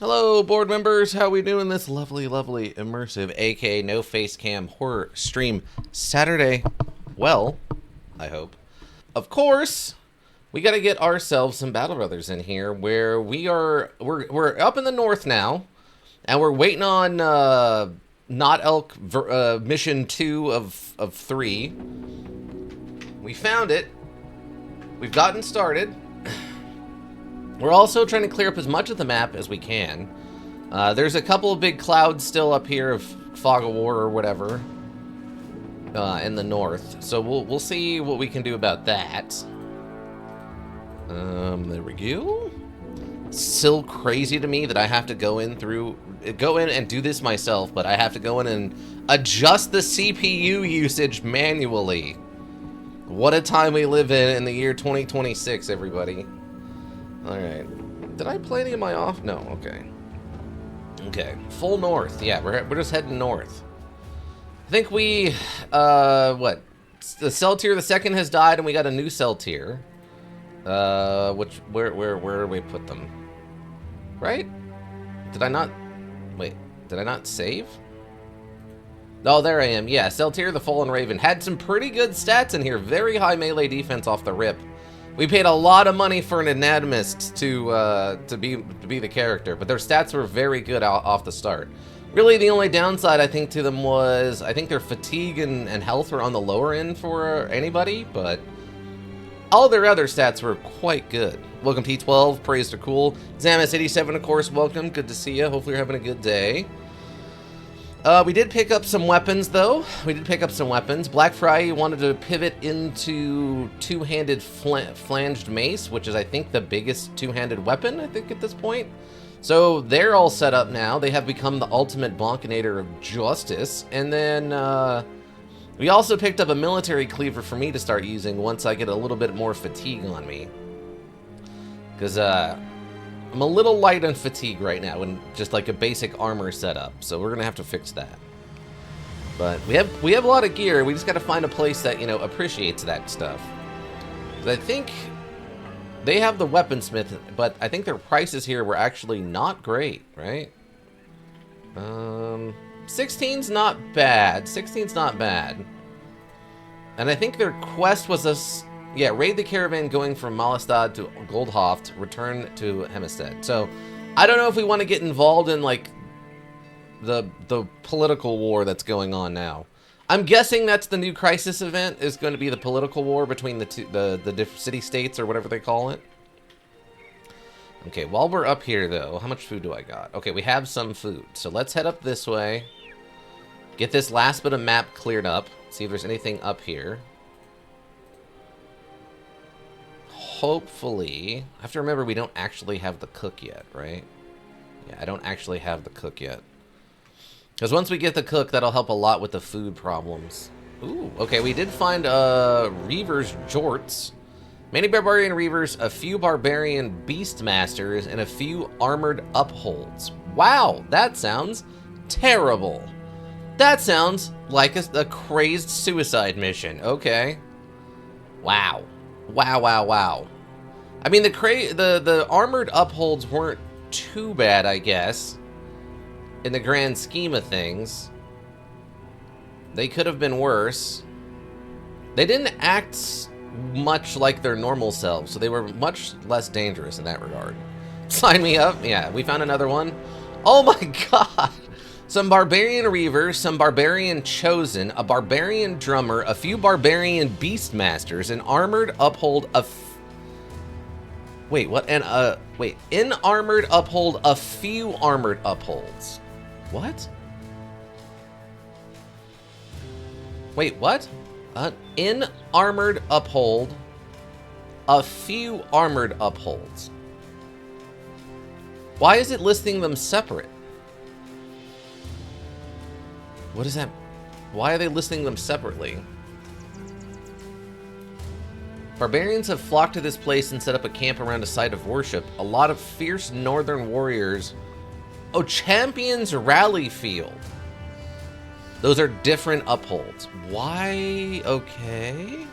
Hello, board members. How we doing this lovely, lovely, immersive, aka no face cam horror stream Saturday? Well, I hope. Of course, we got to get ourselves some Battle Brothers in here. Where we're up in the north now, and we're waiting on Not Elk mission 2 of 3. We found it. We've gotten started. We're also trying to clear up as much of the map as we can. There's a couple of big clouds still up here of fog of war or whatever in the north. So we'll see what we can do about that. There we go. Still crazy to me that I have to go in and do this myself, but I have to go in and adjust the CPU usage manually. What a time we live in the year 2026, everybody. Alright. Did I play any of my off? No, okay. Okay. Full north. Yeah, we're just heading north. I think we, what? The cell tier, the second has died, and we got a new cell tier. Where do we put them? Right? Did I not, wait, did I not save? Oh, there I am. Yeah, cell tier, the Fallen Raven. Had some pretty good stats in here. Very high melee defense off the rip. We paid a lot of money for an anatomist to be the character, but their stats were very good off the start. Really, the only downside I think to them was I think their fatigue and health were on the lower end for anybody, but all their other stats were quite good. Welcome T12, praise to cool. Zamus87, of course, welcome. Good to see you. Hopefully you're having a good day. We did pick up some weapons, though. We did pick up some weapons. Black Friday wanted to pivot into two-handed flanged mace, which is, I think, the biggest two-handed weapon, I think, at this point. So they're all set up now. They have become the ultimate Bonkinator of justice. And then we also picked up a military cleaver for me to start using once I get a little bit more fatigue on me. Because I'm a little light on fatigue right now and just like a basic armor setup, so we're gonna have to fix that. But we have a lot of gear. We just got to find a place that, you know, appreciates that stuff. I think they have the weaponsmith, but I think their prices here were actually not great, right? 16's not bad. 16's not bad. And I think their quest was yeah, raid the caravan going from Malastad to Goldhoft, return to Hempstead. So, I don't know if we want to get involved in, like, the political war that's going on now. I'm guessing that's the new Crisis event, is going to be the political war between the different city-states, or whatever they call it. Okay, while we're up here, though, how much food do I got? Okay, we have some food. So, let's head up this way. Get this last bit of map cleared up. See if there's anything up here. Hopefully, I have to remember we don't actually have the cook yet, right? Yeah, I don't actually have the cook yet. Because once we get the cook, that'll help a lot with the food problems. Ooh, okay, we did find Reaver's Jorts. Many Barbarian Reavers, a few Barbarian Beastmasters, and a few Armored Upholds. Wow, that sounds terrible. That sounds like a crazed suicide mission. Okay. Wow. Wow, wow, wow. I mean, the armored upholds weren't too bad, I guess, in the grand scheme of things. They could have been worse. They didn't act much like their normal selves, so they were much less dangerous in that regard. Sign me up. Yeah, we found another one. Oh my god! Some Barbarian Reavers, some Barbarian Chosen, a Barbarian Drummer, a few Barbarian Beastmasters, an Armored Uphold of... Wait, what? And, wait. In Armored Uphold, a few Armored Upholds. What? Wait, what? In Armored Uphold, a few Armored Upholds. Why is it listing them separate? What is that? Why are they listing them separately? Barbarians have flocked to this place and set up a camp around a site of worship. A lot of fierce northern warriors. Oh, Champions Rally Field. Those are different upholds. Why? Okay.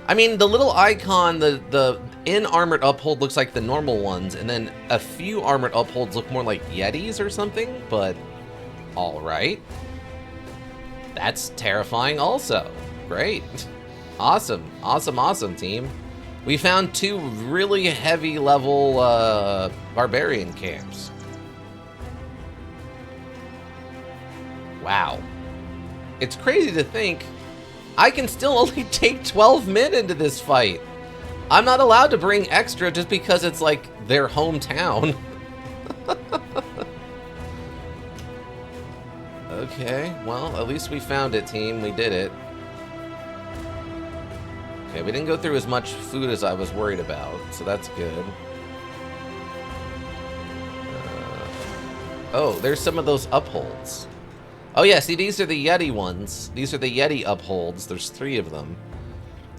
I mean, the little icon, the in-armored uphold looks like the normal ones, and then a few armored upholds look more like Yetis or something, but alright. That's terrifying also. Great. Awesome. Awesome, awesome, team. We found 2 really heavy level barbarian camps. Wow. It's crazy to think I can still only take 12 men into this fight. I'm not allowed to bring extra just because it's like their hometown. Okay, well, at least we found it, team. We did it. Okay, we didn't go through as much food as I was worried about, so that's good. Oh, there's some of those upholds. Oh yeah, see, these are the Yeti ones. These are the Yeti upholds. There's 3 of them.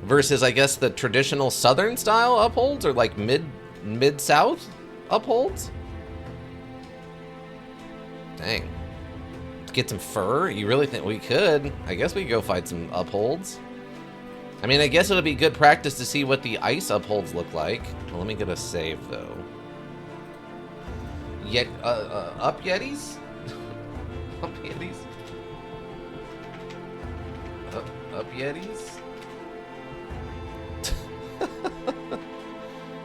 Versus, I guess, the traditional Southern style upholds, or like mid-South upholds? Dang. Get some fur? You really think we could? I guess we could go fight some upholds. I mean, I guess it'll be good practice to see what the ice upholds look like. Well, let me get a save, though. Up Yetis? Up Yetis? Up Yetis?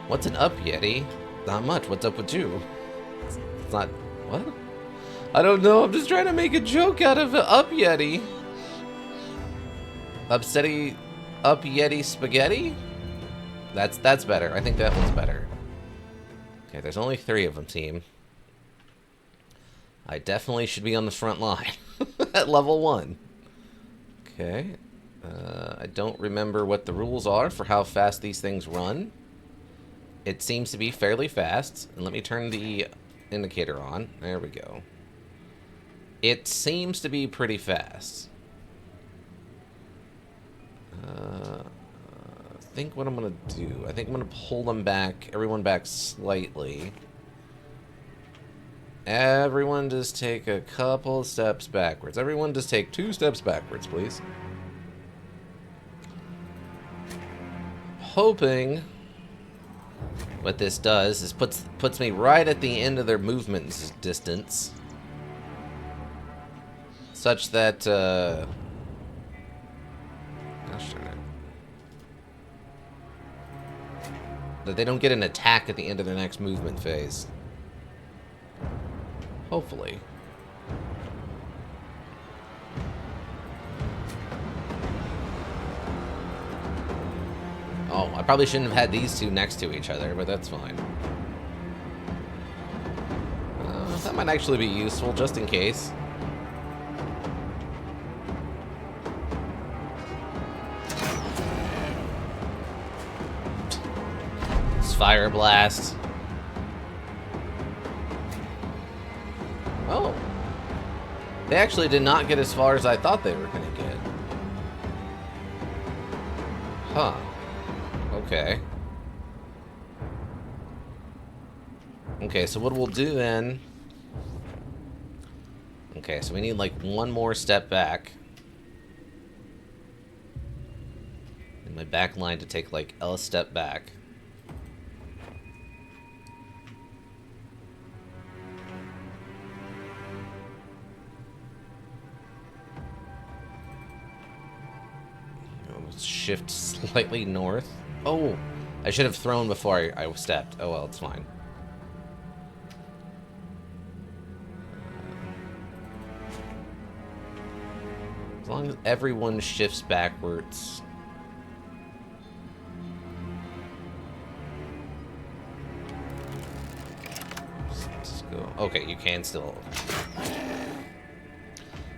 What's an up Yeti? Not much. What's up with you? It's not... What? I don't know. I'm just trying to make a joke out of an up Yeti. Upsetty... Up Yeti spaghetti? That's better. I think that one's better. Okay, there's only 3 of them, team. I definitely should be on the front line at level 1. Okay. I don't remember what the rules are for how fast these things run. It seems to be fairly fast. And let me turn the indicator on. There we go. It seems to be pretty fast. I think what I'm going to do, I think I'm going to pull them back, everyone back slightly. Everyone just take a couple steps backwards. Everyone just take 2 steps backwards, please. Hoping what this does is puts me right at the end of their movement distance. Such that, gosh darn it. That they don't get an attack at the end of their next movement phase. Hopefully. Oh, I probably shouldn't have had these 2 next to each other, but that's fine. That might actually be useful, just in case. Fire blast. Oh. They actually did not get as far as I thought they were going to get. Huh. Okay. Okay, so what we'll do then... Okay, so we need like 1 more step back. And my back line to take like a step back. Shift slightly north. Oh, I should have thrown before I stepped. Oh well, it's fine. As long as everyone shifts backwards. Let's go. Okay, you can still.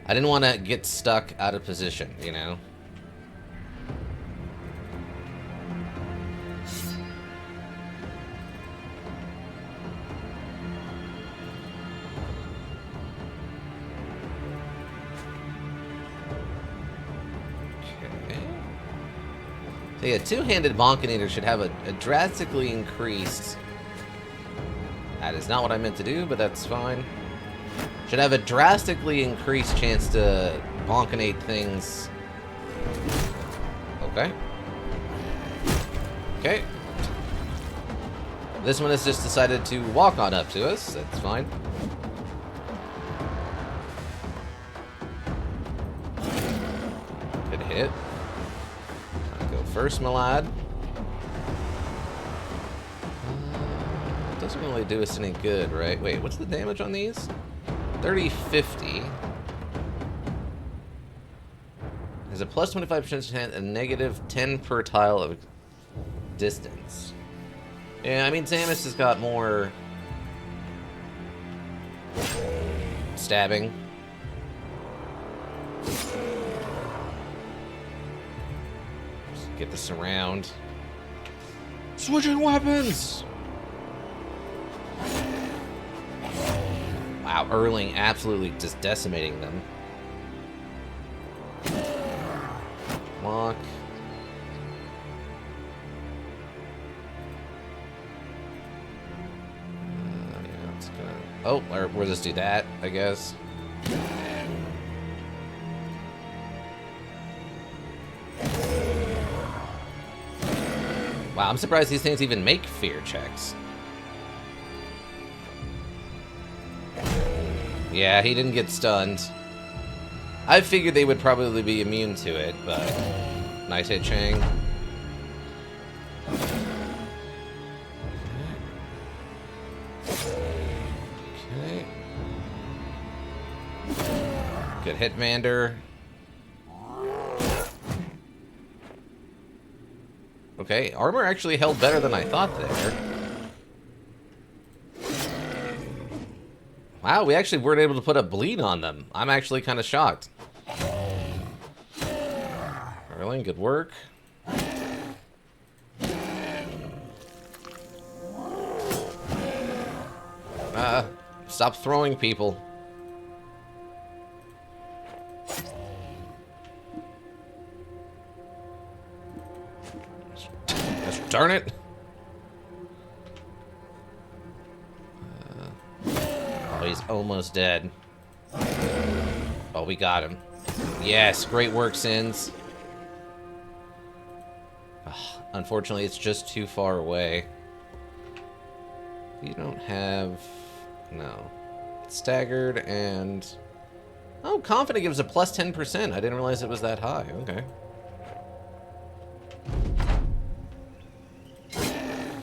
I didn't want to get stuck out of position, you know? So yeah, 2-handed Bonkonator should have a drastically increased... That is not what I meant to do, but that's fine. Should have a drastically increased chance to Bonkonate things. Okay. Okay. This one has just decided to walk on up to us. That's fine. Good hit. Go first, my lad. Doesn't really do us any good, right? Wait, what's the damage on these? 30-50. There's a plus 25% chance and negative 10 per tile of distance. Yeah, I mean, Samus has got more stabbing. Just get the surround. Switching weapons! Wow, Erling absolutely just decimating them. Block. Yeah, it's gonna... Oh, or we'll just do that, I guess. Wow, I'm surprised these things even make fear checks. Yeah, he didn't get stunned. I figured they would probably be immune to it, but nice hit, Chang. Okay. Good hit, Vander. Okay, armor actually held better than I thought there. Wow, we actually weren't able to put a bleed on them. I'm actually kind of shocked. Erling, good work. Stop throwing people. Gosh, darn it. Oh, he's almost dead. Oh, we got him. Yes, great work, Sins. Unfortunately, it's just too far away. You don't have... No. Staggered and... Oh, Confident gives a plus 10%. I didn't realize it was that high. Okay.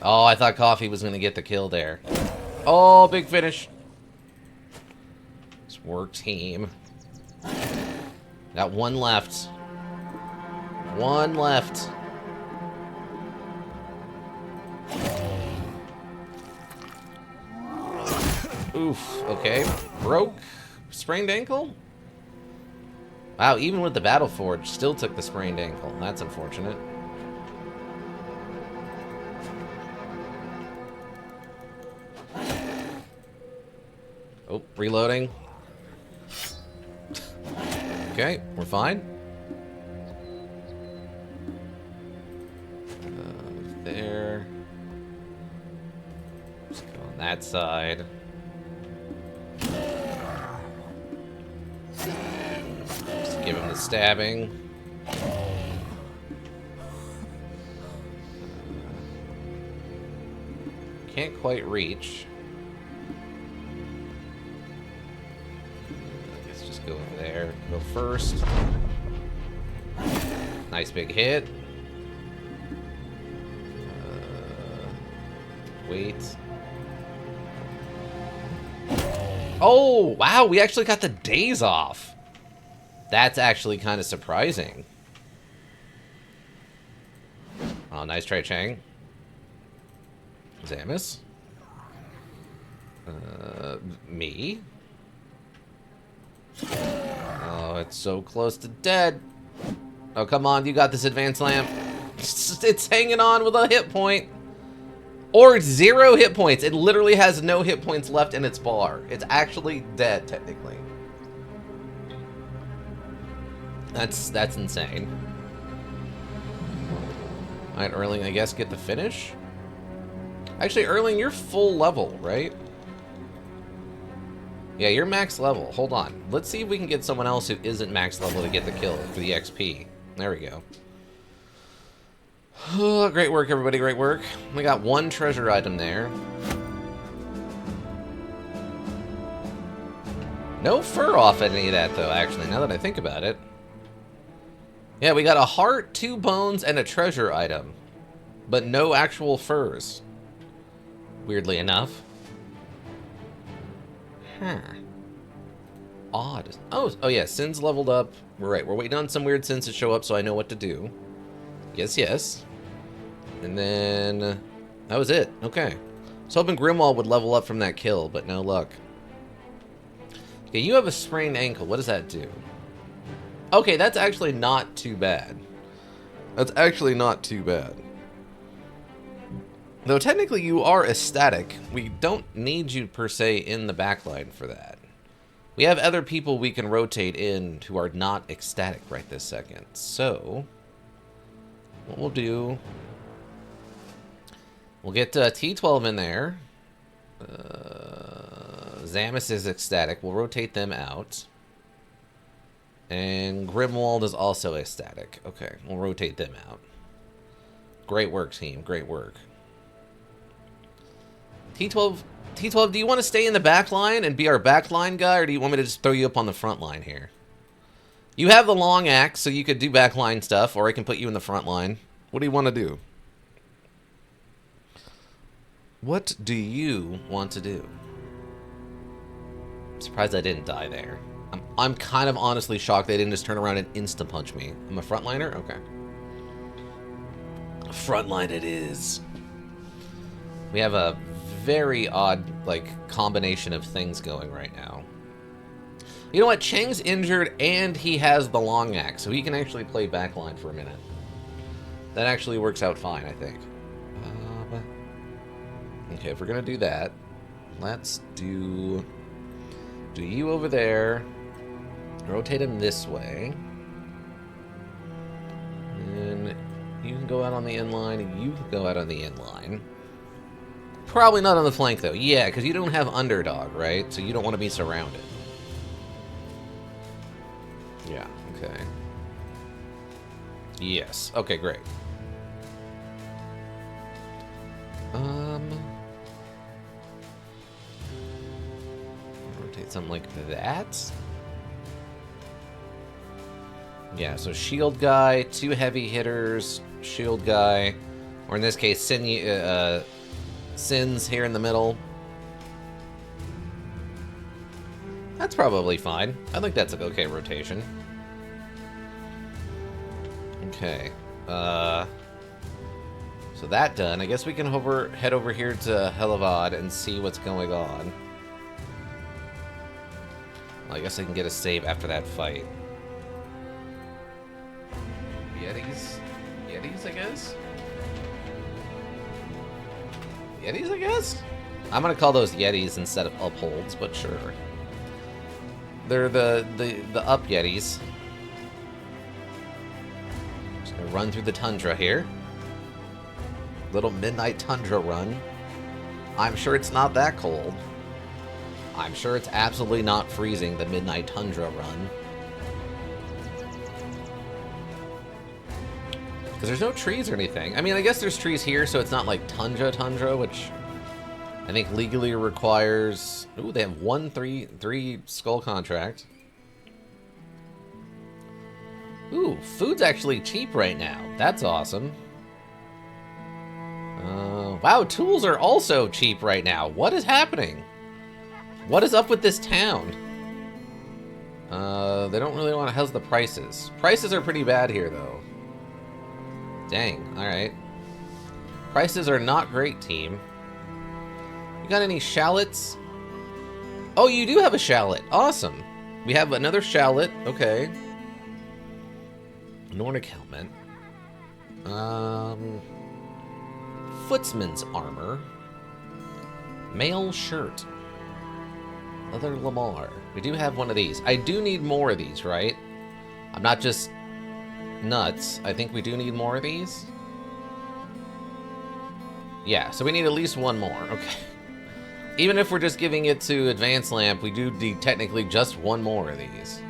Oh, I thought Coffee was going to get the kill there. Oh, big finish. Let's work, team. Got one left. One left. Oof, okay. Broke. Sprained ankle? Wow, even with the Battle Forge, still took the sprained ankle. That's unfortunate. Oh, reloading. Okay, we're fine. There. Let's go on that side. Just give him the stabbing. Can't quite reach. I guess just go over there. Go first. Nice big hit. Wait. Oh, wow, we actually got the days off. That's actually kind of surprising. Oh, nice try, Chang. Samus. Me. Oh, it's so close to dead. Oh, come on, you got this advanced lamp. It's hanging on with a hit point. Or 0 hit points. It literally has no hit points left in its bar. It's actually dead, technically. That's insane. Alright, Erling, I guess get the finish? Actually, Erling, you're full level, right? Yeah, you're max level. Hold on. Let's see if we can get someone else who isn't max level to get the kill for the XP. There we go. Oh, great work, everybody, great work. We got one treasure item there. No fur off any of that, though, actually, now that I think about it. Yeah, we got a heart, 2 bones, and a treasure item. But no actual furs. Weirdly enough. Huh. Odd. Oh yeah, Sin's leveled up. We're right, we're waiting on some weird Sins to show up so I know what to do. Yes, yes. And then... that was it. Okay. I was hoping Grimwald would level up from that kill, but no luck. Okay, you have a sprained ankle. What does that do? Okay, that's actually not too bad. That's actually not too bad. Though technically you are ecstatic. We don't need you per se in the backline for that. We have other people we can rotate in who are not ecstatic right this second. So, what we'll do... we'll get T12 in there. Zamus is ecstatic. We'll rotate them out. And Grimwald is also ecstatic. Okay, we'll rotate them out. Great work, team. Great work. T12, do you want to stay in the back line and be our back line guy, or do you want me to just throw you up on the front line here? You have the long axe, so you could do back line stuff, or I can put you in the front line. What do you want to do? What do you want to do? I'm surprised I didn't die there. I'm kind of honestly shocked they didn't just turn around and insta-punch me. I'm a frontliner? Okay. Frontline it is. We have a very odd, like, combination of things going right now. You know what? Cheng's injured and he has the long axe, so he can actually play backline for a minute. That actually works out fine, I think. Okay, if we're gonna do that, let's do you over there. Rotate him this way. And you can go out on the inline, and you can go out on the inline. Probably not on the flank, though. Yeah, because you don't have underdog, right? So you don't want to be surrounded. Yeah, okay. Yes. Okay, great. Rotate something like that. Yeah, so shield guy, 2 heavy hitters, shield guy, or in this case, Sins here in the middle. That's probably fine. I think that's an okay rotation. Okay. So that done. I guess we can head over here to Hellevad and see what's going on. Well, I guess I can get a save after that fight. Yetis, I guess? Yetis, I guess? I'm gonna call those Yetis instead of upholds, but sure. They're the up Yetis. Just gonna run through the tundra here. Little midnight tundra run. I'm sure it's not that cold. I'm sure it's absolutely not freezing, the midnight tundra run. Because there's no trees or anything. I mean, I guess there's trees here, so it's not like tundra, which I think legally requires... Ooh, they have 1-3 skull contract. Ooh, food's actually cheap right now. That's awesome. Wow, tools are also cheap right now. What is happening? What is up with this town? They don't really want to... How's the prices? Prices are pretty bad here, though. Dang, alright. Prices are not great, team. You got any shallots? Oh, you do have a shallot. Awesome. We have another shallot. Okay. Nordic helmet. Footsman's armor. Mail shirt. Leather Lamar. We do have one of these. I do need more of these, right? I'm not just... nuts. I think we do need more of these. Yeah, so we need at least one more. Okay. Even if we're just giving it to Advanced Lamp, we do need technically just one more of these.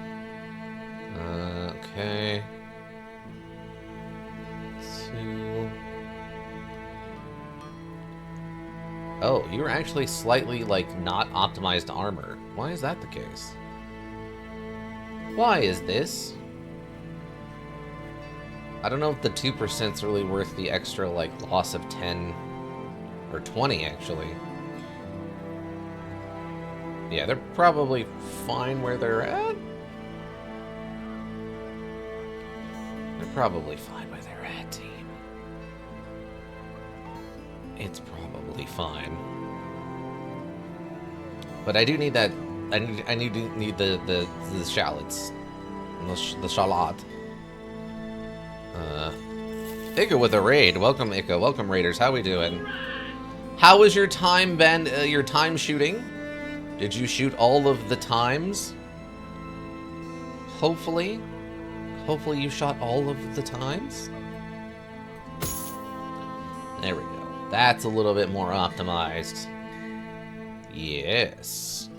Okay. 2. Oh, you're actually slightly, like, not optimized armor. Why is that the case? Why is this? I don't know if the 2%'s really worth the extra, like, loss of 10 or 20, actually. Yeah, they're probably fine where they're at. They're probably fine where they're at, team. It's probably fine. But I do need that. I need the shallots. The shallot. Ika with a raid. Welcome, Ika. Welcome, raiders. How we doing? How was your time your time shooting? Did you shoot all of the times? Hopefully. Hopefully you shot all of the times. There we go. That's a little bit more optimized. Yes.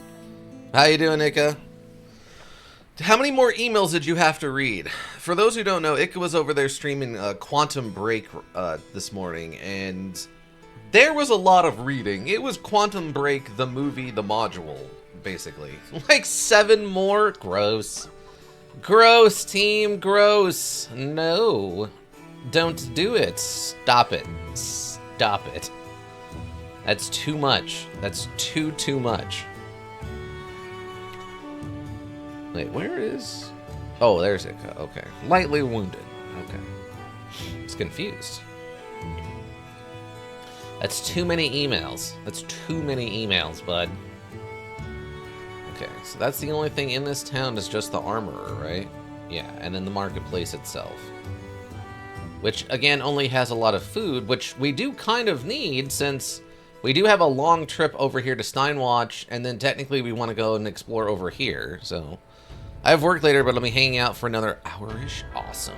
How you doing, Ika? How many more emails did you have to read? For those who don't know, Ika was over there streaming Quantum Break this morning, and there was a lot of reading. It was Quantum Break, the movie, the module, basically. Like 7 more? Gross. Gross, team, gross. No. Don't do it. Stop it. Stop it. That's too much. That's too much. Wait, where is... Oh, there's Ika. Okay. Lightly wounded. Okay. It's confused. That's too many emails. That's too many emails, bud. Okay, so that's the only thing in this town is just the armorer, right? Yeah, and then the marketplace itself. Which, again, only has a lot of food, which we do kind of need since we do have a long trip over here to Steinwatch, and then technically we want to go and explore over here, so... I have work later, but let me hang out for another hour-ish. Awesome.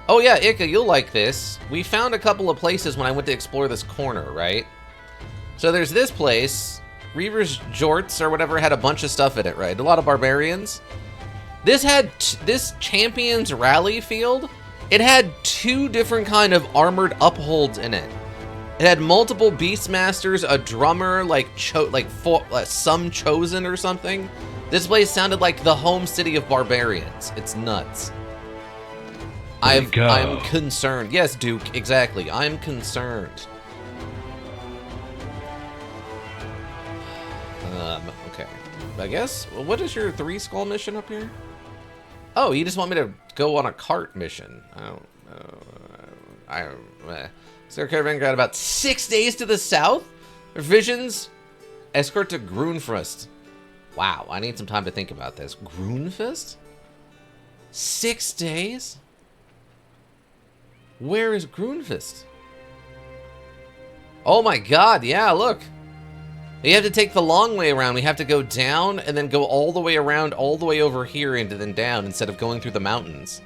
Oh yeah, Ika, you'll like this. We found a couple of places when I went to explore this corner, right? So there's this place. Reaver's Jorts or whatever had a bunch of stuff in it, right? A lot of barbarians. This had this Champions Rally field. It had 2 different kind of armored upholds in it. It had multiple Beastmasters, a drummer, like some chosen or something. This place sounded like the home city of barbarians. It's nuts. I'm concerned. Yes, Duke, exactly. I'm concerned. Okay. I guess, what is your 3 skull mission up here? Oh, you just want me to go on a cart mission. Sir Caravan got about 6 days to the south? Visions? Escort to Grunfrust. Wow, I need some time to think about this. Grunfist? 6 days? Where is Grunfist? Oh my god, yeah, look. We have to take the long way around. We have to go down and then go all the way around, all the way over here and then down instead of going through the mountains.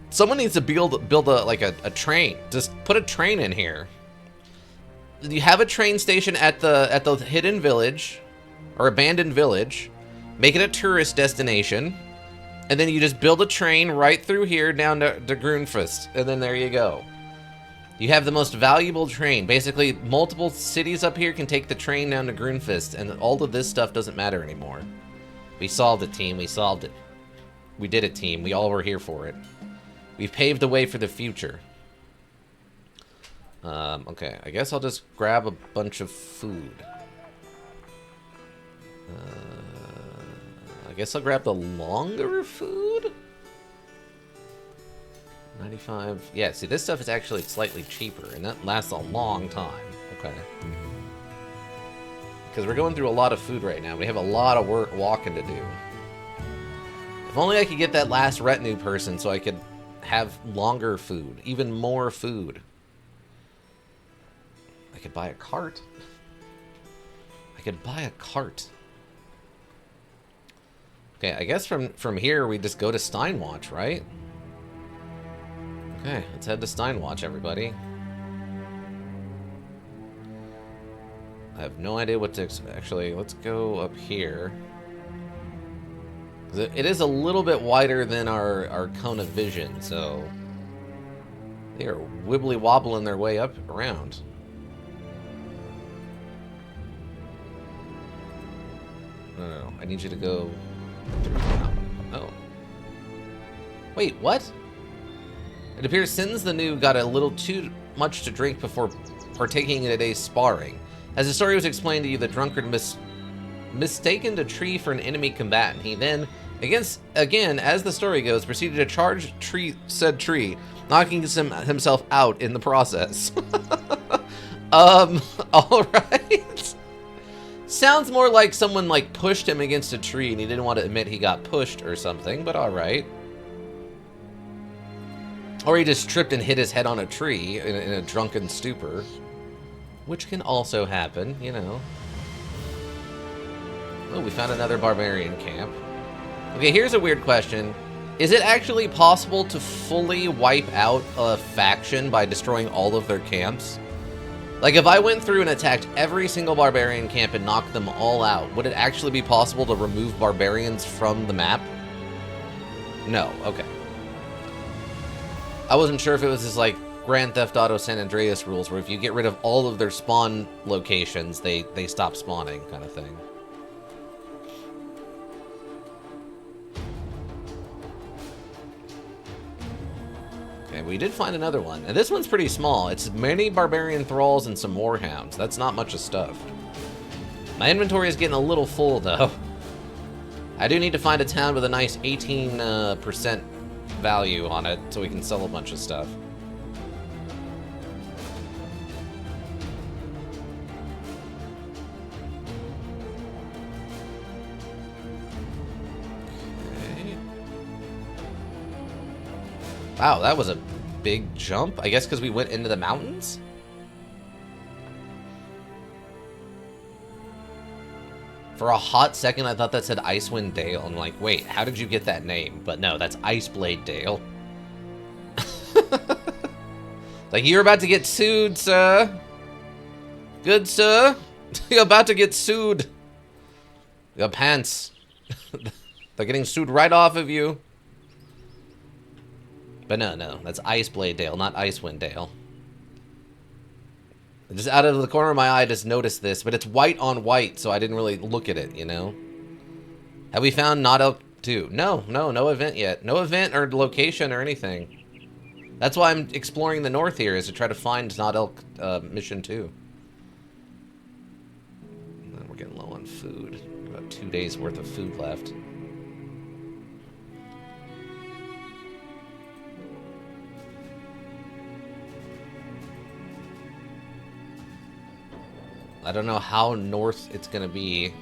Someone needs to build a train. Just put a train in here. You have a train station at the hidden village. Or abandoned village, make it a tourist destination, and then you just build a train right through here down to Grunfist, and then there you go. You have the most valuable train. Basically, multiple cities up here can take the train down to Grunfist, and all of this stuff doesn't matter anymore. We solved it, team. We solved it. We did it, team. We all were here for it. We've paved the way for the future. Okay, I guess I'll just grab a bunch of food. I guess I'll grab the longer food? 95. Yeah, see, this stuff is actually slightly cheaper, and that lasts a long time. Okay. Because we're going through a lot of food right now. We have a lot of walking to do. If only I could get that last retinue person so I could have longer food. Even more food. I could buy a cart. I could buy a cart. Okay, I guess from here we just go to Steinwatch, right? Okay, let's head to Steinwatch, everybody. I have no idea what to actually. Let's go up here. It is a little bit wider than our cone of vision, so they are wibbly wobbling their way up around. No. I need you to go through now. Oh. Wait, what? It appears Sins the New got a little too much to drink before partaking in today's sparring. As the story was explained to you, the drunkard mistaken a tree for an enemy combatant. He then, again, as the story goes, proceeded to charge said tree, knocking himself out in the process. Alright. Sounds more like someone, like, pushed him against a tree and he didn't want to admit he got pushed or something, but alright. Or he just tripped and hit his head on a tree in a drunken stupor. Which can also happen, you know. Oh, we found another barbarian camp. Okay, here's a weird question. Is it actually possible to fully wipe out a faction by destroying all of their camps? Like, if I went through and attacked every single barbarian camp and knocked them all out, would it actually be possible to remove barbarians from the map? No, okay. I wasn't sure if it was just like Grand Theft Auto San Andreas rules, where if you get rid of all of their spawn locations, they stop spawning, kind of thing. Okay, we did find another one. And this one's pretty small. It's many barbarian thralls and some warhounds. That's not much of stuff. My inventory is getting a little full, though. I do need to find a town with a nice 18% value on it so we can sell a bunch of stuff. Okay. Wow, that was a big jump. I guess because we went into the mountains? For a hot second, I thought that said Icewind Dale. I'm like, wait, how did you get that name? But no, that's Iceblade Dale. Like, you're about to get sued, sir. Good, sir. You're about to get sued. Your pants. They're getting sued right off of you. But no, that's Iceblade Dale, not Icewind Dale. Just out of the corner of my eye, I just noticed this, but it's white on white, so I didn't really look at it, you know? Have we found Not Elk 2? No event yet. No event or location or anything. That's why I'm exploring the north here, is to try to find Not Elk Mission 2. And we're getting low on food. About 2 days worth of food left. I don't know how north it's gonna be.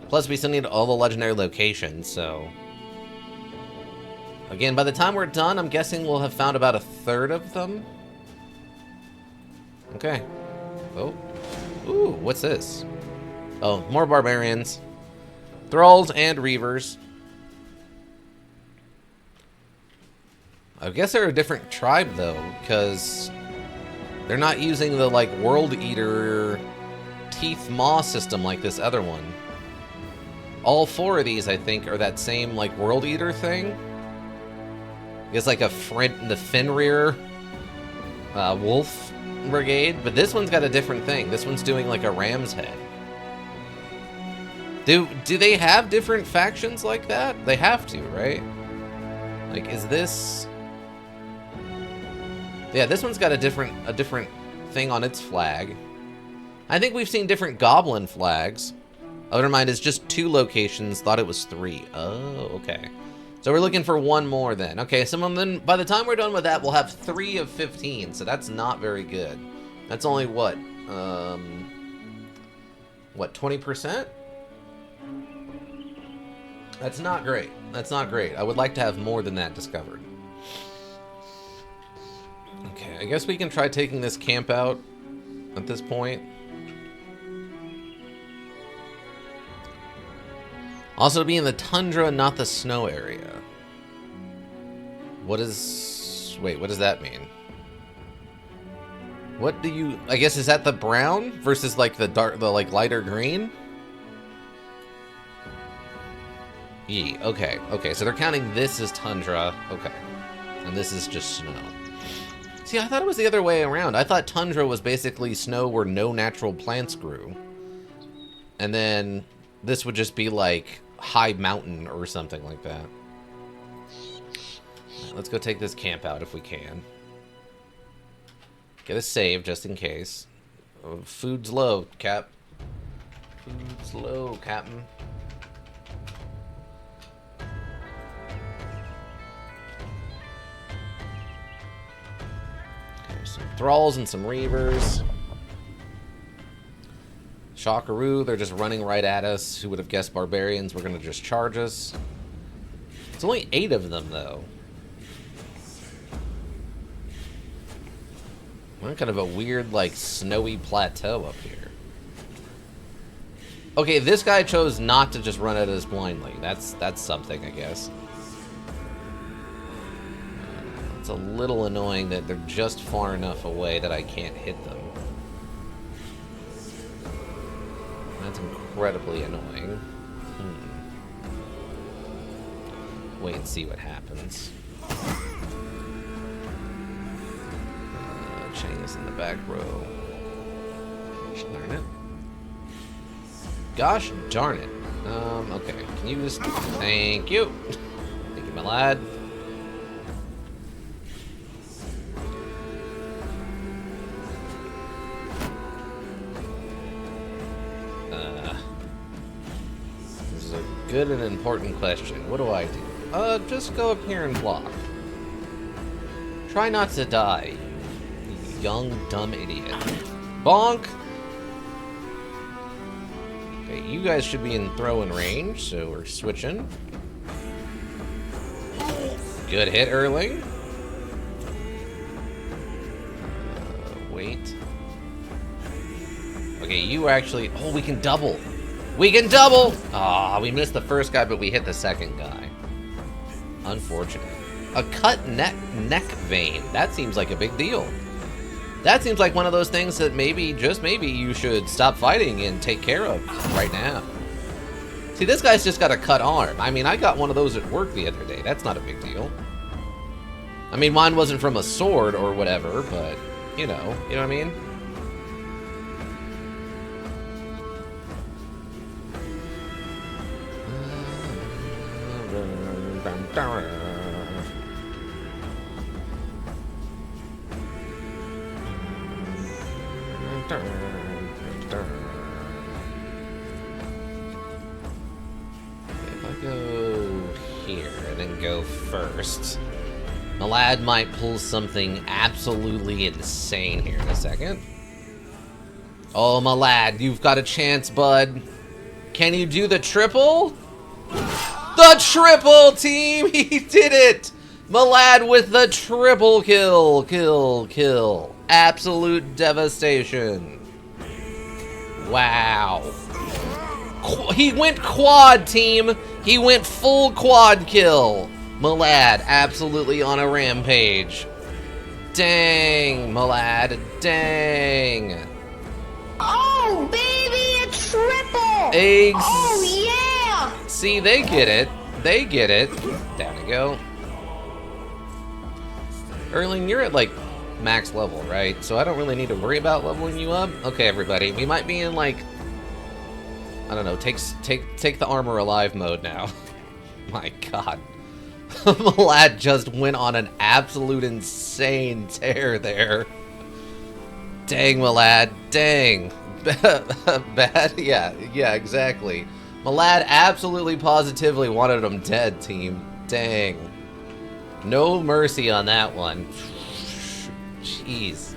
Plus, we still need all the legendary locations, so... Again, by the time we're done, I'm guessing we'll have found about 1/3 of them. Okay. Oh. Ooh, what's this? Oh, more barbarians. Thralls and reavers. I guess they're a different tribe, though, because they're not using the, like, World Eater teeth maw system like this other one. All 4 of these, I think, are that same, like, World Eater thing. It's like the Fenrir Wolf Brigade, but this one's got a different thing. This one's doing, like, a ram's head. Do they have different factions like that? They have to, right? Like, is this... Yeah, this one's got a different thing on its flag. I think we've seen different goblin flags. Oh, never mind, it's just 2 locations. Thought it was 3. Oh, okay. So we're looking for 1 more then. Okay, so then by the time we're done with that, we'll have 3 of 15. So that's not very good. That's only what? What, 20%? That's not great. That's not great. I would like to have more than that discovered. Okay, I guess we can try taking this camp out at this point. Also be in the tundra, not the snow area. What is... Wait, what does that mean? What do you... I guess, is that the brown versus, like, the dark, the, like, lighter green? Okay, so they're counting this as tundra. Okay. And this is just snow. See, I thought it was the other way around. I thought tundra was basically snow where no natural plants grew. And then this would just be like high mountain or something like that. Let's go take this camp out if we can. Get a save just in case. Oh, food's low, Cap. Food's low, Captain. Some thralls and some reavers. Shockaroo, they're just running right at us. Who would have guessed barbarians were going to just charge us? It's only 8 of them, though. We're kind of a weird, like, snowy plateau up here. Okay, this guy chose not to just run at us blindly. That's something, I guess. It's a little annoying that they're just far enough away that I can't hit them. That's incredibly annoying. Wait and see what happens. Chain is in the back row. Gosh darn it. Gosh darn it. Okay. Can you just... Thank you. Thank you, my lad. Good and important question. What do I do? Just go up here and block. Try not to die, you young, dumb idiot. Bonk! Okay, you guys should be in throwing range, so we're switching. Good hit, Erling. Wait. Okay, you actually... Oh, we can double! We can double! Aw, we missed the first guy, but we hit the second guy. Unfortunate. A cut neck vein. That seems like a big deal. That seems like one of those things that maybe, just maybe, you should stop fighting and take care of right now. See, this guy's just got a cut arm. I mean, I got one of those at work the other day. That's not a big deal. I mean, mine wasn't from a sword or whatever, but, you know what I mean? If I go here and then go first, the lad might pull something absolutely insane here in a second. Oh, my lad, you've got a chance, bud. Can you do the triple? The triple, team! He did it! Malad with the triple kill. Kill. Absolute devastation. Wow. He went quad, team. He went full quad kill. Malad absolutely on a rampage. Dang, Malad. Dang. Oh, baby, a triple! Eggs. Oh, yeah! See, they get it. They get it. Down we go. Erling, you're at, like, max level, right? So I don't really need to worry about leveling you up. Okay, everybody. We might be in, like... I don't know. Take the armor alive mode now. My god. Malad just went on an absolute insane tear there. Dang, Malad. Dang. Bad? Yeah, exactly. Malad absolutely positively wanted him dead, team. Dang. No mercy on that one. Jeez.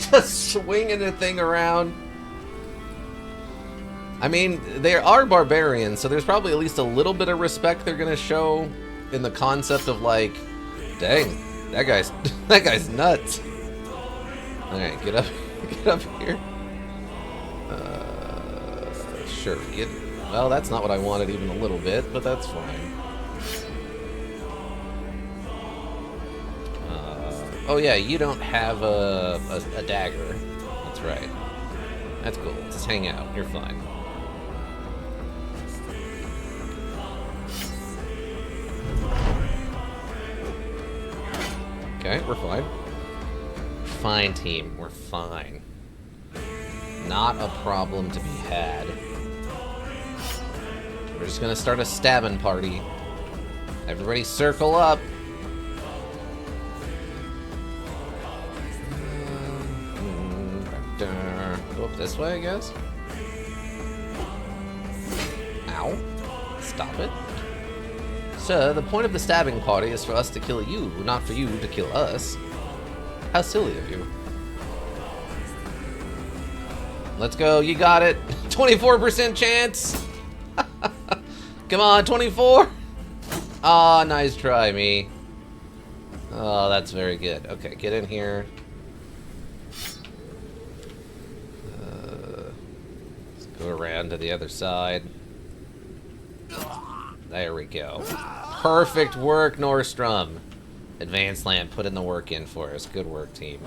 Just swinging the thing around. I mean, they are barbarians, so there's probably at least a little bit of respect they're gonna show in the concept of, like, dang, that guy's nuts. Okay, get up here. Sure, well, that's not what I wanted even a little bit, but that's fine. Oh yeah, you don't have a dagger. That's right. That's cool. Just hang out. You're fine. Okay, we're fine. Fine, team. We're fine. Not a problem to be had. We're just gonna start a stabbing party. Everybody circle up. Go up this way, I guess. Ow. Stop it. Sir, the point of the stabbing party is for us to kill you, not for you to kill us. How silly of you. Let's go, you got it. 24% chance. Come on, 24. Ah, nice try, me. Oh, that's very good. Okay, get in here. Let's go around to the other side. There we go. Perfect work, Nordstrom. Advanced Land, put in the work in for us. Good work, team.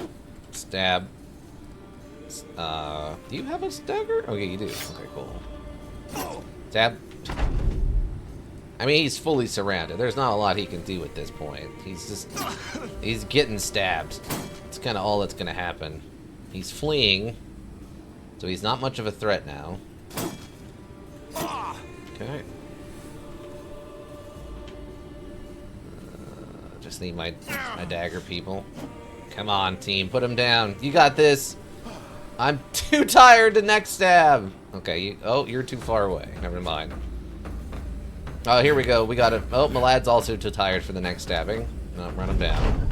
Stab. Do you have a stagger? Okay, you do. Okay, cool. Stab. I mean, he's fully surrounded. There's not a lot he can do at this point. He's getting stabbed. It's kind of all that's going to happen. He's fleeing, so he's not much of a threat now. Okay. Just need my dagger, people. Come on, team. Put him down. You got this. I'm too tired to next stab. Okay, you're too far away. Never mind. Oh, here we go. We got it. Oh, Malad's also too tired for the next stabbing. No, run him down.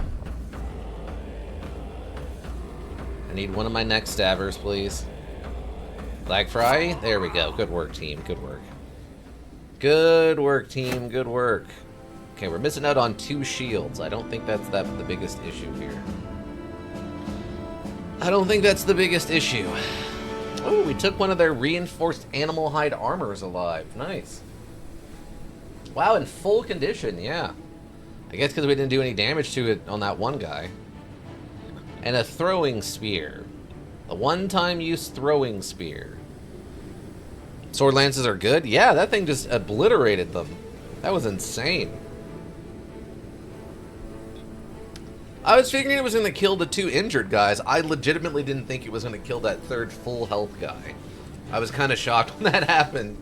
I need one of my next stabbers, please. Flag Fry. There we go. Good work, team. Good work. Good work, team. Good work. Okay, we're missing out on 2 shields. I don't think that's the biggest issue here. I don't think that's the biggest issue. Oh, we took one of their reinforced animal hide armors alive. Nice. Wow, in full condition, yeah. I guess because we didn't do any damage to it on that one guy. And a throwing spear. A one-time use throwing spear. Sword lances are good? Yeah, that thing just obliterated them. That was insane. I was figuring it was going to kill the 2 injured guys. I legitimately didn't think it was going to kill that 3rd full health guy. I was kind of shocked when that happened.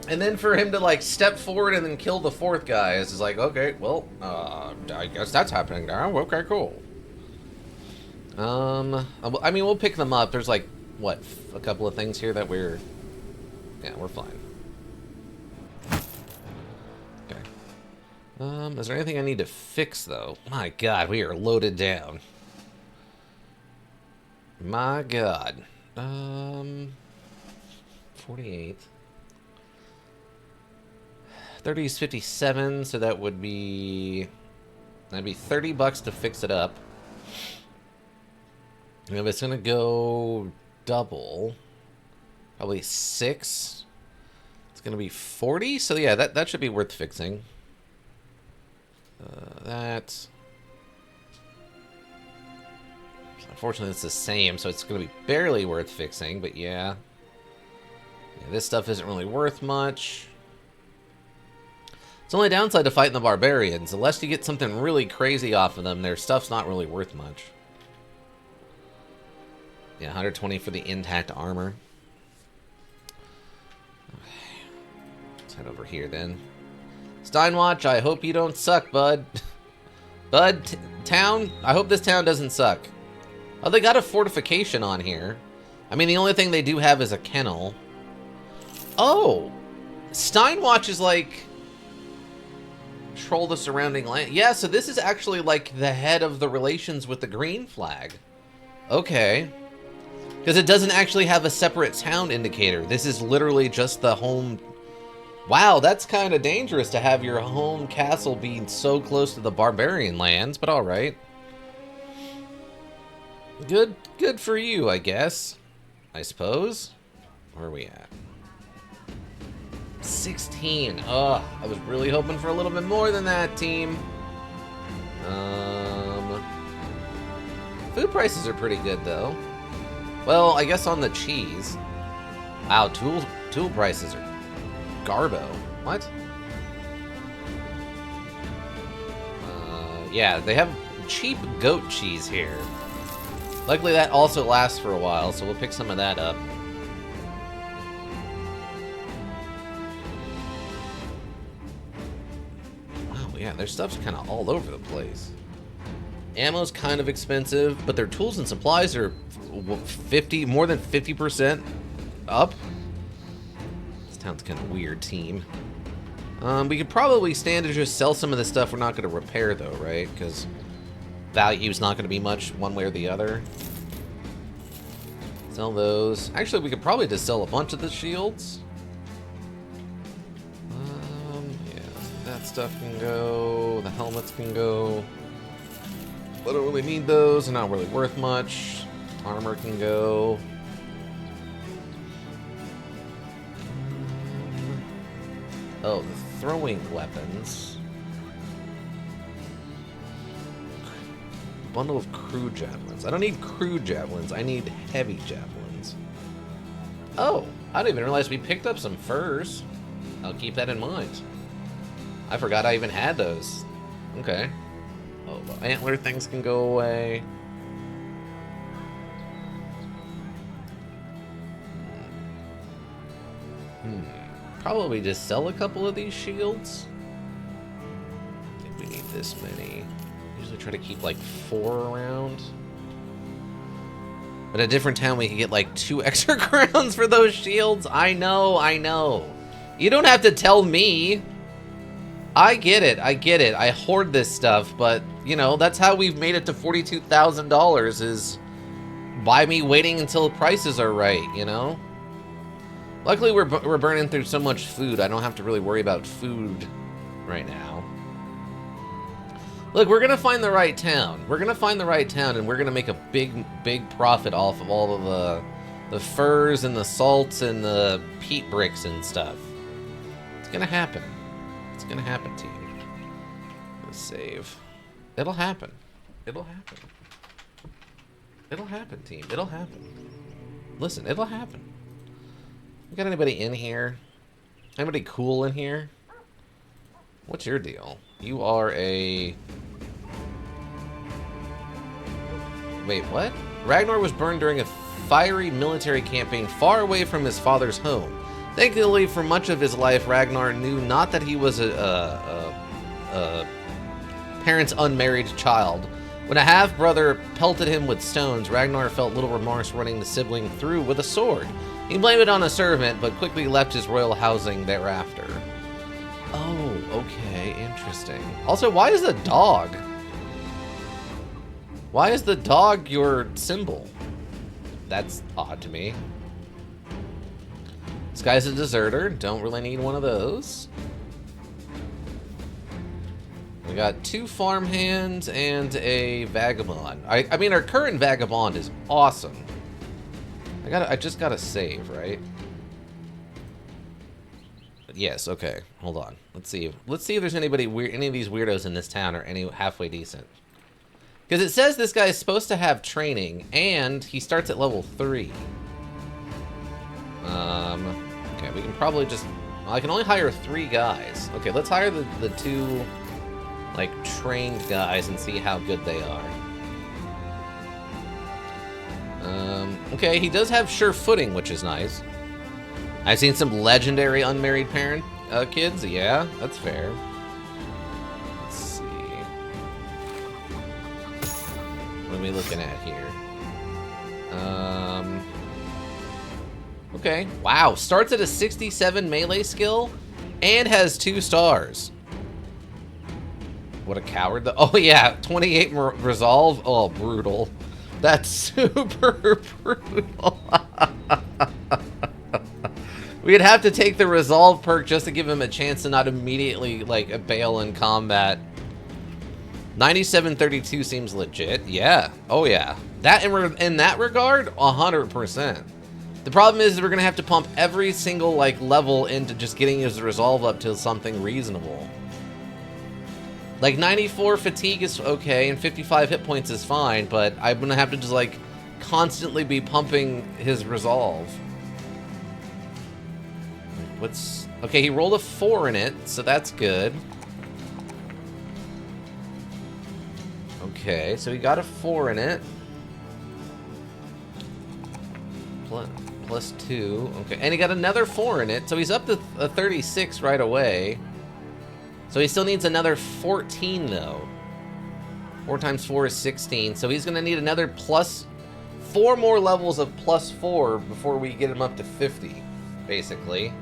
And then for him to, like, step forward and then kill the 4th guy is just like, okay, well, I guess that's happening now. Okay, cool. I mean, we'll pick them up. There's, like, what, a couple of things here that we're... Yeah, we're fine. Okay. Is there anything I need to fix, though? My God, we are loaded down. My God. 48. 30 is 57, so that would be... That'd be $30 to fix it up. And if it's gonna go double, probably 6. It's gonna be 40, so yeah, that should be worth fixing. Unfortunately, it's the same, so it's gonna be barely worth fixing, but yeah. This stuff isn't really worth much. It's only downside to fighting the barbarians. Unless you get something really crazy off of them, their stuff's not really worth much. Yeah, 120 for the intact armor. Okay. Let's head over here then. Steinwatch, I hope you don't suck, bud. Bud, town, I hope this town doesn't suck. Oh, they got a fortification on here. I mean, the only thing they do have is a kennel. Oh! Steinwatch is like... Control the surrounding land. Yeah, so this is actually like the head of the relations with the green flag. Okay. Because it doesn't actually have a separate town indicator. This is literally just the home... Wow, that's kind of dangerous to have your home castle being so close to the barbarian lands, but alright. Good for you, I guess. I suppose. Where are we at? 16. Ugh, I was really hoping for a little bit more than that, team. Food prices are pretty good, though. Well, I guess on the cheese. Wow, tool prices are garbo. What? Yeah, they have cheap goat cheese here. Luckily, that also lasts for a while, so we'll pick some of that up. Wow, yeah, their stuff's kind of all over the place. Ammo's kind of expensive, but their tools and supplies are more than 50% up. This town's kind of weird, team. We could probably stand to just sell some of the stuff we're not going to repair, though, right? Because value's not going to be much one way or the other. Sell those. Actually, we could probably just sell a bunch of the shields. Yeah, that stuff can go. The helmets can go. I don't really need those. They're not really worth much. Armor can go. Oh, the throwing weapons. Bundle of crew javelins. I don't need crew javelins. I need heavy javelins. Oh, I didn't even realize we picked up some furs. I'll keep that in mind. I forgot I even had those. Okay. Oh, the antler things can go away. Probably just sell a couple of these shields. I think we need this many. Usually try to keep like 4 around. But at a different town we could get like 2 extra crowns for those shields. I know. You don't have to tell me. I get it. I hoard this stuff, but you know, that's how we've made it to $42,000 is by me waiting until prices are right, you know? Luckily, we're burning through so much food, I don't have to really worry about food right now. Look, we're gonna find the right town. We're gonna find the right town, and we're gonna make a big profit off of all of the furs and the salts and the peat bricks and stuff. It's gonna happen. It's gonna happen, team. Let's save. It'll happen. It'll happen. It'll happen, team. It'll happen. Listen, it'll happen. We got anybody in here? Anybody cool in here? What's your deal? You are a... Wait, what? Ragnar was burned during a fiery military campaign far away from his father's home. Thankfully, for much of his life, Ragnar knew not that he was a parent's unmarried child. When a half-brother pelted him with stones, Ragnar felt little remorse running the sibling through with a sword. He blamed it on a servant, but quickly left his royal housing thereafter. Oh, okay, interesting. Also, why is the dog? Why is the dog your symbol? That's odd to me. This guy's a deserter. Don't really need one of those. We got 2 farmhands and a vagabond. I mean, our current vagabond is awesome. I just gotta save, right? But yes, okay. Hold on. Let's see if there's anybody weird. Any of these weirdos in this town are any halfway decent. Because it says this guy is supposed to have training, and he starts at level 3. Okay, we can probably just... Well, I can only hire 3 guys. Okay, let's hire the 2, like, trained guys and see how good they are. Okay, he does have sure footing, which is nice. I've seen some legendary unmarried parent kids. Yeah, that's fair. Let's see. What are we looking at here? Okay. Wow. Starts at a 67 melee skill and has 2 stars. What a coward. Oh, yeah. 28 resolve. Oh, brutal. That's super brutal. We'd have to take the resolve perk just to give him a chance to not immediately, like, bail in combat. 9732 seems legit. Yeah. Oh, yeah. That in that regard, 100%. The problem is we're going to have to pump every single, like, level into just getting his resolve up to something reasonable. Like, 94 fatigue is okay, and 55 hit points is fine, but I'm gonna have to just, like, constantly be pumping his resolve. Okay, he rolled a 4 in it, so that's good. Okay, so he got a 4 in it. Plus 2. Okay, and he got another 4 in it, so he's up to a 36 right away. So he still needs another 14, though. 4 times 4 is 16, so he's going to need another plus 4 more levels of plus 4 before we get him up to 50, basically.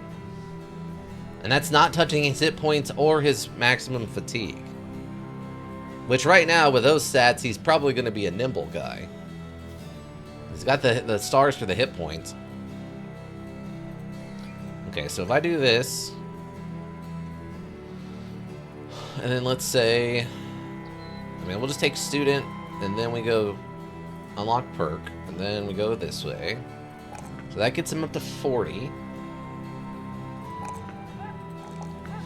And that's not touching his hit points or his maximum fatigue. Which right now, with those stats, he's probably going to be a nimble guy. He's got the stars for the hit points. Okay, so if I do this... And then let's say... I mean, we'll just take student, and then we go unlock perk, and then we go this way. So that gets him up to 40.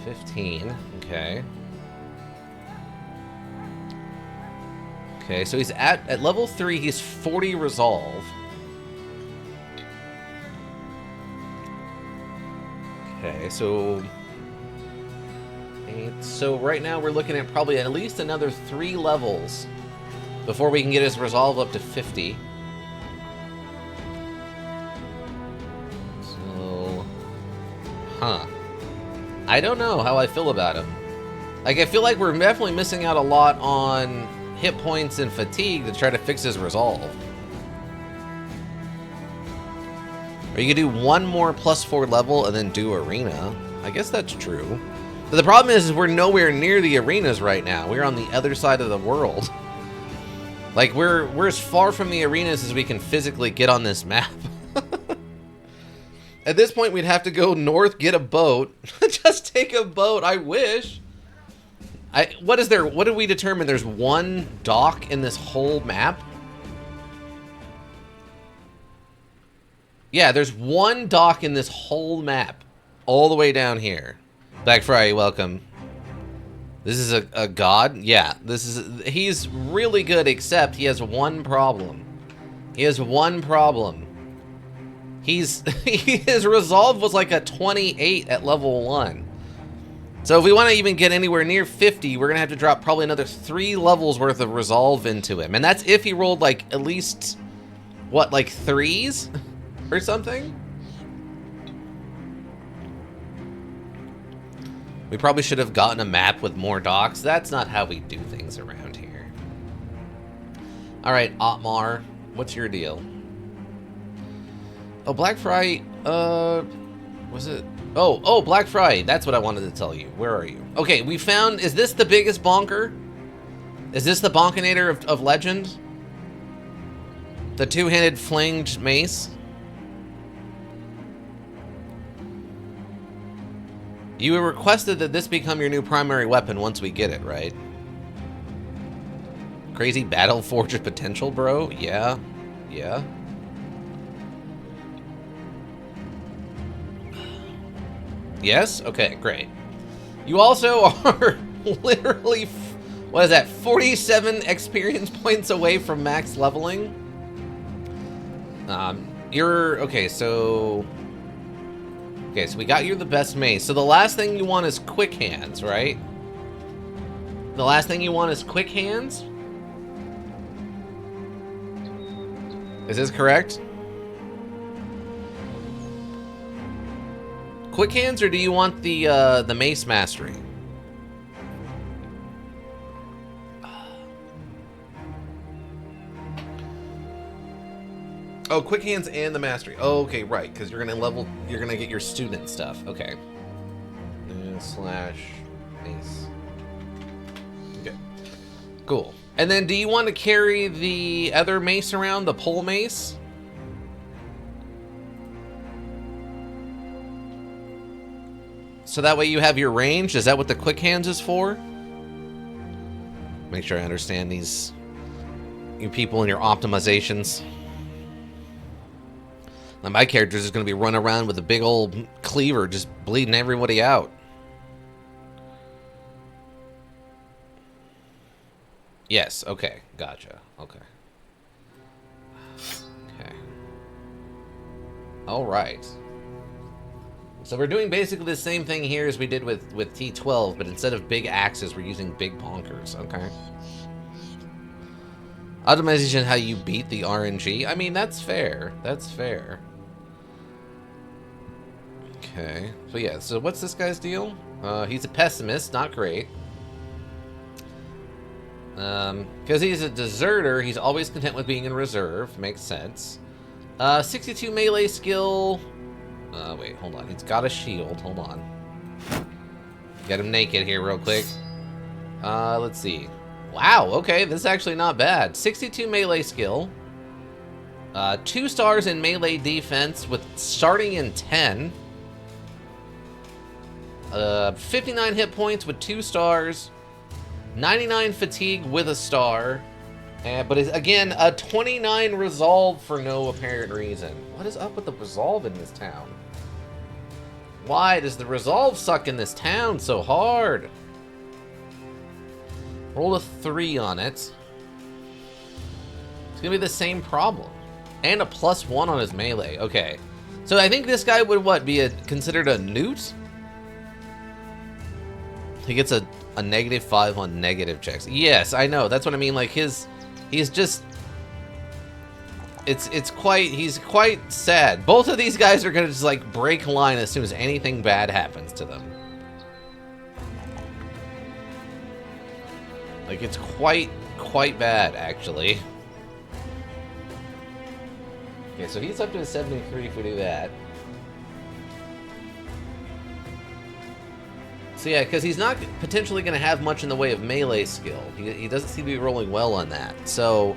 15, okay. Okay, so he's at level 3, he's 40 resolve. Okay, so... So right now we're looking at probably at least another 3 levels before we can get his resolve up to 50. So... Huh. I don't know how I feel about him. Like, I feel like we're definitely missing out a lot on hit points and fatigue to try to fix his resolve. Or you could do 1 more plus 4 level and then do arena. I guess that's true. But the problem is we're nowhere near the arenas right now. We're on the other side of the world. Like, we're as far from the arenas as we can physically get on this map. At this point, we'd have to go north, get a boat. Just take a boat, I wish. What is there? What did we determine? There's 1 dock in this whole map? Yeah, there's 1 dock in this whole map. All the way down here. Black Friday, welcome. This is a god? Yeah, he's really good, except he has 1 problem. He has 1 problem. His resolve was like a 28 at level 1. So if we want to even get anywhere near 50, we're going to have to drop probably another 3 levels worth of resolve into him. And that's if he rolled like at least, what, like 3s or something? We probably should have gotten a map with more docks. That's not how we do things around here. Alright, Otmar, what's your deal? Oh, Black Friday, was it? Oh, Black Friday, that's what I wanted to tell you. Where are you? Okay, we found, is this the biggest bonker? Is this the Bonkinator of legend? The 2-handed flanged mace? You requested that this become your new primary weapon once we get it, right? Crazy battle forge of potential, bro? Yeah. Yeah. Yes? Okay, great. You also are literally, what is that, 47 experience points away from max leveling? Okay, so we got you the best mace. So the last thing you want is quick hands, right? The last thing you want is quick hands? Is this correct? Quick hands, or do you want the mace mastery? Oh, quick hands and the mastery. Oh, okay, right, because you're gonna get your student stuff. Okay. Slash mace. Okay. Cool. And then do you want to carry the other mace around, the pole mace? So that way you have your range? Is that what the quick hands is for? Make sure I understand these, you people and your optimizations. Now my character's just going to be running around with a big old cleaver just bleeding everybody out. Yes, okay, gotcha, okay. Okay. Alright. So we're doing basically the same thing here as we did with T12, but instead of big axes, we're using big bonkers, okay? Optimization, how you beat the RNG. I mean, that's fair. That's fair. Okay. So yeah, so what's this guy's deal? He's a pessimist, not great. Because he's a deserter, he's always content with being in reserve. Makes sense. 62 melee skill. Wait, hold on. He's got a shield. Hold on. Get him naked here real quick. Let's see. Wow, okay, this is actually not bad. 62 melee skill. 2 stars in melee defense with starting in 10. 59 hit points with 2 stars. 99 fatigue with a star. But is again a 29 resolve for no apparent reason. What is up with the resolve in this town? Why does the resolve suck in this town so hard? Roll a 3 on it. It's gonna be the same problem. And a +1 on his melee. Okay. So I think this guy would, what, be considered a newt? He gets a -5 on negative checks. Yes, I know. That's what I mean. Like, he's just... He's quite sad. Both of these guys are gonna just, like, break line as soon as anything bad happens to them. Like, it's quite bad, actually. Okay, so he's up to a 73 if we do that. So yeah, because he's not potentially going to have much in the way of melee skill. He doesn't seem to be rolling well on that. So,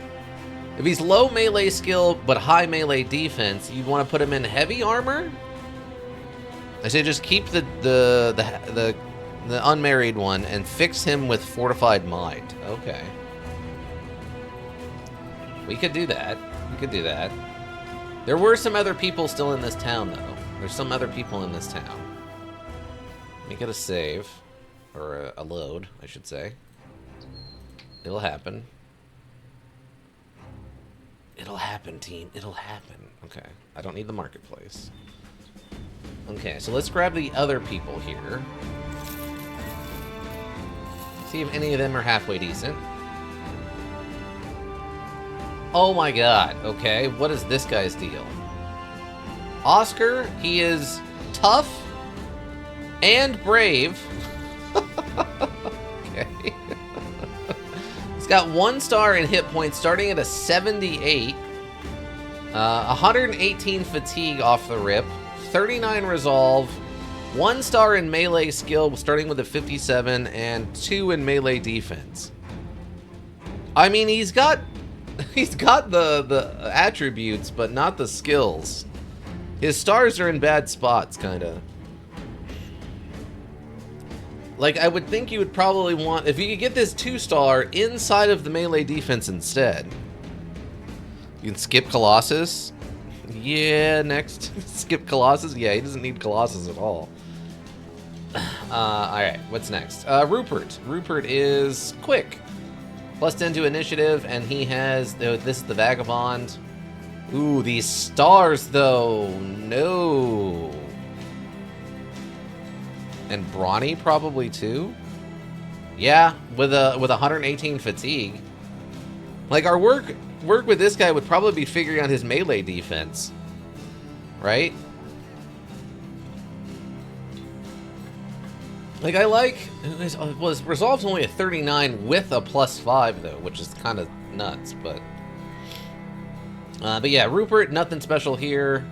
if he's low melee skill, but high melee defense, you want to put him in heavy armor? I say just keep the unmarried one and fix him with fortified mind. Okay. We could do that. We could do that. There were some other people still in this town, though. There's some other people in this town. Let me get a save. Or a load, I should say. It'll happen. It'll happen, team. It'll happen. Okay. I don't need the marketplace. Okay, so let's grab the other people here. See if any of them are halfway decent. Oh my god, okay, what is this guy's deal? Oscar, he is tough and brave. Okay. He's got 1 star in hit points starting at a 78. 118 fatigue off the rip. 39 resolve. 1 star in melee skill starting with a 57 and 2 in melee defense. I mean, he's got the attributes, but not the skills. His stars are in bad spots, kinda. Like, I would think you would probably want, if you could get this 2-star inside of the melee defense instead. You can skip Colossus. Yeah, next. Skip Colossus. Yeah, he doesn't need Colossus at all. Alright, what's next? Rupert. Rupert is quick. +10 to initiative, and he has, this is the Vagabond. Ooh, these stars, though. No. And Brawny probably, too? Yeah, with 118 fatigue. Like, our work with this guy would probably be figuring out his melee defense. Right? Like, I like... Well, his resolve's only a 39 with a +5, though, which is kind of nuts, but... But yeah, Rupert, nothing special here.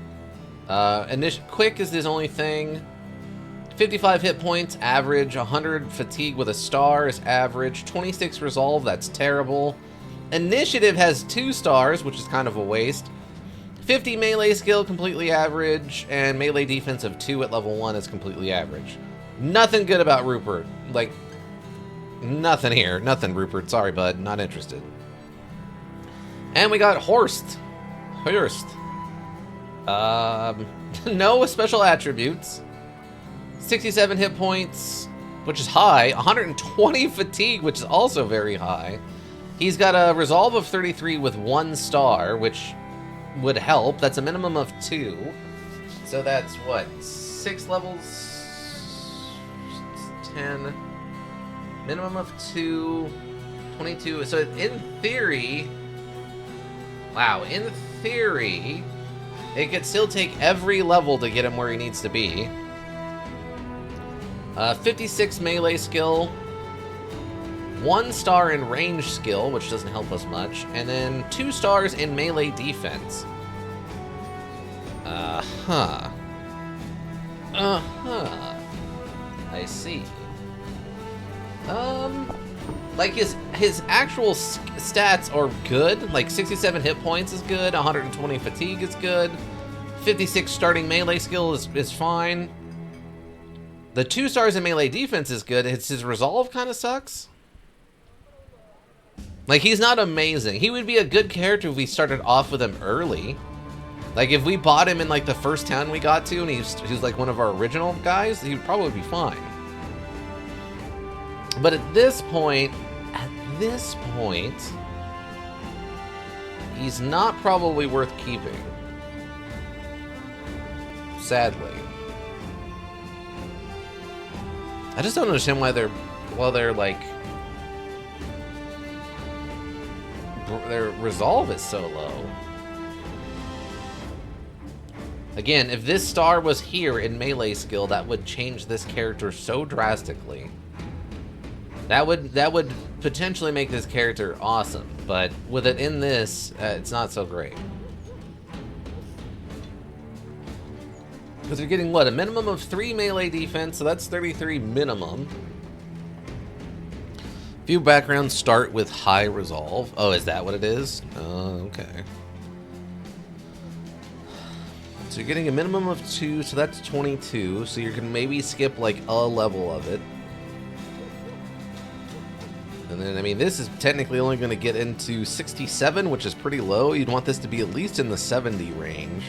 Quick is his only thing. 55 hit points, average. 100 fatigue with a star is average. 26 resolve, that's terrible. Initiative has 2 stars, which is kind of a waste. 50 melee skill, completely average. And melee defense of 2 at level 1 is completely average. Nothing good about Rupert. Like, nothing here. Nothing, Rupert. Sorry, bud. Not interested. And we got Horst. Horst. No special attributes. 67 hit points, which is high. 120 fatigue, which is also very high. He's got a resolve of 33 with 1 star, which would help. That's a minimum of 2. So that's, what, 6 levels? 10. Minimum of 2. 22. So in theory, Wow, in theory, it could still take every level to get him where he needs to be. 56 melee skill, 1 star in range skill, which doesn't help us much, and then 2 stars in melee defense. I see. Like his actual stats are good. Like 67 hit points is good, 120 fatigue is good, 56 starting melee skill is fine. The 2 stars in melee defense is good. His resolve kind of sucks. Like, he's not amazing. He would be a good character if we started off with him early. Like, if we bought him in, like, the first town we got to, and he's like, one of our original guys, he would probably be fine. But at this point, he's not probably worth keeping. Sadly. I just don't understand why they're like, their resolve is so low. Again, if this star was here in melee skill, that would change this character so drastically. That would potentially make this character awesome, but with it in this, it's not so great. Because you're getting, what, a minimum of 3 melee defense, so that's 33 minimum. Few backgrounds start with high resolve. Oh, is that what it is? Oh, okay. So you're getting a minimum of 2, so that's 22. So you can maybe skip like a level of it. And then, I mean, this is technically only going to get into 67, which is pretty low. You'd want this to be at least in the 70 range.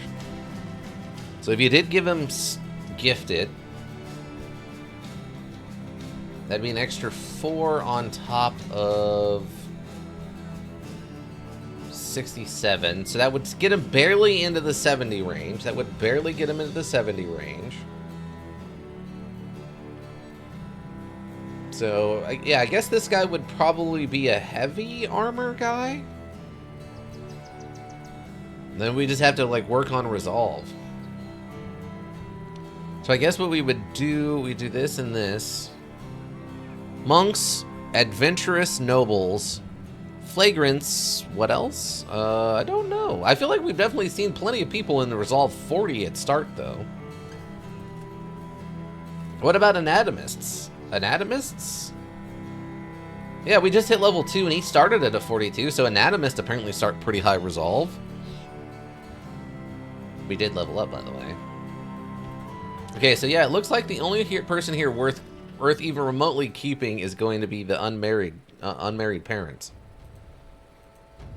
So if you did give him Gifted, that'd be an extra 4 on top of 67. So that would get him barely into the 70 range. That would barely get him into the 70 range. So, yeah, I guess this guy would probably be a heavy armor guy. Then we just have to, like, work on resolve. So I guess what we would do, we do this and this. Monks, adventurous nobles, flagrants, what else? I don't know. I feel like we've definitely seen plenty of people in the resolve 40 at start, though. What about anatomists? Anatomists? Yeah, we just hit level 2 and he started at a 42, so anatomists apparently start pretty high resolve. We did level up, by the way. Okay, so yeah, it looks like the only person here worth even remotely keeping is going to be the unmarried parents.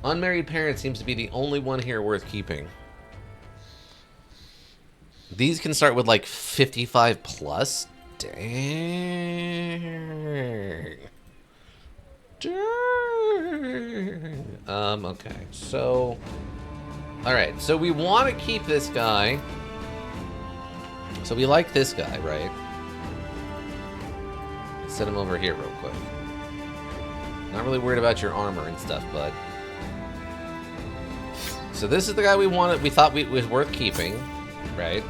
Unmarried parents seems to be the only one here worth keeping. These can start with like 55 plus. Dang. Okay, so, all right, so we want to keep this guy. So we like this guy, right? Set him over here real quick. Not really worried about your armor and stuff, bud. So this is the guy we wanted. We thought was worth keeping, right?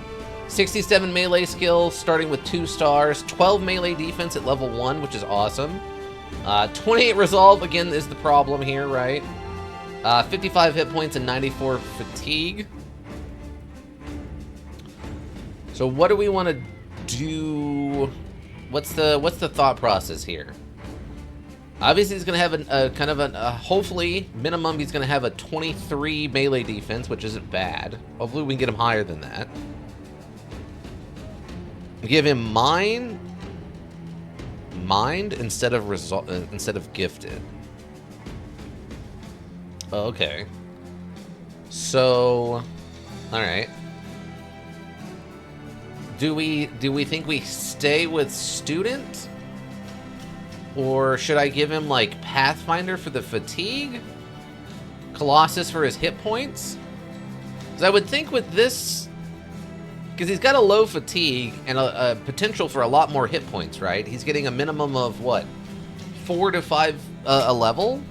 67 melee skill, starting with 2 stars. 12 melee defense at level 1, which is awesome. 28 resolve, again, is the problem here, right? 55 hit points and 94 fatigue. So what do we want to do? What's the thought process here? Obviously, he's going to have a kind of a hopefully minimum. He's going to have a 23 melee defense, which isn't bad. Hopefully, we can get him higher than that. Give him mind instead of gifted. Okay. So, all right. Do we think we stay with student? Or should I give him, like, Pathfinder for the fatigue? Colossus for his hit points? Because I would think with this... Because he's got a low fatigue and a potential for a lot more hit points, right? He's getting a minimum of, what? 4 to 5 a level?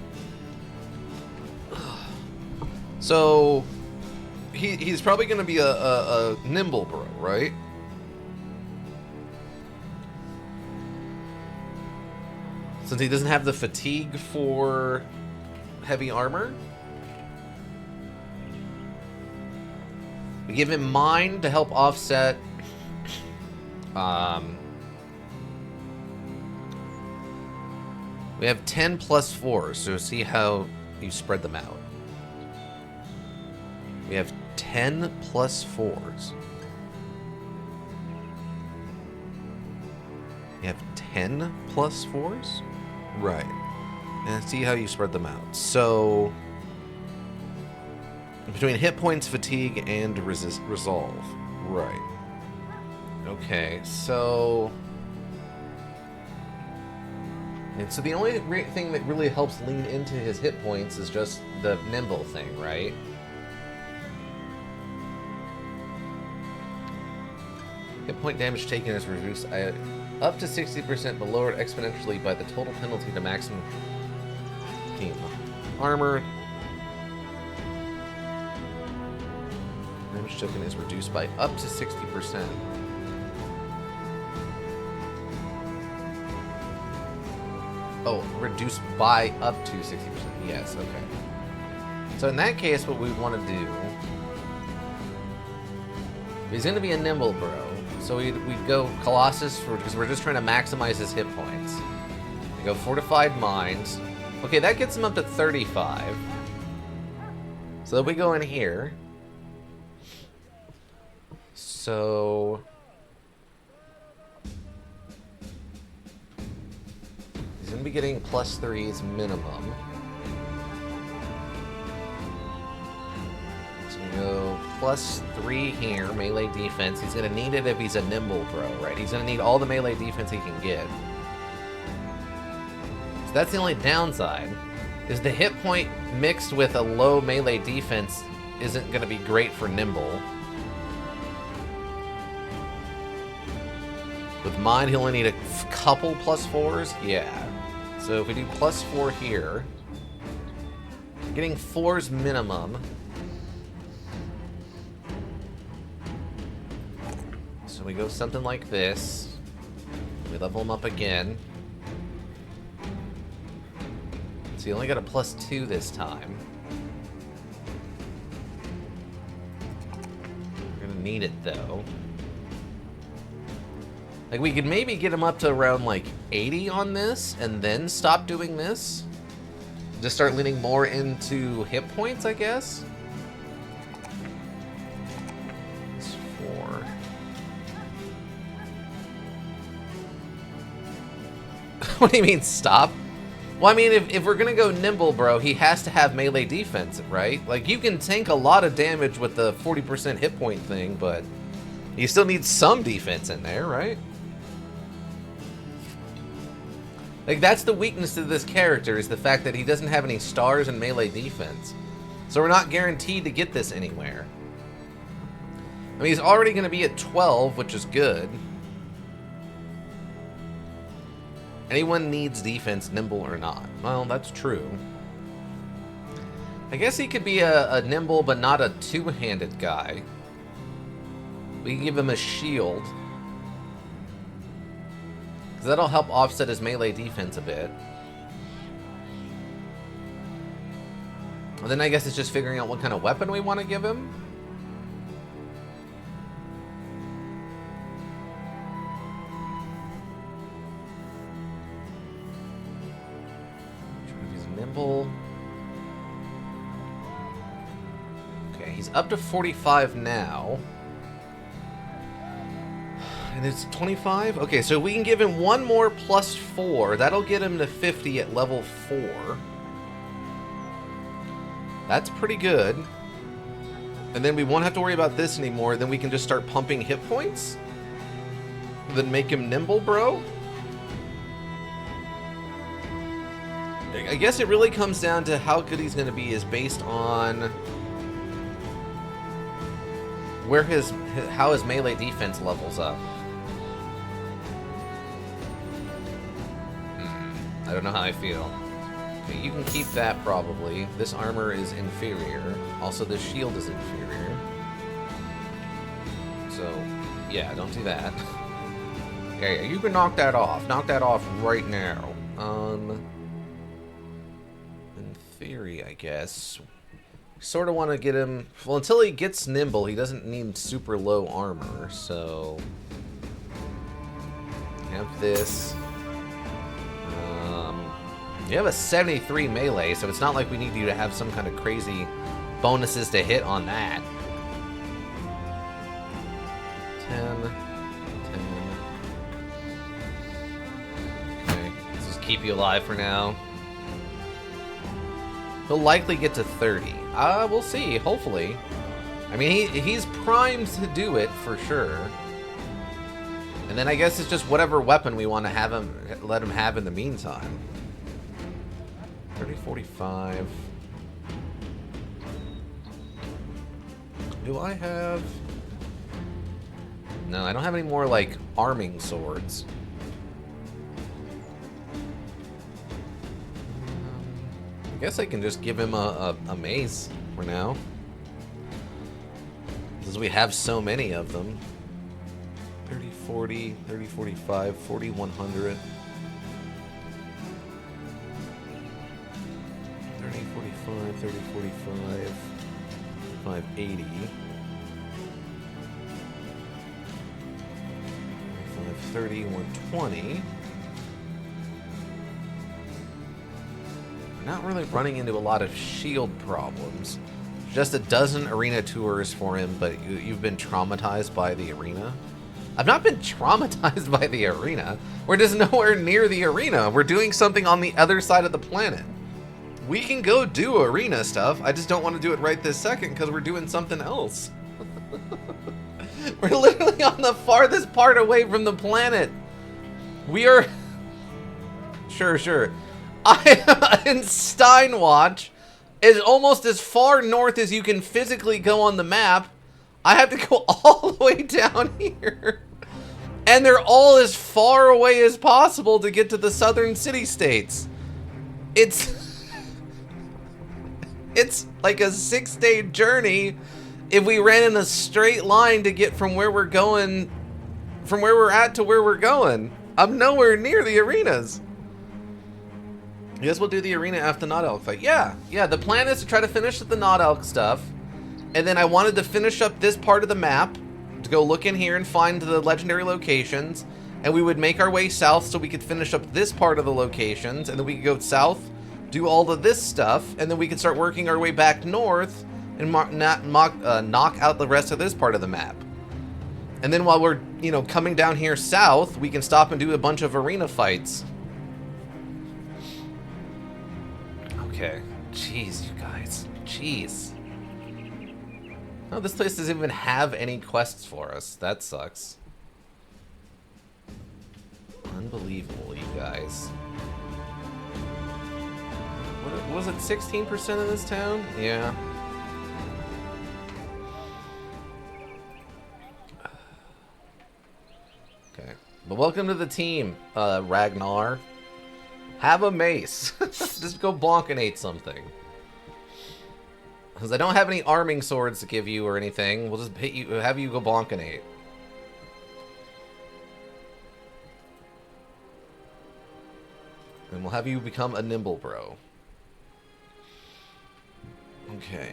So he's probably going to be a nimble bro, right? Since he doesn't have the fatigue for heavy armor. We give him mind to help offset we have 10 plus 4, so see how you spread them out. We have 10 plus 4s. We have 10 plus 4s? Right. And see how you spread them out. So between hit points, fatigue, and resolve. Right. Okay, so... And so the only thing that really helps lean into his hit points is just the nimble thing, right? Hit point damage taken is reduced up to 60%, but lowered exponentially by the total penalty to maximum team armor. Damage taken is reduced by up to 60%. Oh, reduced by up to 60%. Yes, okay. So in that case, what we want to do... He's going to be a nimble bro. So we'd go Colossus because we're just trying to maximize his hit points. We go Fortified Mind. Okay, that gets him up to 35. So we go in here. So... He's going to be getting +3s minimum. So we go +3 here, melee defense. He's going to need it if he's a nimble bro, right? He's going to need all the melee defense he can get. So that's the only downside, is the hit point mixed with a low melee defense isn't going to be great for nimble. With mine, he'll only need a couple +4s? Yeah. So if we do +4 here, getting 4s minimum. So we go something like this. We level him up again. So you only got a +2 this time. We're gonna need it though. Like, we could maybe get him up to around, like, 80 on this, and then stop doing this. Just start leaning more into hit points, I guess. It's 4. What do you mean, stop? Well, I mean, if we're gonna go nimble, bro, he has to have melee defense, right? Like, you can tank a lot of damage with the 40% hit point thing, but you still need some defense in there, right? Like, that's the weakness of this character, is the fact that he doesn't have any stars in melee defense. So we're not guaranteed to get this anywhere. I mean, he's already going to be at 12, which is good. Anyone needs defense, nimble or not. Well, that's true. I guess he could be a nimble, but not a two-handed guy. We can give him a shield. That'll help offset his melee defense a bit. And then I guess it's just figuring out what kind of weapon we want to give him. He's nimble. Okay, he's up to 45 now. And it's 25? Okay, so we can give him one more +4. That'll get him to 50 at level 4. That's pretty good. And then we won't have to worry about this anymore. Then we can just start pumping hit points. Then make him nimble, bro. I guess it really comes down to how good he's going to be is based on where how his melee defense levels up. I don't know how I feel. Okay, you can keep that probably. This armor is inferior. Also, this shield is inferior. So, yeah, don't do that. Yeah, you can knock that off. Knock that off right now. In theory, I guess. Sort of want to get him... Well, until he gets nimble, he doesn't need super low armor, so... Have this. You have a 73 melee, so it's not like we need you to have some kind of crazy bonuses to hit on that. 10. 10. Okay, let's just keep you alive for now. He'll likely get to 30. We'll see, hopefully. I mean, he's primed to do it, for sure. And then I guess it's just whatever weapon we want to have him, let him have in the meantime. 30, 45. Do I have... No, I don't have any more, like, arming swords. I guess I can just give him a mace for now. Because we have so many of them. 30, 40, 30, 45, 40, 100. 30, 45, 30, 45, 580. 45, 30, 120. Not really running into a lot of shield problems. Just a dozen arena tours for him, but you've been traumatized by the arena. I've not been traumatized by the arena. We're just nowhere near the arena. We're doing something on the other side of the planet. We can go do arena stuff. I just don't want to do it right this second because we're doing something else. We're literally on the farthest part away from the planet. We are... Sure. In Steinwatch is almost as far north as you can physically go on the map. I have to go all the way down here. And they're all as far away as possible to get to the southern city-states. It's like a 6-day journey if we ran in a straight line to get from where we're going, from where we're at to where we're going. I'm nowhere near the arenas. I guess we'll do the arena after the Not Elk fight. Yeah, the plan is to try to finish the Not Elk stuff. And then I wanted to finish up this part of the map, to go look in here and find the legendary locations. And we would make our way south so we could finish up this part of the locations. And then we could go south, do all of this stuff. And then we could start working our way back north and knock out the rest of this part of the map. And then while we're, coming down here south, we can stop and do a bunch of arena fights. Okay. Jeez, you guys. Jeez. Oh, this place doesn't even have any quests for us. That sucks. Unbelievable, you guys. What was it, 16% of this town? Yeah. Okay. But welcome to the team, Ragnar. Have a mace. Just go bonkinate something. Because I don't have any arming swords to give you or anything. We'll just have you go bonkinate. And we'll have you become a nimble bro. Okay.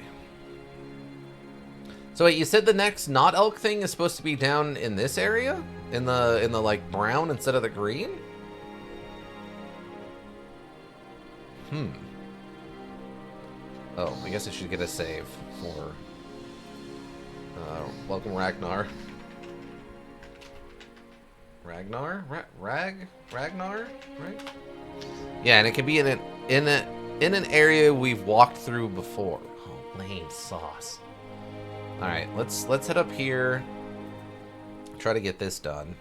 So wait, you said the next Not Elk thing is supposed to be down in this area? In the like brown instead of the green? Oh, I guess I should get a save for... welcome, Ragnar. Ragnar? Ragnar? Right? Yeah, and it can be in an area we've walked through before. Oh, lame sauce. Alright, let's head up here. Try to get this done.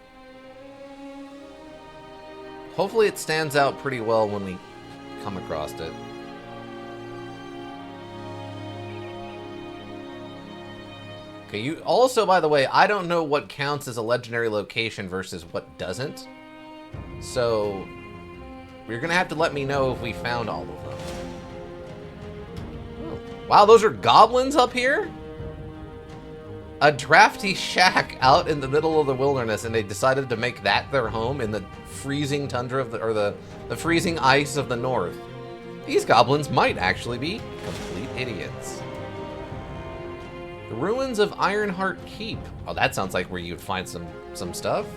Hopefully it stands out pretty well when we come across it. Okay, you also, by the way, I don't know what counts as a legendary location versus what doesn't. So You're gonna have to let me know if we found all of them. Oh. Wow, those are goblins up here? A drafty shack out in the middle of the wilderness, and they decided to make that their home in the freezing tundra of the freezing ice of the north. These goblins might actually be complete idiots. The ruins of Ironheart Keep. Oh, that sounds like where you'd find some stuff.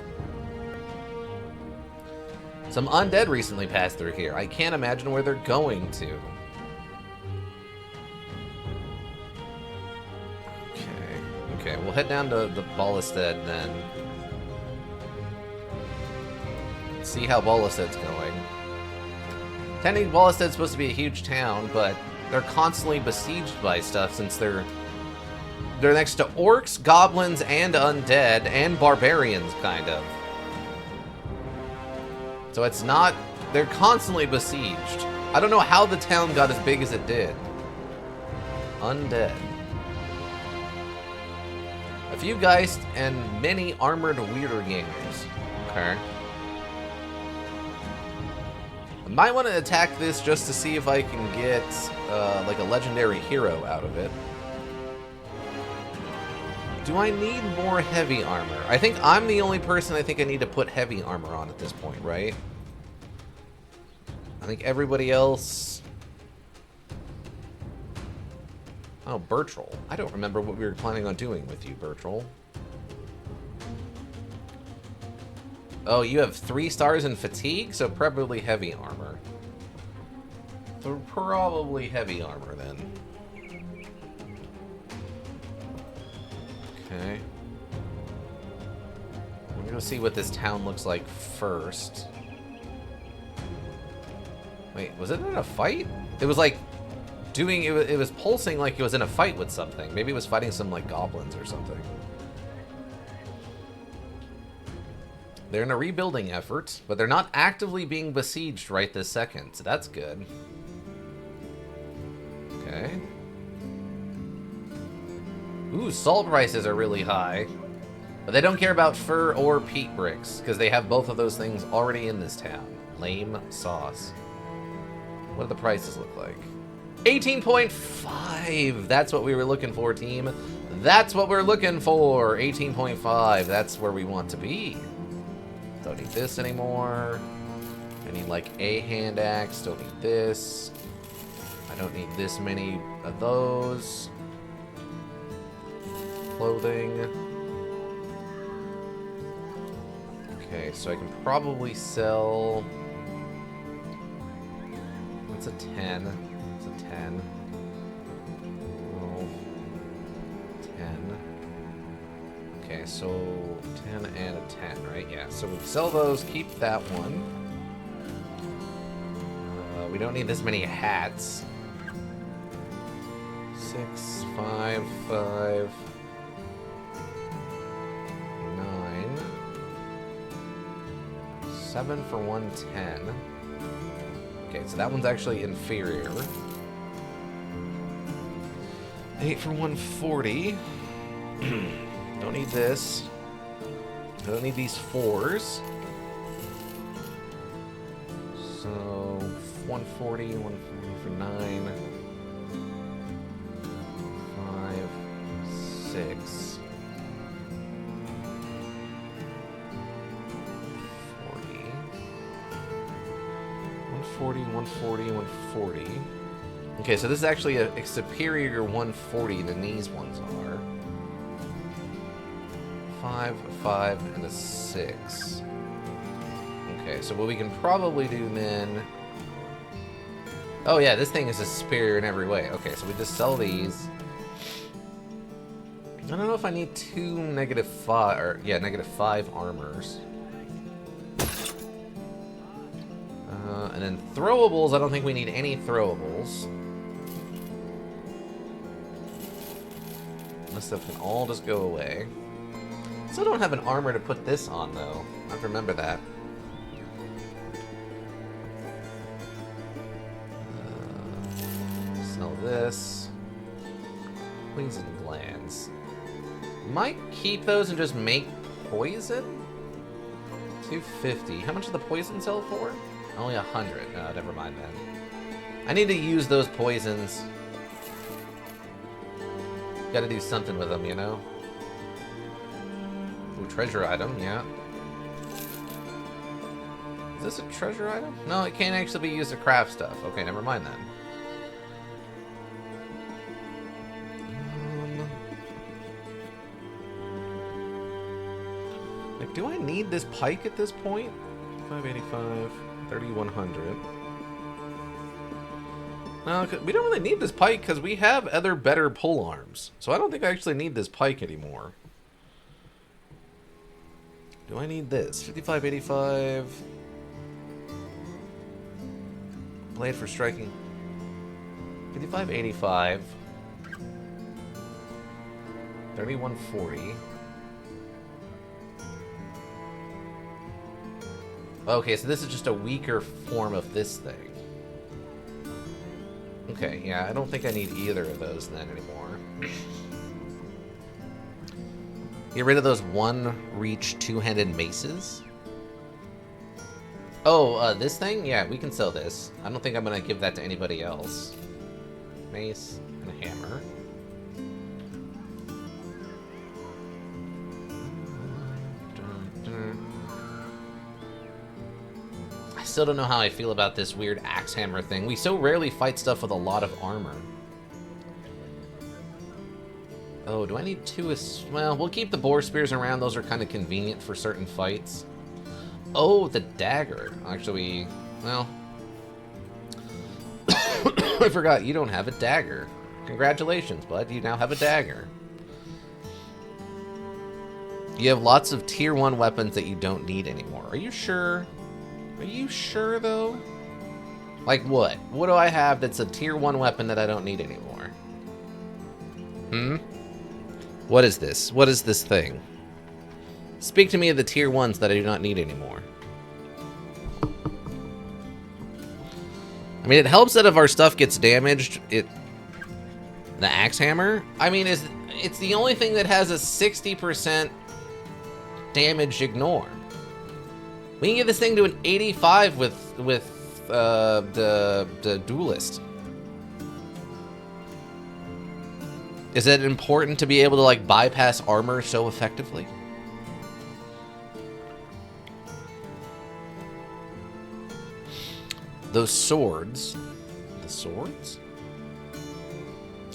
Some undead recently passed through here. I can't imagine where they're going to. Okay, we'll head down to the Ballestead then. See how Ballestead's going. Technically, Ballestead's supposed to be a huge town, but they're constantly besieged by stuff since they're next to orcs, goblins, and undead, and barbarians, kind of. So it's not... They're constantly besieged. I don't know how the town got as big as it did. Undead. A few Geist and many armored weirder gamers. Okay. I might want to attack this just to see if I can get like a legendary hero out of it. Do I need more heavy armor? I think I'm the only person I think I need to put heavy armor on at this point, right? I think everybody else... Oh, Bertrel. I don't remember what we were planning on doing with you, Bertrel. Oh, you have 3 stars in fatigue, so probably heavy armor. So probably heavy armor, then. Okay. We're gonna see what this town looks like first. Wait, was it in a fight? It was like... It was pulsing like it was in a fight with something. Maybe it was fighting some, like, goblins or something. They're in a rebuilding effort, but they're not actively being besieged right this second, so that's good. Okay. Ooh, salt prices are really high. But they don't care about fur or peat bricks, because they have both of those things already in this town. Lame sauce. What do the prices look like? 18.5! That's what we were looking for, team. That's what we're looking for! 18.5. That's where we want to be. Don't need this anymore. I need, like, a hand axe. Don't need this. I don't need this many of those. Clothing. Okay, so I can probably sell... That's a 10. That's a 10. 12. 10. Okay, so 10 and a 10, right? Yeah, so we sell those, keep that one. We don't need this many hats. 6, 5, 5, 9. 7 for 110. Okay, so that one's actually inferior. 8 for 140. Don't need this. I don't need these 4s. So 140 for 9. 5, 6. 40, 140, 140. Okay, so this is actually a superior 140 than these ones are. 5, 5, and a 6. Okay, so what we can probably do then... Oh yeah, this thing is a superior in every way. Okay, so we just sell these. I don't know if I need 2 -5, or yeah, -5 armors. And then throwables, I don't think we need any throwables. This stuff can all just go away. Still don't have an armor to put this on, though. I have to remember that. Sell this. Poison glands. Might keep those and just make poison? 250. How much did the poison sell for? Only 100. No, never mind then. I need to use those poisons. Gotta do something with them, you know? Ooh, treasure item, yeah. Is this a treasure item? No, it can't actually be used to craft stuff. Okay, never mind then. Like, do I need this pike at this point? 585, 3100. No, we don't really need this pike because we have other better pole arms. So I don't think I actually need this pike anymore. Do I need this? 5585. Blade for striking. 5585. 3140. Okay, so this is just a weaker form of this thing. Okay, yeah, I don't think I need either of those then anymore. Get rid of those one-reach, two-handed maces. Oh, this thing? Yeah, we can sell this. I don't think I'm gonna give that to anybody else. Mace and a hammer. I still don't know how I feel about this weird axe hammer thing. We so rarely fight stuff with a lot of armor. Oh, do I need two? Well, we'll keep the boar spears around. Those are kind of convenient for certain fights. Oh, the dagger. Actually, well... I forgot, you don't have a dagger. Congratulations, bud. You now have a dagger. You have lots of tier 1 weapons that you don't need anymore. Are you sure? Are you sure, though? Like what? What do I have that's a tier 1 weapon that I don't need anymore? Hmm? What is this? What is this thing? Speak to me of the tier 1s that I do not need anymore. I mean, it helps that if our stuff gets damaged, the axe hammer, I mean, it's the only thing that has a 60% damage ignore. We can get this thing to an 85 with the duelist. Is it important to be able to like bypass armor so effectively? Those swords. The swords?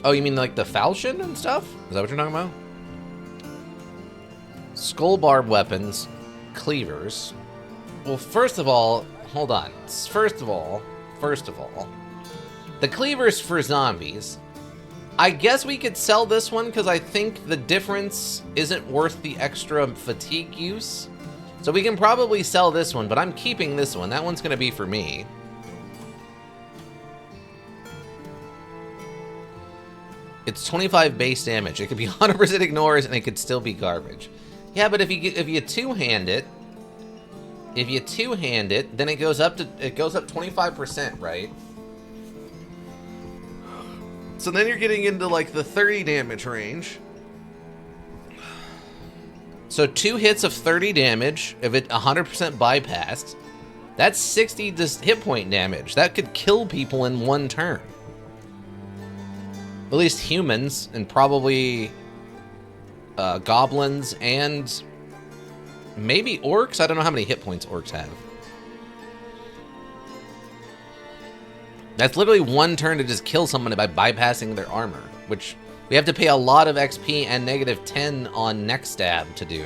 Oh, you mean like the falchion and stuff? Is that what you're talking about? Skull barb weapons, cleavers. Well, first of all, hold on. First of all, the cleavers for zombies. I guess we could sell this one because I think the difference isn't worth the extra fatigue use. So we can probably sell this one, but I'm keeping this one. That one's going to be for me. It's 25 base damage. It could be 100% ignores, and it could still be garbage. Yeah, but if you two-hand it, then it goes up 25%, right? So then you're getting into like the 30 damage range. So 2 hits of 30 damage, if it 100% bypassed, that's 60 hit point damage. That could kill people in one turn. At least humans, and probably goblins, and maybe orcs? I don't know how many hit points orcs have. That's literally one turn to just kill someone by bypassing their armor, which we have to pay a lot of XP and negative 10 on next stab to do.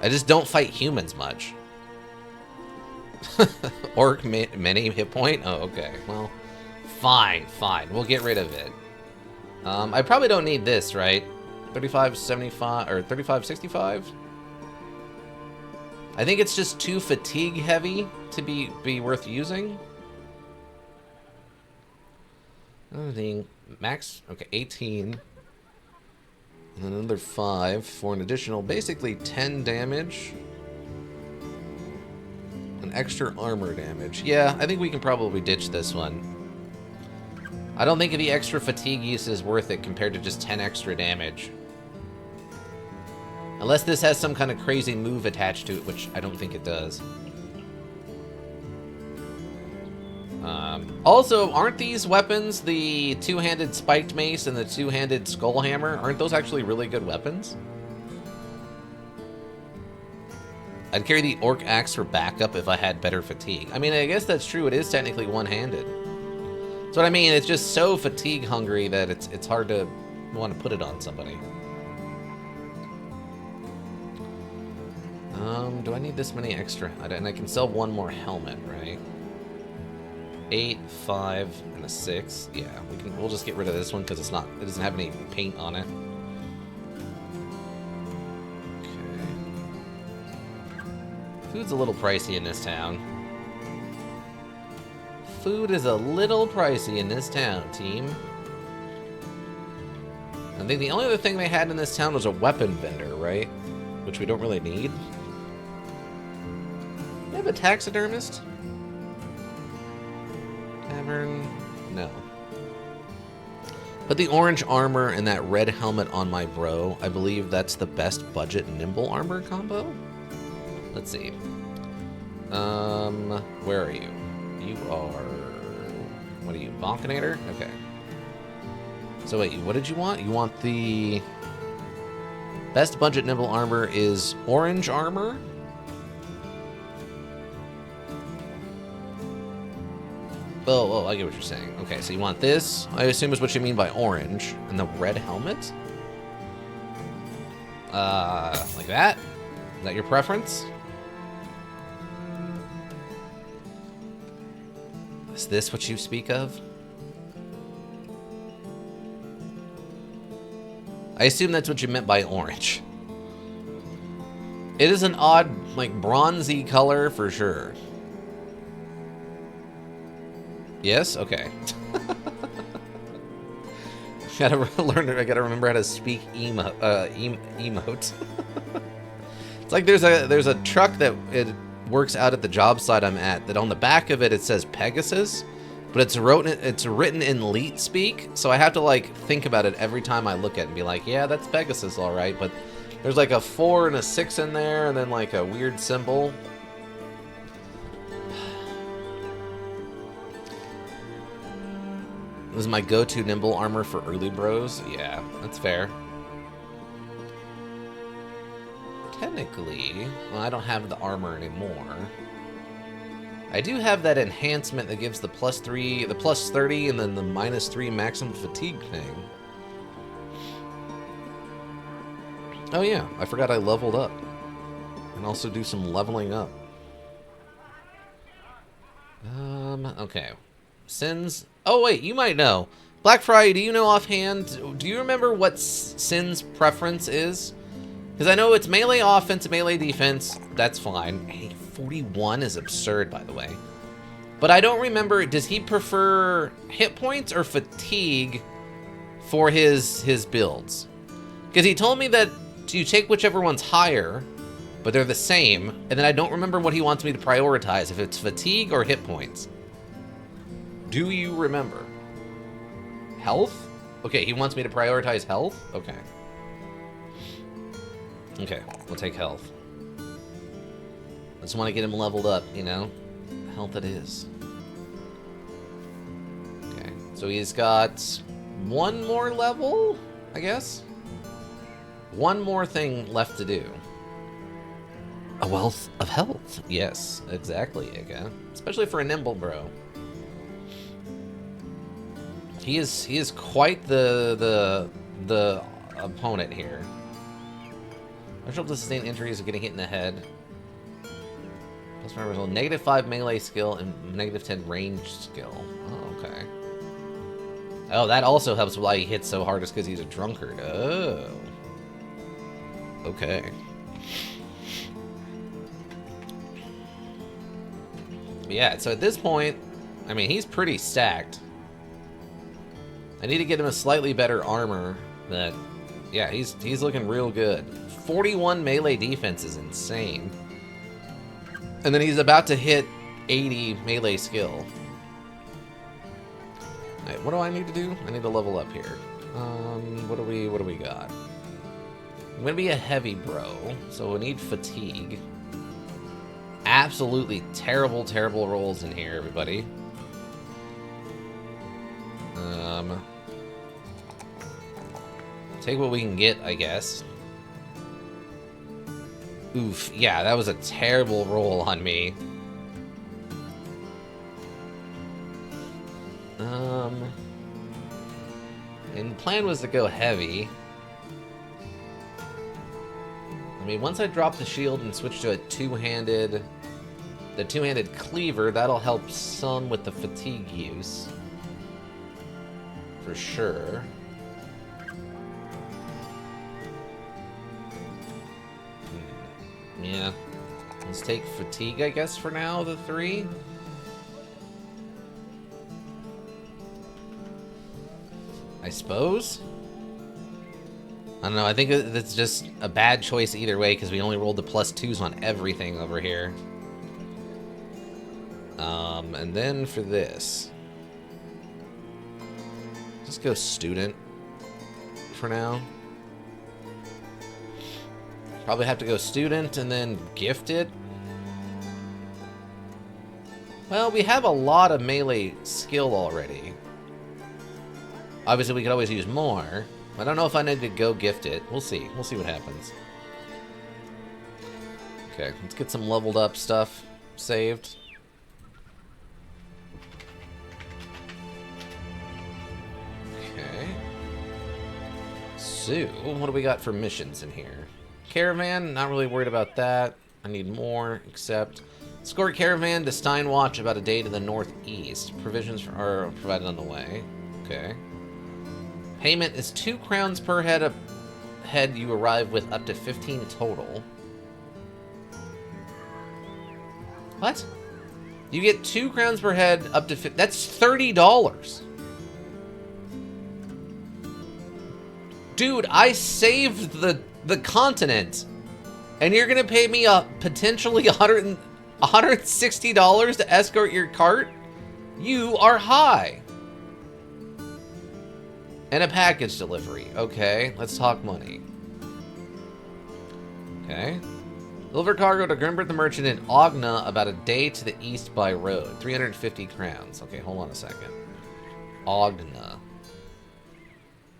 I just don't fight humans much. Orc many hit point? Oh, okay. Well, fine. We'll get rid of it. I probably don't need this, right? 3575 or 3565? I think it's just too fatigue heavy to be worth using. Max, okay, 18. And then another 5 for an additional, basically 10 damage. An extra armor damage. Yeah, I think we can probably ditch this one. I don't think the extra fatigue use is worth it compared to just 10 extra damage. Unless this has some kind of crazy move attached to it, which I don't think it does. Also, aren't these weapons, the two-handed spiked mace and the two-handed skull hammer, aren't those actually really good weapons? I'd carry the orc axe for backup if I had better fatigue. I mean, I guess that's true. It is technically one-handed. That's what I mean. It's just so fatigue hungry that it's hard to want to put it on somebody. Do I need this many extra? And I can sell one more helmet, right? 8, 5, and a 6. Yeah, we'll just get rid of this one because it doesn't have any paint on it. Okay. Food's a little pricey in this town. Food is a little pricey in this town, team. I think the only other thing they had in this town was a weapon vendor, right? Which we don't really need. They have a taxidermist? Tavern? No. But the orange armor and that red helmet on my bro, I believe that's the best budget nimble armor combo? Let's see. Where are you? You are... What are you, Bonkinator? Okay. So wait, what did you want? You want the... Best budget nimble armor is orange armor? Oh, I get what you're saying. Okay, so you want this, I assume is what you mean by orange, and the red helmet? Like that? Is that your preference? Is this what you speak of? I assume that's what you meant by orange. It is an odd, like, bronzy color for sure. Yes? Okay. I gotta remember how to speak emote. It's like there's a truck that it works out at the job site I'm at that on the back of it says Pegasus, but it's written in Leet speak, so I have to like think about it every time I look at it and be like, yeah, that's Pegasus, all right, but there's like a 4 and a 6 in there, and then like a weird symbol. This is my go-to nimble armor for early bros. Yeah, that's fair. Technically, well, I don't have the armor anymore. I do have that enhancement that gives the +3, the +30, and then the -3 maximum fatigue thing. Oh yeah, I forgot I leveled up. And also do some leveling up. Okay. Sin's... Oh wait, you might know. Black Friday, do you know offhand, do you remember what Sin's preference is? Because I know it's melee offense, melee defense, that's fine. Hey, 41 is absurd, by the way. But I don't remember, does he prefer hit points or fatigue for his builds? Because he told me that you take whichever one's higher, but they're the same, and then I don't remember what he wants me to prioritize, if it's fatigue or hit points. Do you remember? Health? Okay, he wants me to prioritize health? Okay. Okay, we'll take health. I just want to get him leveled up, you know? Health it is. Okay, so he's got one more level, I guess? One more thing left to do. A wealth of health. Yes, exactly, Iga. Especially for a nimble bro. He is quite the opponent here. Martial to sustain injuries of getting hit in the head. Plus my result. -5 melee skill and -10 range skill. Oh, okay. Oh, that also helps why he hits so hard is because he's a drunkard. Oh. Okay. Yeah, so at this point, I mean, he's pretty stacked. I need to get him a slightly better armor, but yeah, he's looking real good. 41 melee defense is insane. And then he's about to hit 80 melee skill. Alright, what do I need to do? I need to level up here. What do we got? I'm gonna be a heavy bro, so we'll need fatigue. Absolutely terrible, terrible rolls in here, everybody. Take what we can get, I guess. Oof, yeah, that was a terrible roll on me. And the plan was to go heavy. I mean, once I drop the shield and switch to a two-handed cleaver, that'll help some with the fatigue use. For sure. Yeah. Let's take fatigue, I guess, for now, the 3. I suppose? I don't know, I think it's just a bad choice either way, because we only rolled the +2s on everything over here. And then for this... Just go student for now. Probably have to go student and then gifted. Well, we have a lot of melee skill already. Obviously, we could always use more. I don't know if I need to go gift it. We'll see. We'll see what happens. Okay, let's get some leveled up stuff saved. Okay. So, what do we got for missions in here? Caravan, not really worried about that. I need more, except... Escort caravan to Steinwatch about a day to the northeast. Provisions are provided on the way. Okay. Payment is 2 crowns per head you arrive with, up to 15 total. What? You get 2 crowns per head up to that's $30. Dude, I saved the continent, and you're gonna pay me potentially $160 to escort your cart? You are high. And a package delivery. Okay, let's talk money. Okay. Deliver cargo to Grimbert the Merchant in Ogna about a day to the east by road. 350 crowns. Okay, hold on a second. Ogna.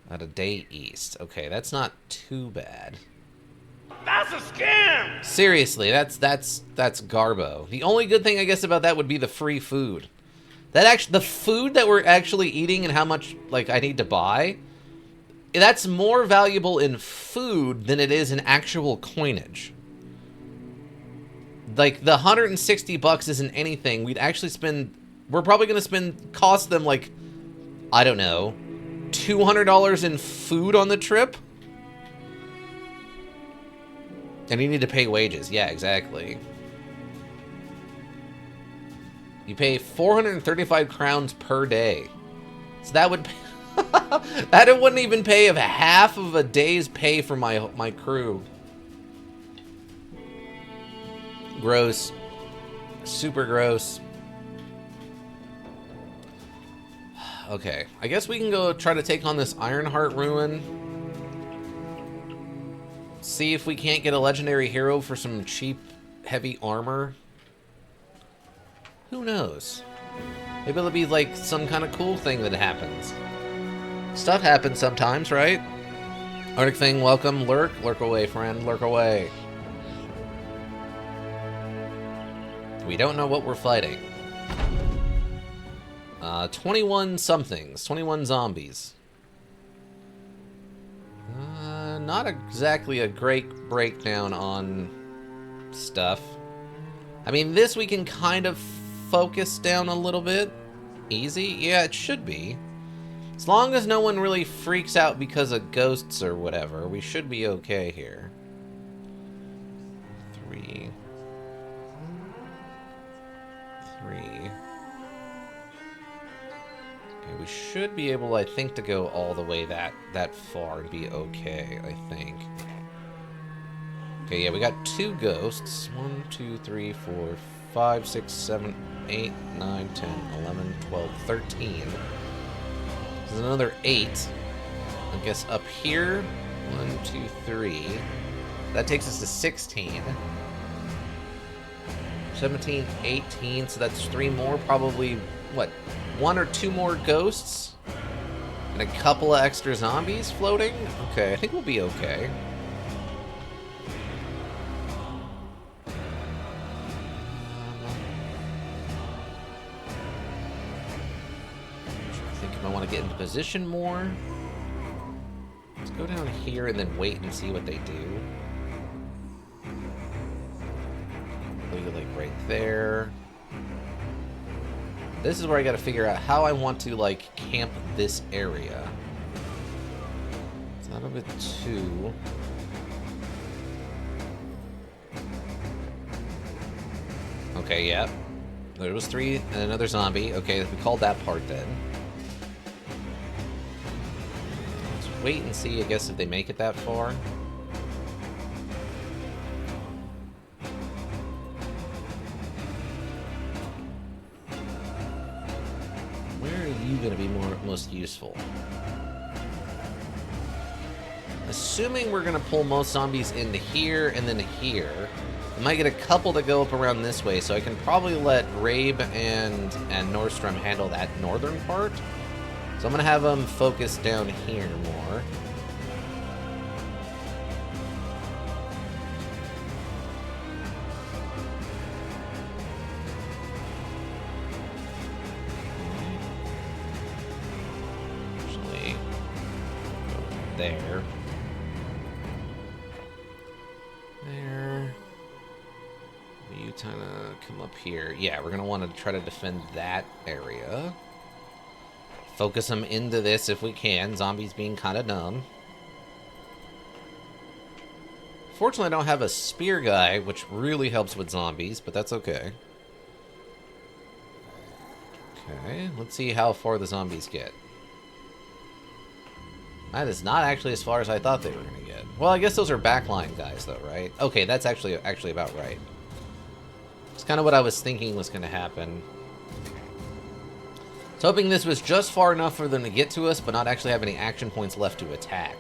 About a day east. Okay, that's not too bad. That's a scam! Seriously, that's garbo. The only good thing I guess about that would be the free food. The food that we're actually eating and how much like I need to buy, that's more valuable in food than it is in actual coinage. Like the $160 isn't anything. We'd actually we're probably gonna cost them like, I don't know, $200 in food on the trip. And you need to pay wages. Yeah, exactly. You pay 435 crowns per day. So that would... that wouldn't even pay of half of a day's pay for my crew. Gross. Super gross. Okay. I guess we can go try to take on this Ironheart Ruin. See if we can't get a legendary hero for some cheap, heavy armor. Who knows? Maybe it'll be like some kind of cool thing that happens. Stuff happens sometimes, right? Arctic Thing, welcome. Lurk. Lurk away, friend. Lurk away. We don't know what we're fighting. 21 somethings. 21 zombies. Not exactly a great breakdown on stuff. I mean, this we can kind of focus down a little bit. Easy? Yeah, it should be. As long as no one really freaks out because of ghosts or whatever, we should be okay here. 3. Okay, we should be able, I think, to go all the way that far and be okay, I think. Okay, yeah, we got 2 ghosts. 1, 2, 3, 4, 5, 6, 7, 8, 9, 10, 11, 12, 13. There's another 8. I guess up here. 1, 2, 3. That takes us to 16. 17, 18, so that's 3 more, probably, what, 1 or 2 more ghosts? And a couple of extra zombies floating? Okay, I think we'll be okay. I think I want to get into position more. Let's go down here and then wait and see what they do. Like right there. This is where I gotta figure out how I want to like camp this area. It's not a bit too. Okay, yeah. There was 3 and another zombie. Okay, we called that part then. Let's wait and see, I guess, if they make it that far. Going to be most useful. Assuming we're going to pull most zombies into here and then here, I might get a couple that go up around this way, so I can probably let Rabe and Nordstrom handle that northern part. So I'm going to have them focus down here more. There. You kind of come up here. Yeah, we're going to want to try to defend that area. Focus them into this if we can. Zombies being kind of dumb. Fortunately, I don't have a spear guy, which really helps with zombies, but that's okay. Okay, let's see how far the zombies get. That is not actually as far as I thought they were going to get. Well, I guess those are backline guys, though, right? Okay, that's actually about right. It's kind of what I was thinking was going to happen. I was hoping this was just far enough for them to get to us, but not actually have any action points left to attack.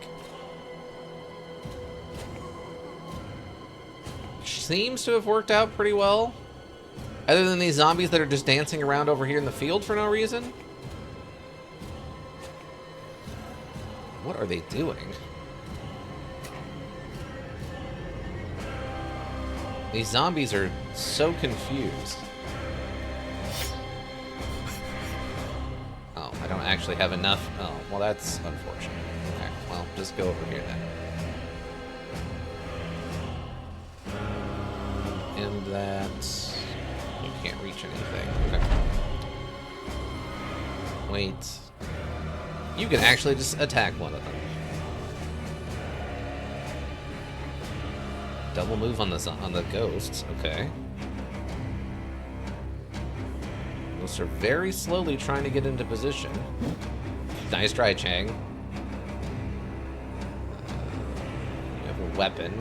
Seems to have worked out pretty well. Other than these zombies that are just dancing around over here in the field for no reason. What are they doing? These zombies are so confused. Oh, I don't actually have enough. Oh, well, that's unfortunate. Okay, well, just go over here then. And that... You can't reach anything. Okay. Wait. You can actually just attack one of them. Double move on the ghosts. Okay. Those are very slowly trying to get into position. Nice try, Chang. You have a weapon.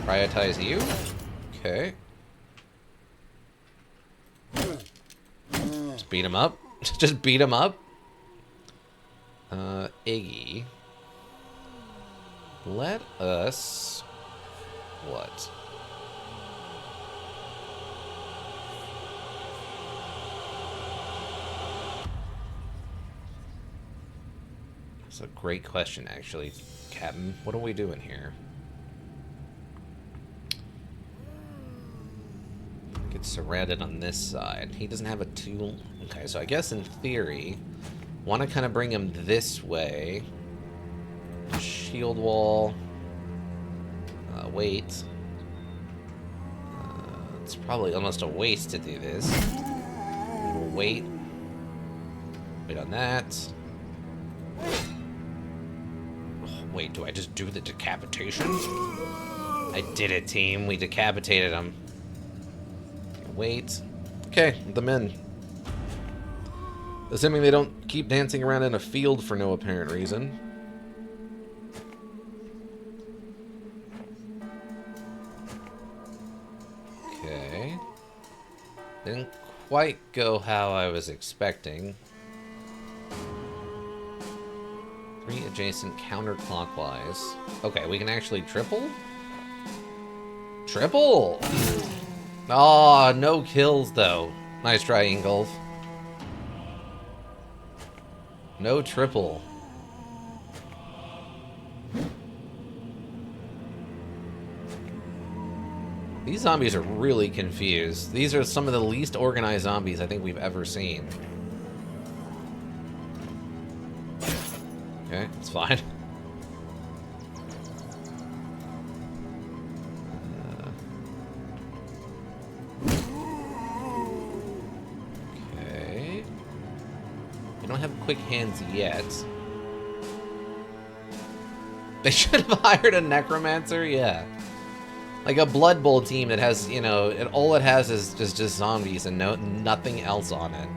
Prioritize you. Okay. Just beat him up. Just beat him up. Iggy. Let us... What? That's a great question, actually, Captain. What are we doing here? Get surrounded on this side. He doesn't have a tool. Okay, so I guess in theory, want to kind of bring him this way. Shield wall. Wait. It's probably almost a waste to do this. We'll wait. Wait on that. Oh, wait, do I just do the decapitation? I did it, team. We decapitated him. Wait. Okay, the men. Assuming they don't keep dancing around in a field for no apparent reason. Okay. Didn't quite go how I was expecting. 3 adjacent counterclockwise. Okay, we can actually triple? Triple! Oh, no kills though. Nice try, Ingolf. No triple. These zombies are really confused. These are some of the least organized zombies I think we've ever seen. Okay, it's fine. Okay. We don't have quick hands yet. They should have hired a necromancer, yeah. Like a Blood Bowl team that has, you know, all it has is just zombies and nothing else on it.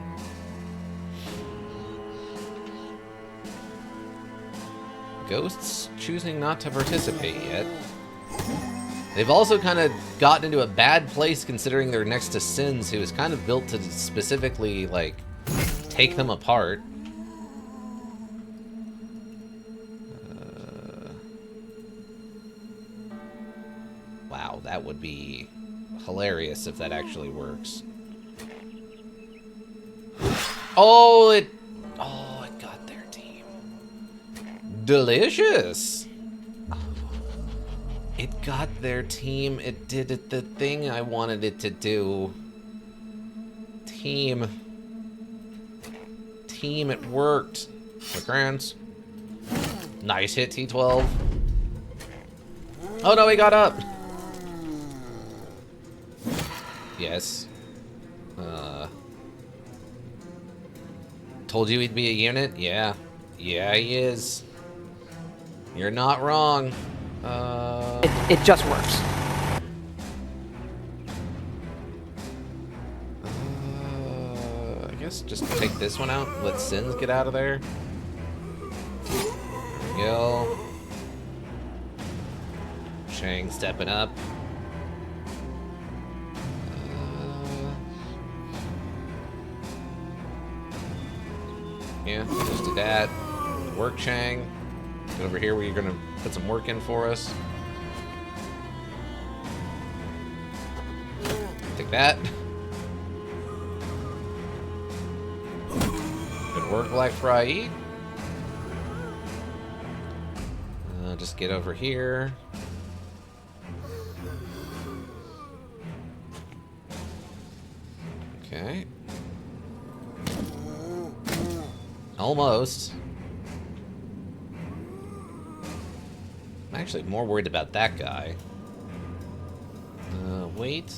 Ghosts choosing not to participate yet. They've also kind of gotten into a bad place considering they're next to Sins, who is kind of built to specifically, like, take them apart. Wow, that would be hilarious if that actually works. Oh, it got their team. Delicious. It got their team. It did the thing I wanted it to do. Team, it worked. McGrants. Nice hit, T12. Oh no, he got up. Yes. Told you he'd be a unit? Yeah. Yeah, he is. You're not wrong. It just works. I guess just take this one out. Let Sins get out of there. There we go. Shang stepping up. Yeah, just do that. Work, Shang. Get over here where you're gonna put some work in for us. Take that. Good work, Black Fry. Just get over here. Okay. Almost. I'm actually more worried about that guy. Wait.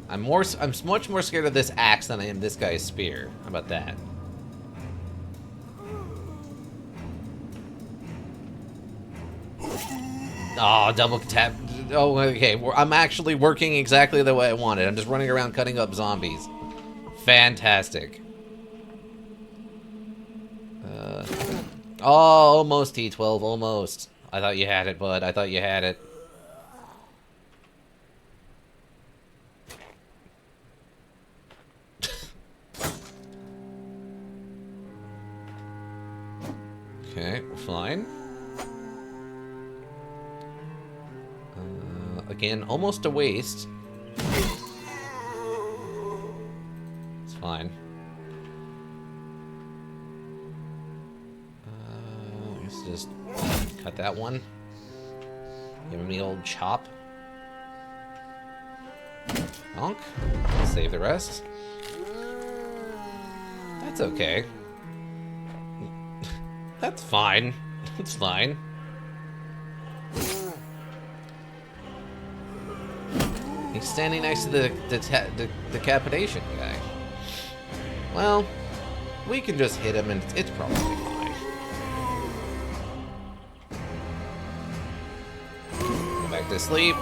I'm much more scared of this axe than I am this guy's spear. How about that? Oh, double tap. Oh, okay. I'm actually working exactly the way I wanted. I'm just running around cutting up zombies. Fantastic. Oh, almost T12, almost. I thought you had it, bud. I thought you had it. Okay, fine. Again, almost a waste. It's fine. I guess just cut that one. Give him the old chop. Bonk. Save the rest. That's okay. That's fine. It's fine. He's standing next to the decapitation guy. Well, we can just hit him and it's probably fine. Go back to sleep.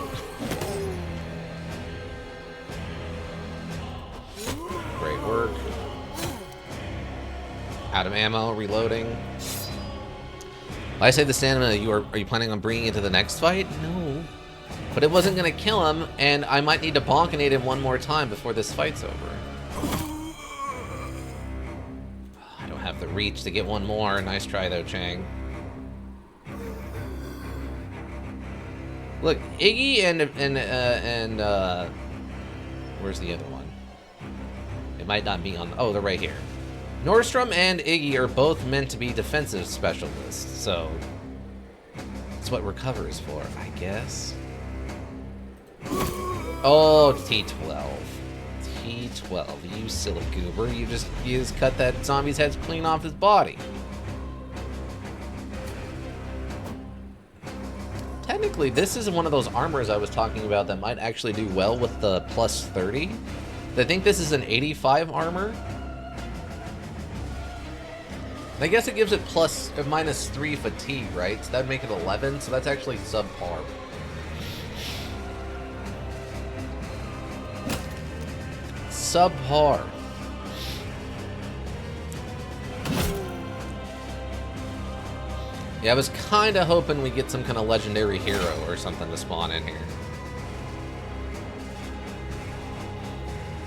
Great work. Out of ammo, reloading. I say the stamina, are you planning on bringing it to the next fight? No. But it wasn't going to kill him, and I might need to bonkinate him one more time before this fight's over. I don't have the reach to get one more. Nice try, though, Chang. Look, Iggy and where's the other one? It might not be on... Oh, they're right here. Nordstrom and Iggy are both meant to be defensive specialists, so... That's what Recover is for, I guess. Oh, T12. T12, you silly goober. You just cut that zombie's head clean off his body. Technically, this is one of those armors I was talking about that might actually do well with the plus 30. I think this is an 85 armor. I guess it gives it plus or minus 3 fatigue, right? So that'd make it 11, so that's actually subpar. Subpar. Yeah, I was kind of hoping we get some kind of legendary hero or something to spawn in here.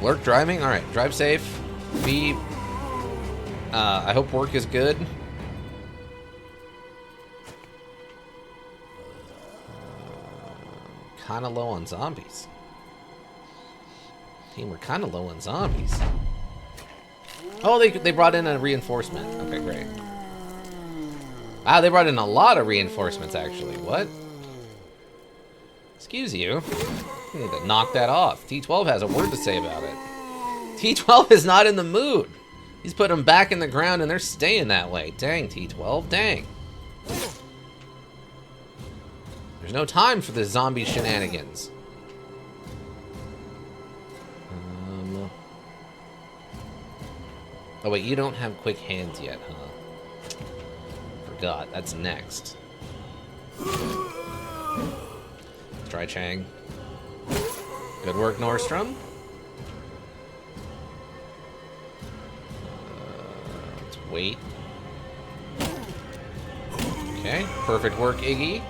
Lurk driving? Alright, drive safe. Be... I hope work is good. Kind of low on zombies. Team, we're kind of low on zombies. Oh, they brought in a reinforcement. Okay, great. Wow, they brought in a lot of reinforcements, actually. What? Excuse you. You need to knock that off. T12 has a word to say about it. T12 is not in the mood. He's put them back in the ground, and they're staying that way. Dang, T12. Dang. There's no time for the zombie shenanigans. Oh, wait, you don't have quick hands yet, huh? Forgot. That's next. Let's try Chang. Good work, Nordstrom. Let's wait. Okay, perfect work, Iggy.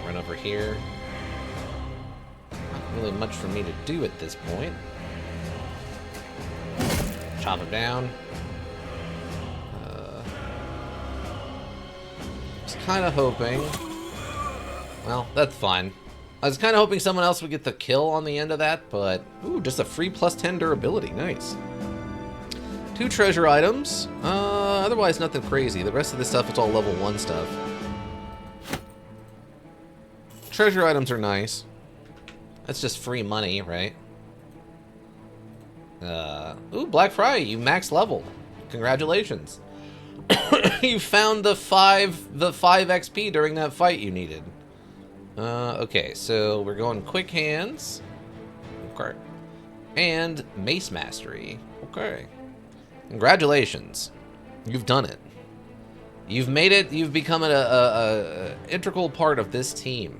Run over here. Not really much for me to do at this point. Chop him down. Just kind of hoping. Well, that's fine. I was kind of hoping someone else would get the kill on the end of that, but ooh, just a free plus 10 durability. Nice. 2 treasure items. Otherwise, nothing crazy. The rest of this stuff is all level 1 stuff. Treasure items are nice. That's just free money, right? Ooh, Black Friday, you max leveled. Congratulations. You found the 5 XP during that fight you needed. Okay, so we're going quick hands. Okay. And mace mastery. Okay. Congratulations. You've done it. You've made it. You've become a integral part of this team.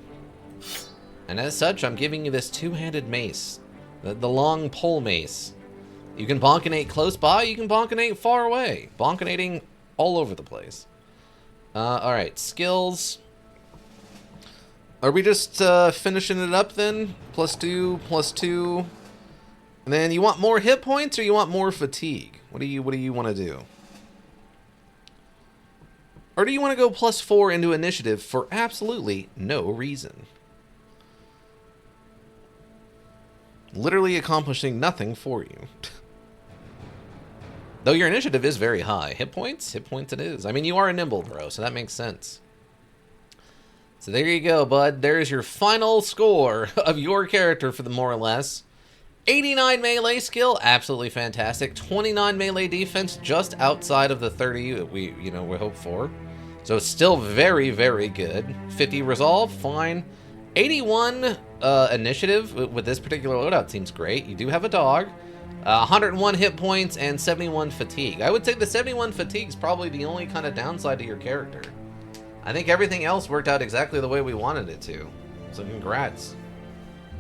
And as such, I'm giving you this 2-handed mace. The long pole mace. You can bonkinate close by, you can bonkinate far away. Bonkinating all over the place. Alright, skills. Are we just finishing it up then? +2, +2. And then you want more hit points or you want more fatigue? What do you want to do? Or do you want to go +4 into initiative for absolutely no reason? Literally accomplishing nothing for you. Though your initiative is very high. Hit points? Hit points it is. I mean, you are a nimble bro, so that makes sense. So there you go, bud. There's your final score of your character for the more or less. 89 melee skill, absolutely fantastic. 29 melee defense, just outside of the 30 that we hope for. So it's still very, very good. 50 resolve, fine. 81 initiative with this particular loadout seems great. You do have a dog. 101 hit points and 71 fatigue. I would say the 71 fatigue is probably the only kind of downside to your character. I think everything else worked out exactly the way we wanted it to. So congrats.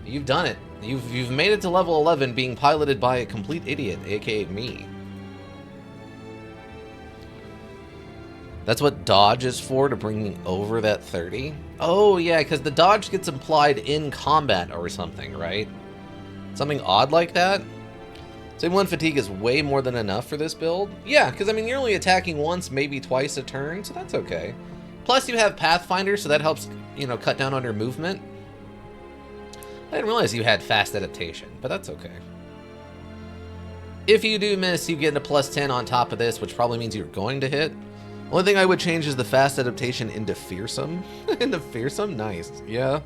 You've done it. You've made it to level 11 being piloted by a complete idiot, aka me. That's what dodge is for, to bring me over that 30? Oh yeah, because the dodge gets applied in combat or something, right? Something odd like that? So 1 fatigue is way more than enough for this build. Yeah, because I mean, you're only attacking once, maybe twice a turn, so that's okay. Plus you have Pathfinder, so that helps, you know, cut down on your movement. I didn't realize you had fast adaptation, but that's okay. If you do miss, you get a +10 on top of this, which probably means you're going to hit. Only thing I would change is the fast adaptation into fearsome. Into fearsome? Nice. Yeah.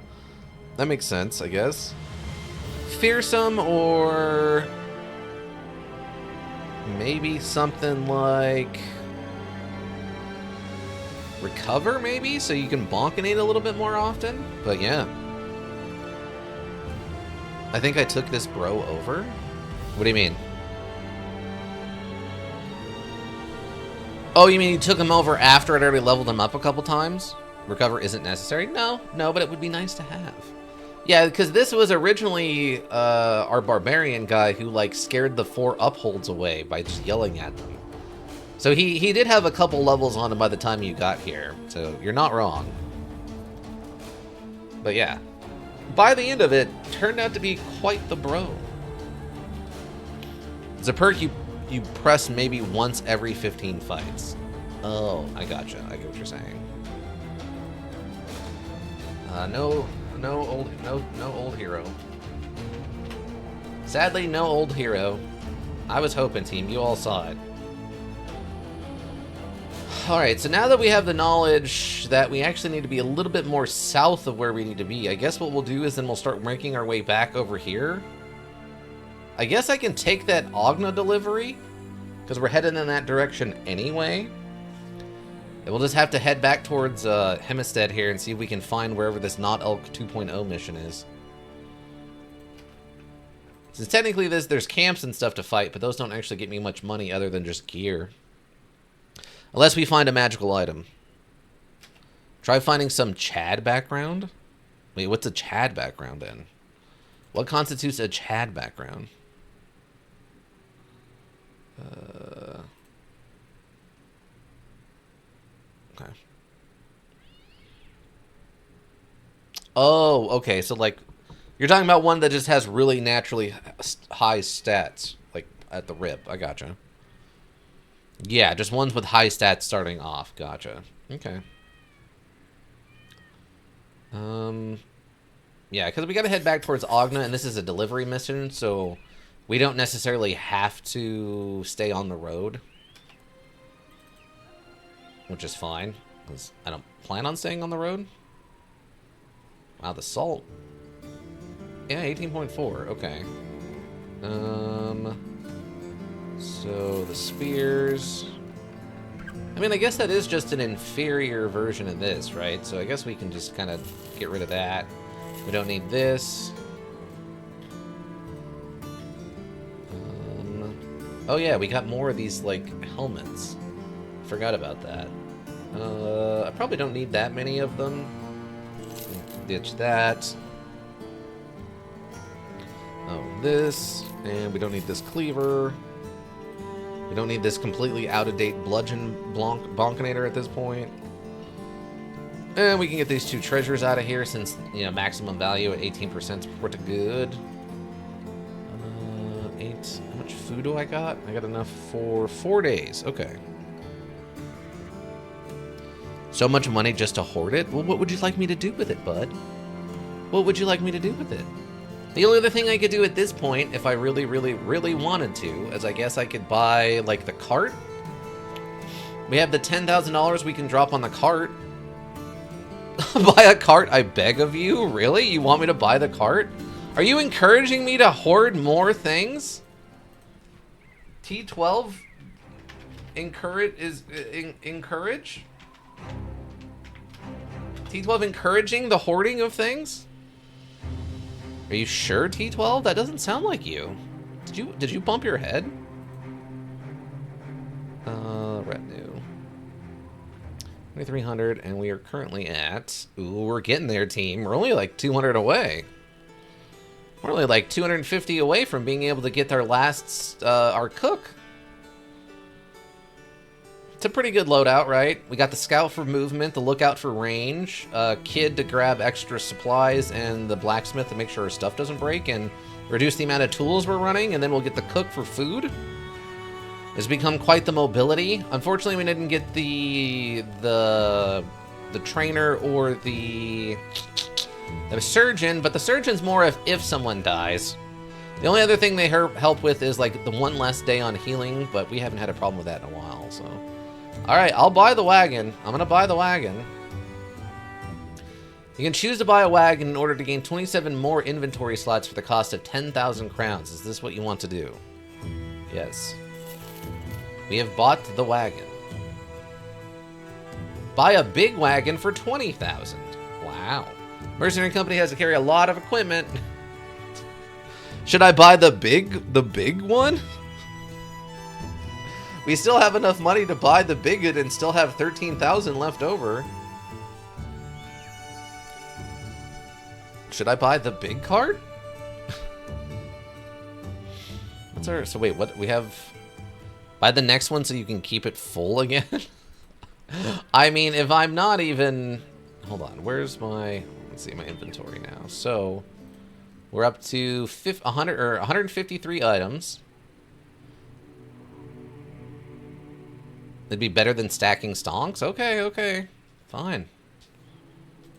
That makes sense, I guess. Fearsome, or maybe something like recover, maybe? So you can bonkinate a little bit more often? But yeah. I think I took this bro over. What do you mean? Oh, you mean you took him over after I'd already leveled him up a couple times? Recover isn't necessary? No, but it would be nice to have. Yeah, because this was originally our barbarian guy who, like, scared the 4 upholds away by just yelling at them. So he did have a couple levels on him by the time you got here, so you're not wrong. But yeah, by the end of it, turned out to be quite the bro. It's a perk you press maybe once every 15 fights. Oh, I gotcha. I get what you're saying. No old hero. Sadly, no old hero. I was hoping, team. You all saw it. Alright, so now that we have the knowledge that we actually need to be a little bit more south of where we need to be, I guess what we'll do is then we'll start making our way back over here. I guess I can take that Ogna delivery, because we're headed in that direction anyway. And we'll just have to head back towards Hempstead here and see if we can find wherever this Not Elk 2.0 mission is. Since technically there's camps and stuff to fight, but those don't actually get me much money other than just gear. Unless we find a magical item. Try finding some Chad background? Wait, what's a Chad background then? What constitutes a Chad background? Okay. Oh, okay. So, like, you're talking about one that just has really naturally high stats, like, at the rip. I gotcha. Yeah, just ones with high stats starting off. Gotcha. Okay. Yeah, because we got to head back towards Ogna, and this is a delivery mission, so we don't necessarily have to stay on the road. Which is fine, because I don't plan on staying on the road. Wow, the salt. Yeah, 18.4, okay. So the spears. I mean, I guess that is just an inferior version of this, right? So I guess we can just kind of get rid of that. We don't need this. Oh yeah, we got more of these, like, helmets. Forgot about that. I probably don't need that many of them. Ditch that. Oh, this. And we don't need this cleaver. We don't need this completely out-of-date bludgeon bonkinator at this point. And we can get these 2 treasures out of here since, you know, maximum value at 18% is pretty good. 8. How much food do I got? I got enough for 4 days. Okay. So much money just to hoard it? Well, what would you like me to do with it, bud? What would you like me to do with it? The only other thing I could do at this point, if I really, really, really wanted to, is I guess I could buy, like, the cart. We have the $10,000 we can drop on the cart. Buy a cart, I beg of you? Really? You want me to buy the cart? Are you encouraging me to hoard more things? T12 encourage? T12 encouraging the hoarding of things? Are you sure, T12? That doesn't sound like you. Did you bump your head? Retinue. 2,300, and we are currently at... Ooh, we're getting there, team. We're only like 200 away. We're only like 250 away from being able to get our last, our cook. a pretty good loadout, right? We got the scout for movement, the lookout for range, kid to grab extra supplies, and the blacksmith to make sure our stuff doesn't break and reduce the amount of tools we're running, and then we'll get the cook for food. It's become quite the mobility. Unfortunately, we didn't get the trainer or the surgeon, but the surgeon's more if someone dies. The only other thing they help with is like the one less day on healing, but we haven't had a problem with that in a while, so. All right, I'll buy the wagon. I'm gonna buy the wagon. You can choose to buy a wagon in order to gain 27 more inventory slots for the cost of 10,000 crowns. Is this what you want to do? Yes. We have bought the wagon. Buy a big wagon for 20,000. Wow. Mercenary Company has to carry a lot of equipment. Should I buy the big one? We still have enough money to buy the big one and still have 13,000 left over. Should I buy the big cart? What's our... So wait, what? We have... Buy the next one so you can keep it full again? I mean, if I'm not even... Hold on, where's my... Let's see, my inventory now. So, we're up to 153 items. It'd be better than stacking stonks? Okay, okay. Fine.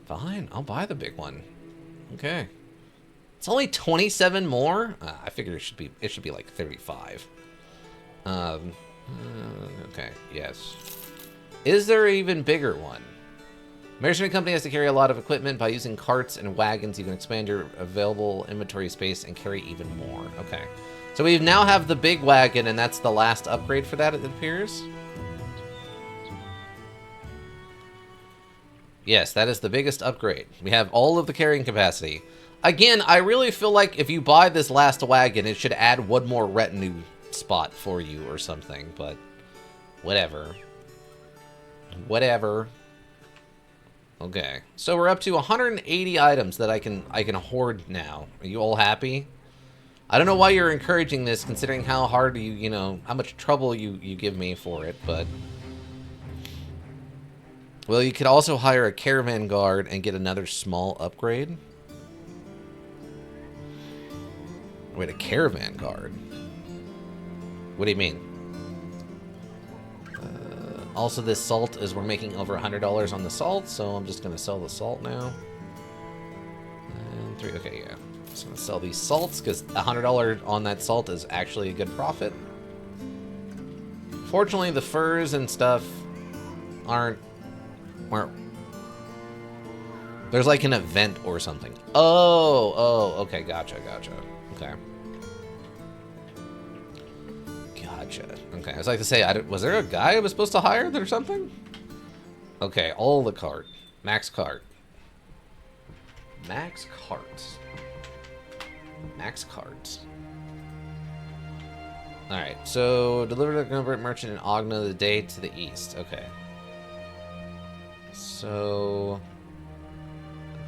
Fine, I'll buy the big one. Okay. It's only 27 more? I figured it should be like 35. Okay, yes. Is there an even bigger one? Mercenary Company has to carry a lot of equipment. By using carts and wagons, you can expand your available inventory space and carry even more. Okay. So we now have the big wagon, and that's the last upgrade for that, it appears. Yes, that is the biggest upgrade. We have all of the carrying capacity. Again, I really feel like if you buy this last wagon, it should add one more retinue spot for you or something, but whatever. Whatever. Okay, so we're up to 180 items that I can hoard now. Are you all happy? I don't know why you're encouraging this, considering how hard you know, how much trouble you give me for it, but... Well, you could also hire a caravan guard and get another small upgrade. Wait, a caravan guard? What do you mean? Also, this salt is, we're making over $100 on the salt, so I'm just going to sell the salt now. And 3, okay, yeah. Just going to sell these salts, because $100 on that salt is actually a good profit. Fortunately, the furs and stuff aren't... There's like an event or something. Oh, okay, gotcha. Okay. Gotcha. Okay, I was like to say, was there a guy I was supposed to hire or something? Okay, all the cart. Max cart. Max carts. Max carts. Alright, so deliver to the convert merchant in Ogna the day to the east. Okay. So...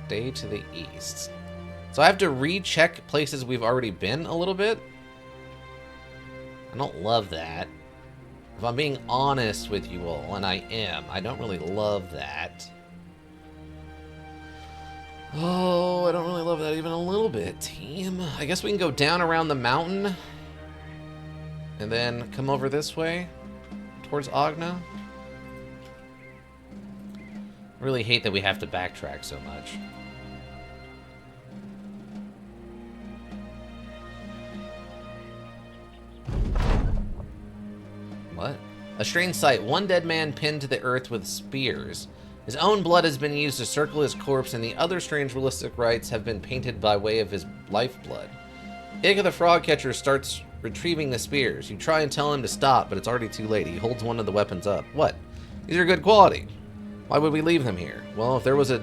day to the east. So I have to recheck places we've already been a little bit. I don't love that. If I'm being honest with you all, and I am, I don't really love that. Oh, I don't really love that even a little bit, team. I guess we can go down around the mountain and then come over this way towards Ogna. I really hate that we have to backtrack so much. What? A strange sight. One dead man pinned to the earth with spears. His own blood has been used to circle his corpse, and the other strange realistic rites have been painted by way of his lifeblood. Iga the frog catcher starts retrieving the spears. You try and tell him to stop, but it's already too late. He holds one of the weapons up. What? These are good quality. Why would we leave them here? Well, if there was a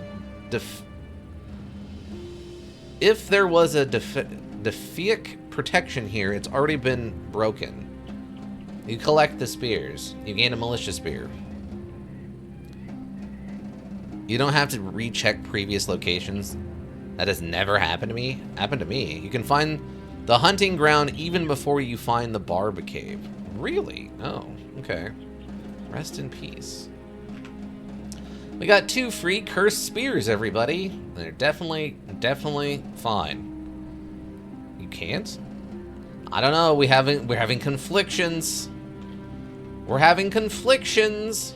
Defiic protection here, it's already been broken. You collect the spears. You gain a militia spear. You don't have to recheck previous locations. That has never happened to me. Happened to me. You can find the hunting ground even before you find the Barba Cave. Really? Oh, okay. Rest in peace. We got 2 free cursed spears, everybody. They're definitely fine. You can't? I don't know. We're having conflictions. We're having conflictions.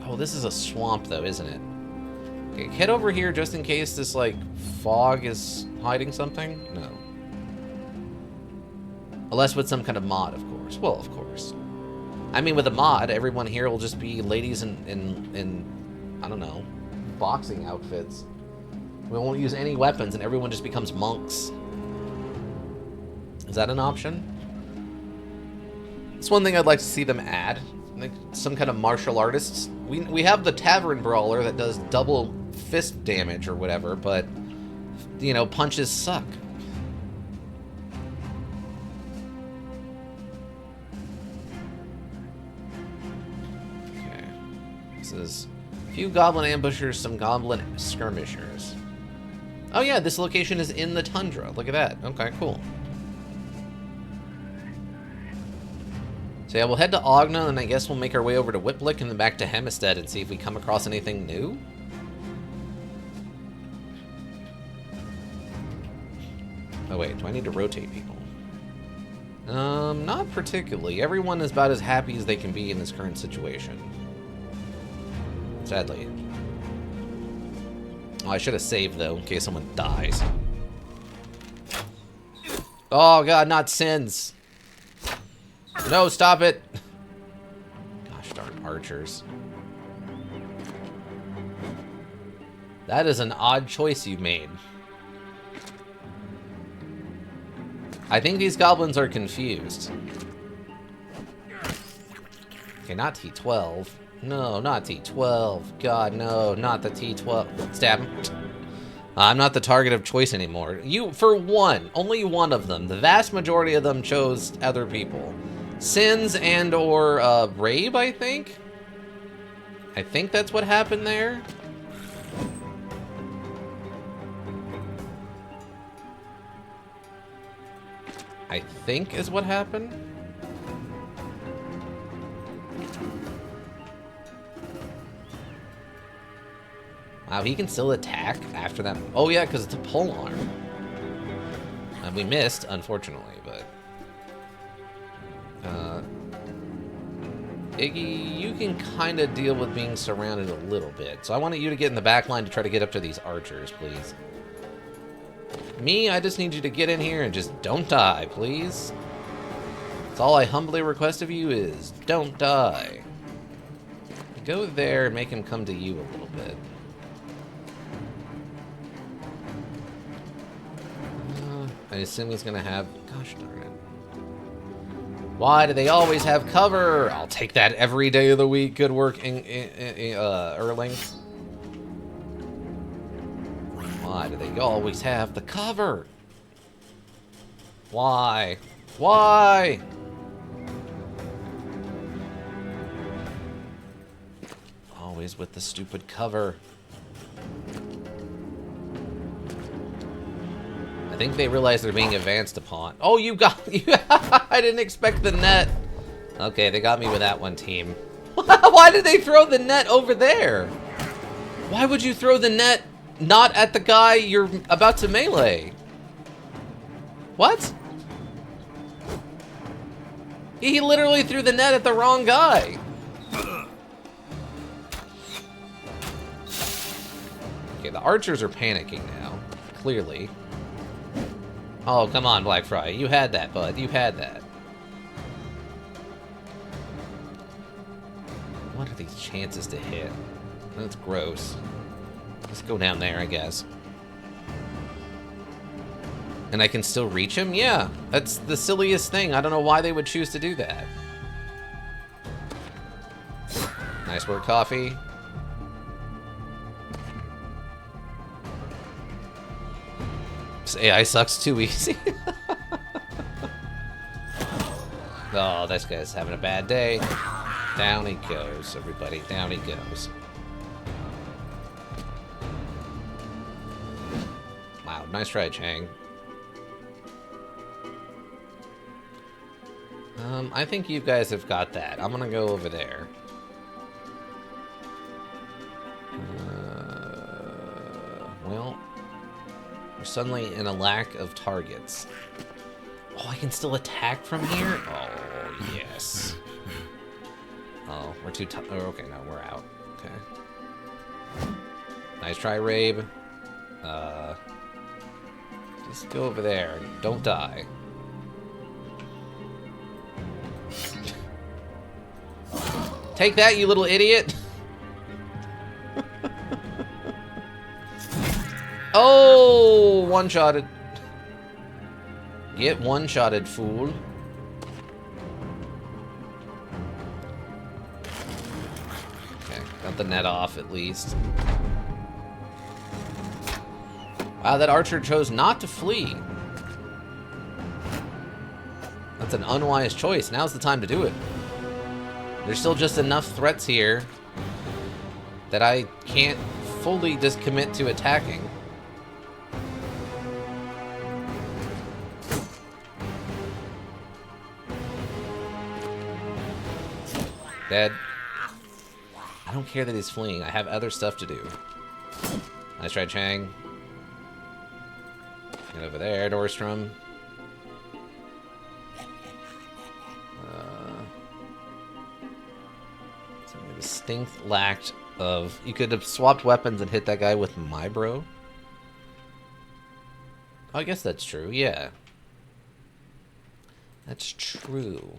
Oh, this is a swamp, though, isn't it? Okay, head over here just in case this, like, fog is hiding something. No. Unless with some kind of mod, of course. Well, of course. I mean, with a mod, everyone here will just be ladies in I don't know, boxing outfits. We won't use any weapons, and everyone just becomes monks. Is that an option? It's one thing I'd like to see them add. Like some kind of martial artists. We have the Tavern Brawler that does double fist damage or whatever, but, you know, punches suck. Okay. This is a few goblin ambushers, some goblin skirmishers. Oh yeah, this location is in the tundra. Look at that. Okay, cool. So yeah, we'll head to Ogna, and I guess we'll make our way over to Whiplick and then back to Hempstead and see if we come across anything new. Oh wait, do I need to rotate people? Not particularly. Everyone is about as happy as they can be in this current situation. Sadly. Oh, I should have saved, though, in case someone dies. Oh god, not Sins! No, stop it! Gosh darn archers. That is an odd choice you made. I think these goblins are confused. Okay, not T12. No, not T12. God, no, not the T12. Stab him. I'm not the target of choice anymore. For one, only one of them. The vast majority of them chose other people. Sins and or Rabe, I think? I think that's what happened there. I think is what happened. Wow, he can still attack after that. Oh yeah, because it's a pole arm. And we missed, unfortunately, but... Iggy, you can kind of deal with being surrounded a little bit. So I wanted you to get in the back line to try to get up to these archers, please. Me, I just need you to get in here and just don't die, please. That's all I humbly request of you is don't die. Go there and make him come to you a little bit. I assume he's gonna have... Gosh darn it. Why do they always have cover? I'll take that every day of the week. Good work, Erling. Why do they always have the cover? Why? Why? Always with the stupid cover. I think they realize they're being advanced upon. Oh, you got... I didn't expect the net. Okay, they got me with that one, team. Why did they throw the net over there? Why would you throw the net not at the guy you're about to melee? What? He literally threw the net at the wrong guy. Okay, the archers are panicking now. Clearly. Oh, come on, Blackfry. You had that, bud. You had that. What are these chances to hit? That's gross. Let's go down there, I guess. And I can still reach him? Yeah, that's the silliest thing. I don't know why they would choose to do that. Nice work, Coffee. This AI sucks too easy. Oh, this guy's having a bad day. Down he goes, everybody. Down he goes. Wow, nice try, Chang. I think you guys have got that. I'm gonna go over there. Well, we're suddenly in a lack of targets. Oh, I can still attack from here? Oh, yes. Oh, we're too tough. Oh, okay, no, we're out. Okay. Nice try, Rabe. Just go over there. Don't die. Take that, you little idiot! Oh, one-shotted. Get one-shotted, fool. Okay, got the net off at least. Wow, that archer chose not to flee. That's an unwise choice. Now's the time to do it. There's still just enough threats here that I can't fully just commit to attacking. Dead. I don't care that he's fleeing. I have other stuff to do. Nice try, Chang. Get over there, Nordstrom. Something distinct lacked of... You could have swapped weapons and hit that guy with my bro. Oh, I guess that's true, yeah. That's true.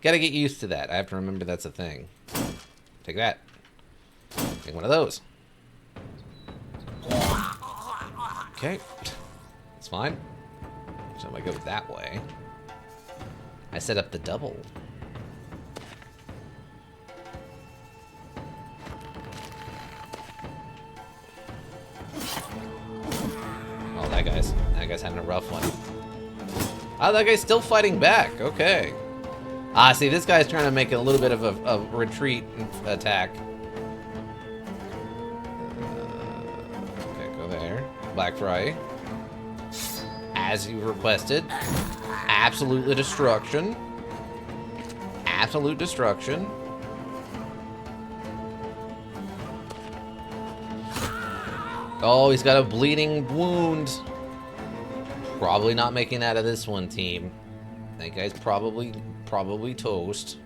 Gotta get used to that. I have to remember that's a thing. Take that. Take one of those. Okay. It's fine. So I go that way. I set up the double. Oh, that guy's having a rough one. Oh, that guy's still fighting back. Okay. Ah, see, this guy's trying to make a little bit of a retreat attack. Okay, go there. Black Fry. As you requested. Absolute destruction. Absolute destruction. Oh, he's got a bleeding wound. Probably not making out of this one, team. That guy's probably toast.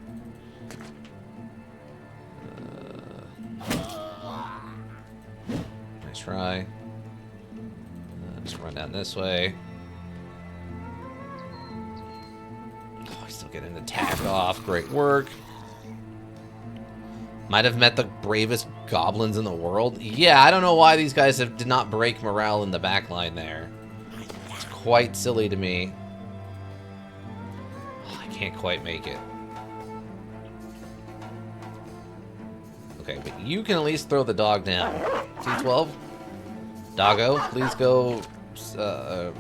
Nice try. Just run down this way. Oh, I still get an attack off. Great work. Might have met the bravest goblins in the world. Yeah, I don't know why these guys did not break morale in the back line there. It's quite silly to me. Can't quite make it. Okay, but you can at least throw the dog down. T12? Doggo, please go... oh,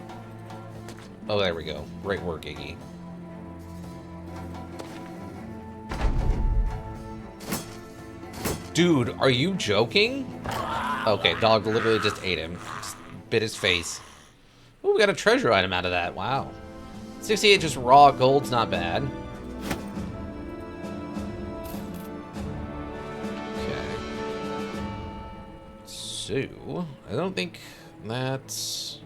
there we go. Great work, Iggy. Dude, are you joking? Okay, dog literally just ate him. Just bit his face. Ooh, we got a treasure item out of that. Wow. 68 just raw gold's not bad. Okay. So, I don't think that's...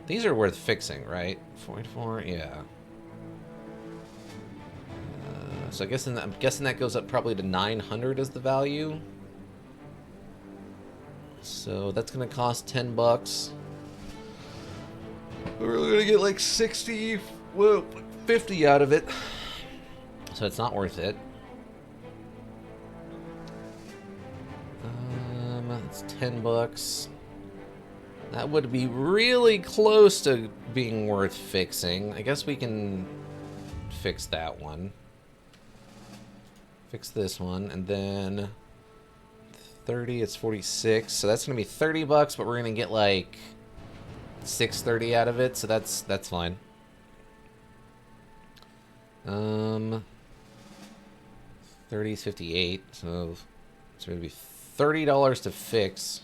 These are worth fixing, right? 44, yeah. So I'm guessing that goes up probably to 900 as the value. So that's gonna cost 10 bucks. We're gonna get like 60, well, 50 out of it. So it's not worth it. It's 10 bucks. That would be really close to being worth fixing. I guess we can fix that one. Fix this one, and then 30, it's 46. So that's gonna be 30 bucks, but we're gonna get like 630 out of it, so that's fine. 30 is 58, so it's gonna be $30 to fix.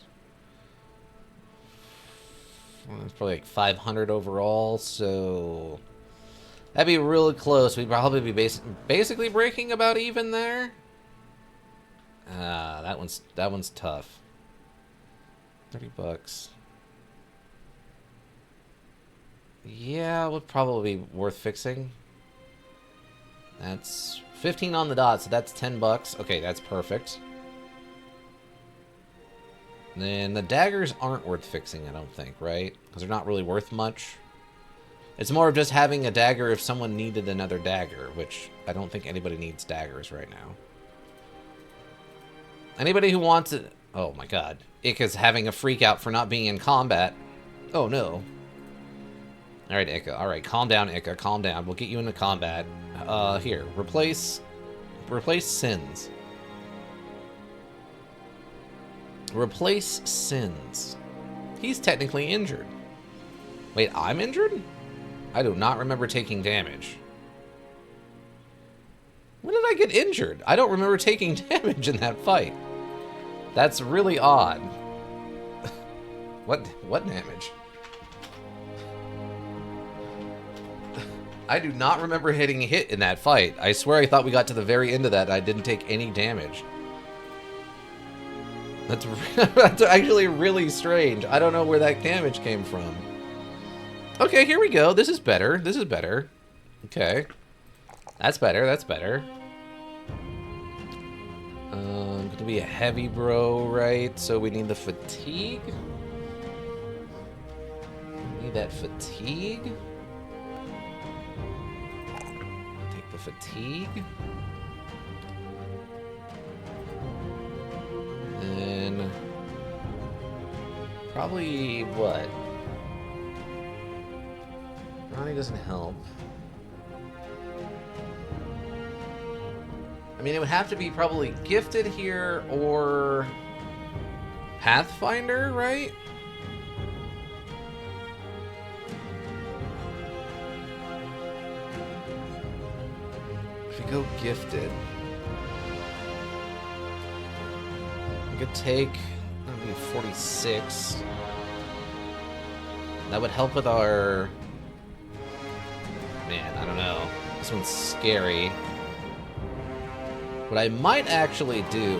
Well, it's probably like 500 overall, so that'd be really close. We'd probably be basically breaking about even there. That one's tough. $30. Yeah, would probably be worth fixing. That's 15 on the dot, so that's $10. Okay, that's perfect. Then the daggers aren't worth fixing, I don't think, right? Because they're not really worth much. It's more of just having a dagger if someone needed another dagger, which I don't think anybody needs daggers right now. Anybody who wants it... Oh my god. Ika's having a freak out for not being in combat. Oh no. Alright, Ika. Alright, calm down, Ika. Calm down. We'll get you into combat. Here. Replace sins. Replace sins. He's technically injured. Wait, I'm injured? I do not remember taking damage. When did I get injured? I don't remember taking damage in that fight. That's really odd. What damage? I do not remember hitting a hit in that fight. I swear I thought we got to the very end of that and I didn't take any damage. That's actually really strange. I don't know where that damage came from. Okay, here we go. This is better. This is better. Okay. That's better. That's better. Gonna be a heavy bro, right? So we need the fatigue. We need that fatigue. Take the fatigue. And probably what? Ronnie doesn't help. I mean, it would have to be probably gifted here or Pathfinder, right? If we go gifted, we could take, that would be 46. That would help with our, man, I don't know. This one's scary. What I might actually do,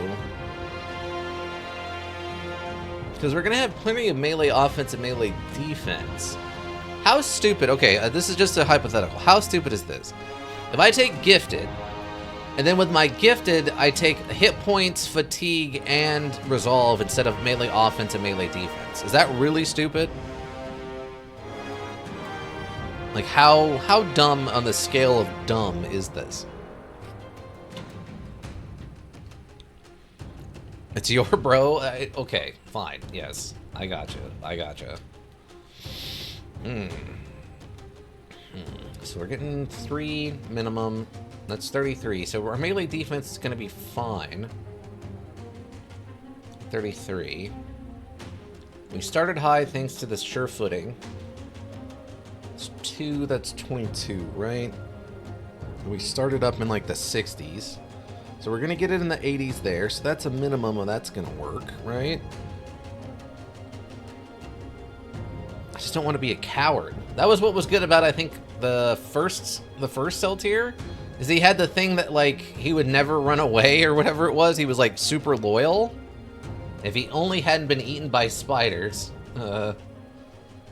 because we're going to have plenty of melee offense and melee defense. How stupid, okay, this is just a hypothetical. How stupid is this? If I take gifted, and then with my gifted, I take hit points, fatigue, and resolve instead of melee offense and melee defense. Is that really stupid? Like, how dumb on the scale of dumb is this? It's your bro? Okay, fine. Yes, I gotcha. I gotcha. So we're getting 3 minimum. That's 33. So our melee defense is going to be fine. 33. We started high thanks to the sure footing. It's 2, that's 22, right? We started up in like the 60s. So we're going to get it in the 80s there, so that's a minimum of that's going to work, right? I just don't want to be a coward. That was what was good about, I think, the first cell tier, is he had the thing that, like, he would never run away or whatever it was. He was, like, super loyal. If he only hadn't been eaten by spiders.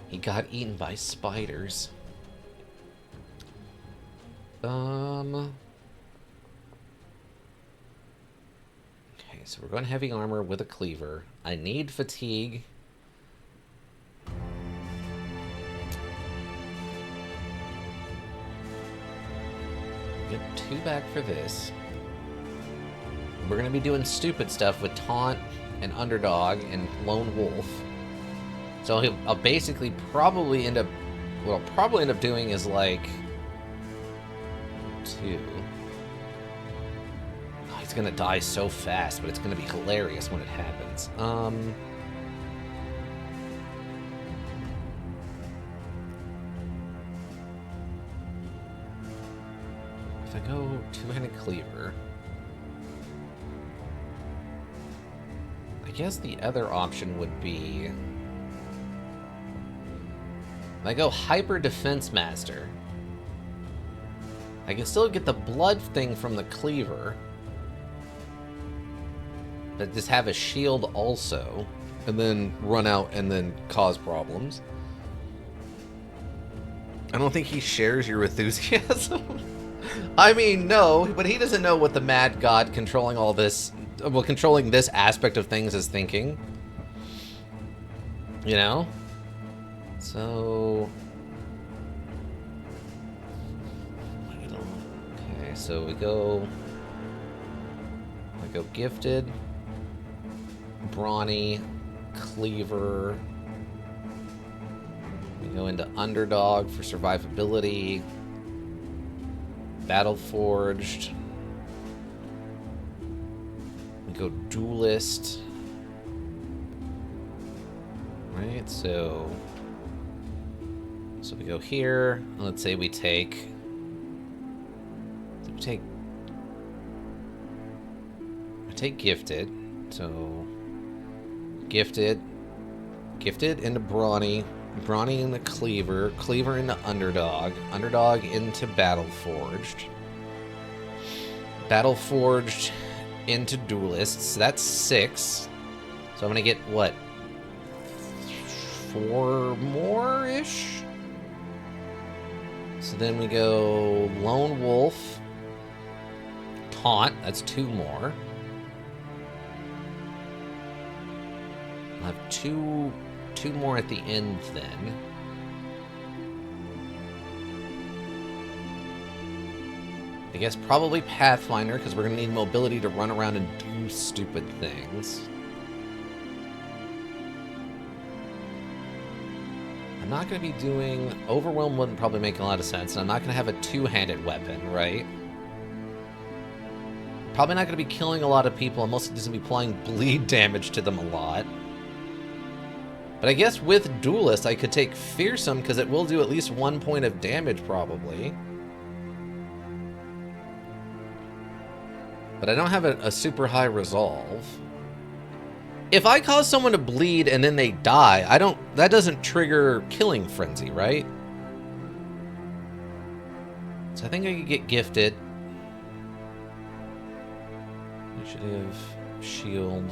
He got eaten by spiders. So we're going heavy armor with a cleaver. I need fatigue. Get 2 back for this. We're going to be doing stupid stuff with taunt and underdog and lone wolf. So I'll basically probably end up... What I'll probably end up doing is like... 2... He's gonna die so fast, but it's gonna be hilarious when it happens. If I go 2-handed cleaver, I guess the other option would be if I go hyper defense master. I can still get the blood thing from the cleaver, but just have a shield also. and then run out and then cause problems. I don't think he shares your enthusiasm. I mean, no, but he doesn't know what the mad god controlling all this, well, controlling this aspect of things is thinking. You know? So... Okay, so we go Gifted, Brawny, Cleaver. We go into Underdog for survivability. Battle Forged. We go Duelist. Right, so we go here. Let's say we take Gifted. So Gifted into Brawny, Brawny into Cleaver, Cleaver into Underdog, Underdog into Battle Forged, Battle Forged into Duelists. So that's 6. So I'm gonna get what? 4 more-ish? So then we go Lone Wolf, Taunt, that's 2 more. I'll have two more at the end then. I guess probably Pathfinder, because we're going to need mobility to run around and do stupid things. I'm not going to be doing... Overwhelm wouldn't probably make a lot of sense, and I'm not going to have a two-handed weapon, right? Probably not going to be killing a lot of people. I'm mostly just going to be applying bleed damage to them a lot. But I guess with Duelist, I could take Fearsome, because it will do at least 1 point of damage, probably. But I don't have a super high resolve. If I cause someone to bleed and then they die, that doesn't trigger Killing Frenzy, right? So I think I could get Gifted. Initiative, Shield.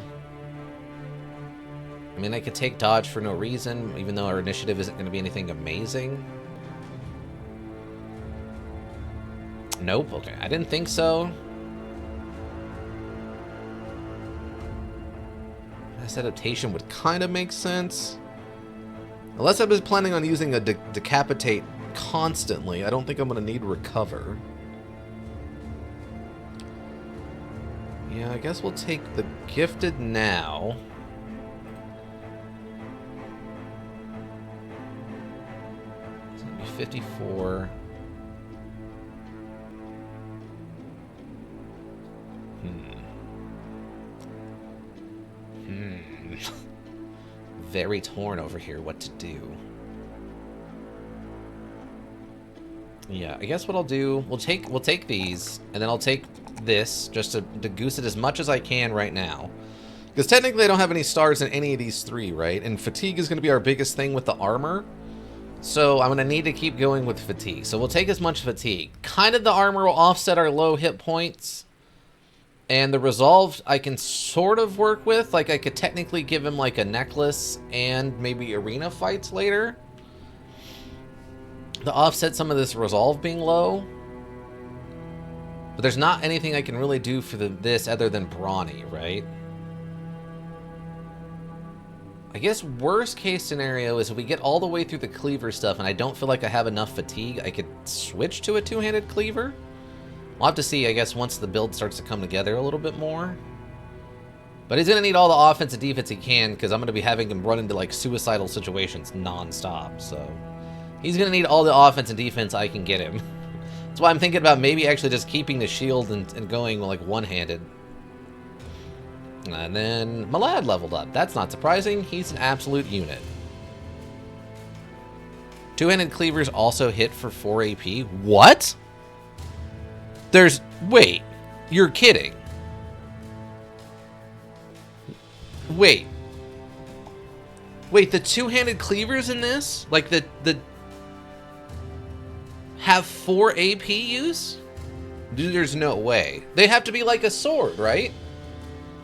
I mean, I could take Dodge for no reason, even though our initiative isn't going to be anything amazing. Nope, okay, I didn't think so. Mass Adaptation would kind of make sense. Unless I was planning on using a Decapitate constantly, I don't think I'm going to need Recover. Yeah, I guess we'll take the Gifted now. It's going to be 54. Very torn over here what to do. Yeah, I guess what I'll do, we'll take these, and then I'll take this just to goose it as much as I can right now. Because technically I don't have any stars in any of these 3, right? And fatigue is going to be our biggest thing with the armor. So I'm going to need to keep going with fatigue. So we'll take as much fatigue. Kind of the armor will offset our low hit points. And the resolve I can sort of work with. Like, I could technically give him, like, a necklace and maybe arena fights later to offset some of this resolve being low. But there's not anything I can really do for this other than Brawny, right? I guess worst case scenario is if we get all the way through the Cleaver stuff and I don't feel like I have enough fatigue, I could switch to a two-handed Cleaver. We'll have to see, I guess, once the build starts to come together a little bit more. But he's going to need all the offense and defense he can, because I'm going to be having him run into, like, suicidal situations non-stop. So he's going to need all the offense and defense I can get him. That's why I'm thinking about maybe actually just keeping the shield and going, like, one-handed. And then Malad leveled up. That's not surprising. He's an absolute unit. Two-handed cleavers also hit for 4 AP. What? Wait, you're kidding. Wait, the two-handed cleavers in this? Like, the have 4 AP use? Dude, there's no way. They have to be like a sword, right?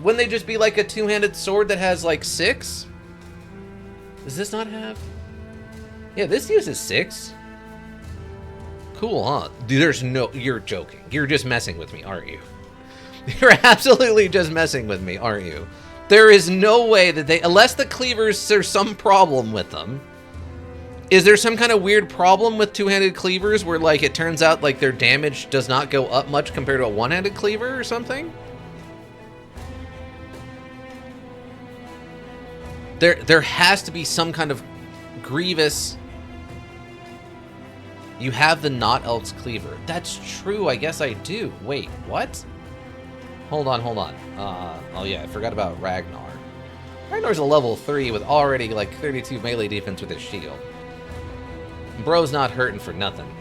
Wouldn't they just be like a two-handed sword that has, like, 6? Does this not have? Yeah, this uses 6. Cool, huh? Dude, there's no... You're joking. You're just messing with me, aren't you? You're absolutely just messing with me, aren't you? There is no way that they... Unless the cleavers, there's some problem with them. Is there some kind of weird problem with two-handed cleavers where, like, it turns out, like, their damage does not go up much compared to a one-handed cleaver or something? There has to be some kind of grievous... You have the Not Elk's cleaver. That's true, I guess I do. Wait, what? Hold on. Oh yeah, I forgot about Ragnar. Ragnar's a level 3 with already like 32 melee defense with his shield. Bro's not hurting for nothing.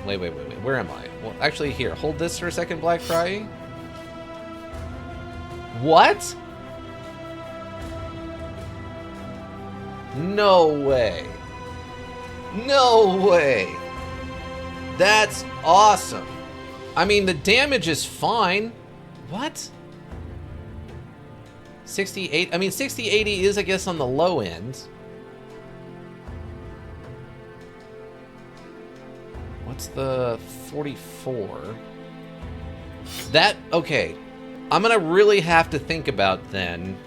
Wait. Where am I? Well, actually, here. Hold this for a second, Black Fry. What? No way. No way. That's awesome. I mean, the damage is fine. What? 68. I mean, 60-80 is, I guess, on the low end. What's the 44? That, okay. I'm gonna really have to think about then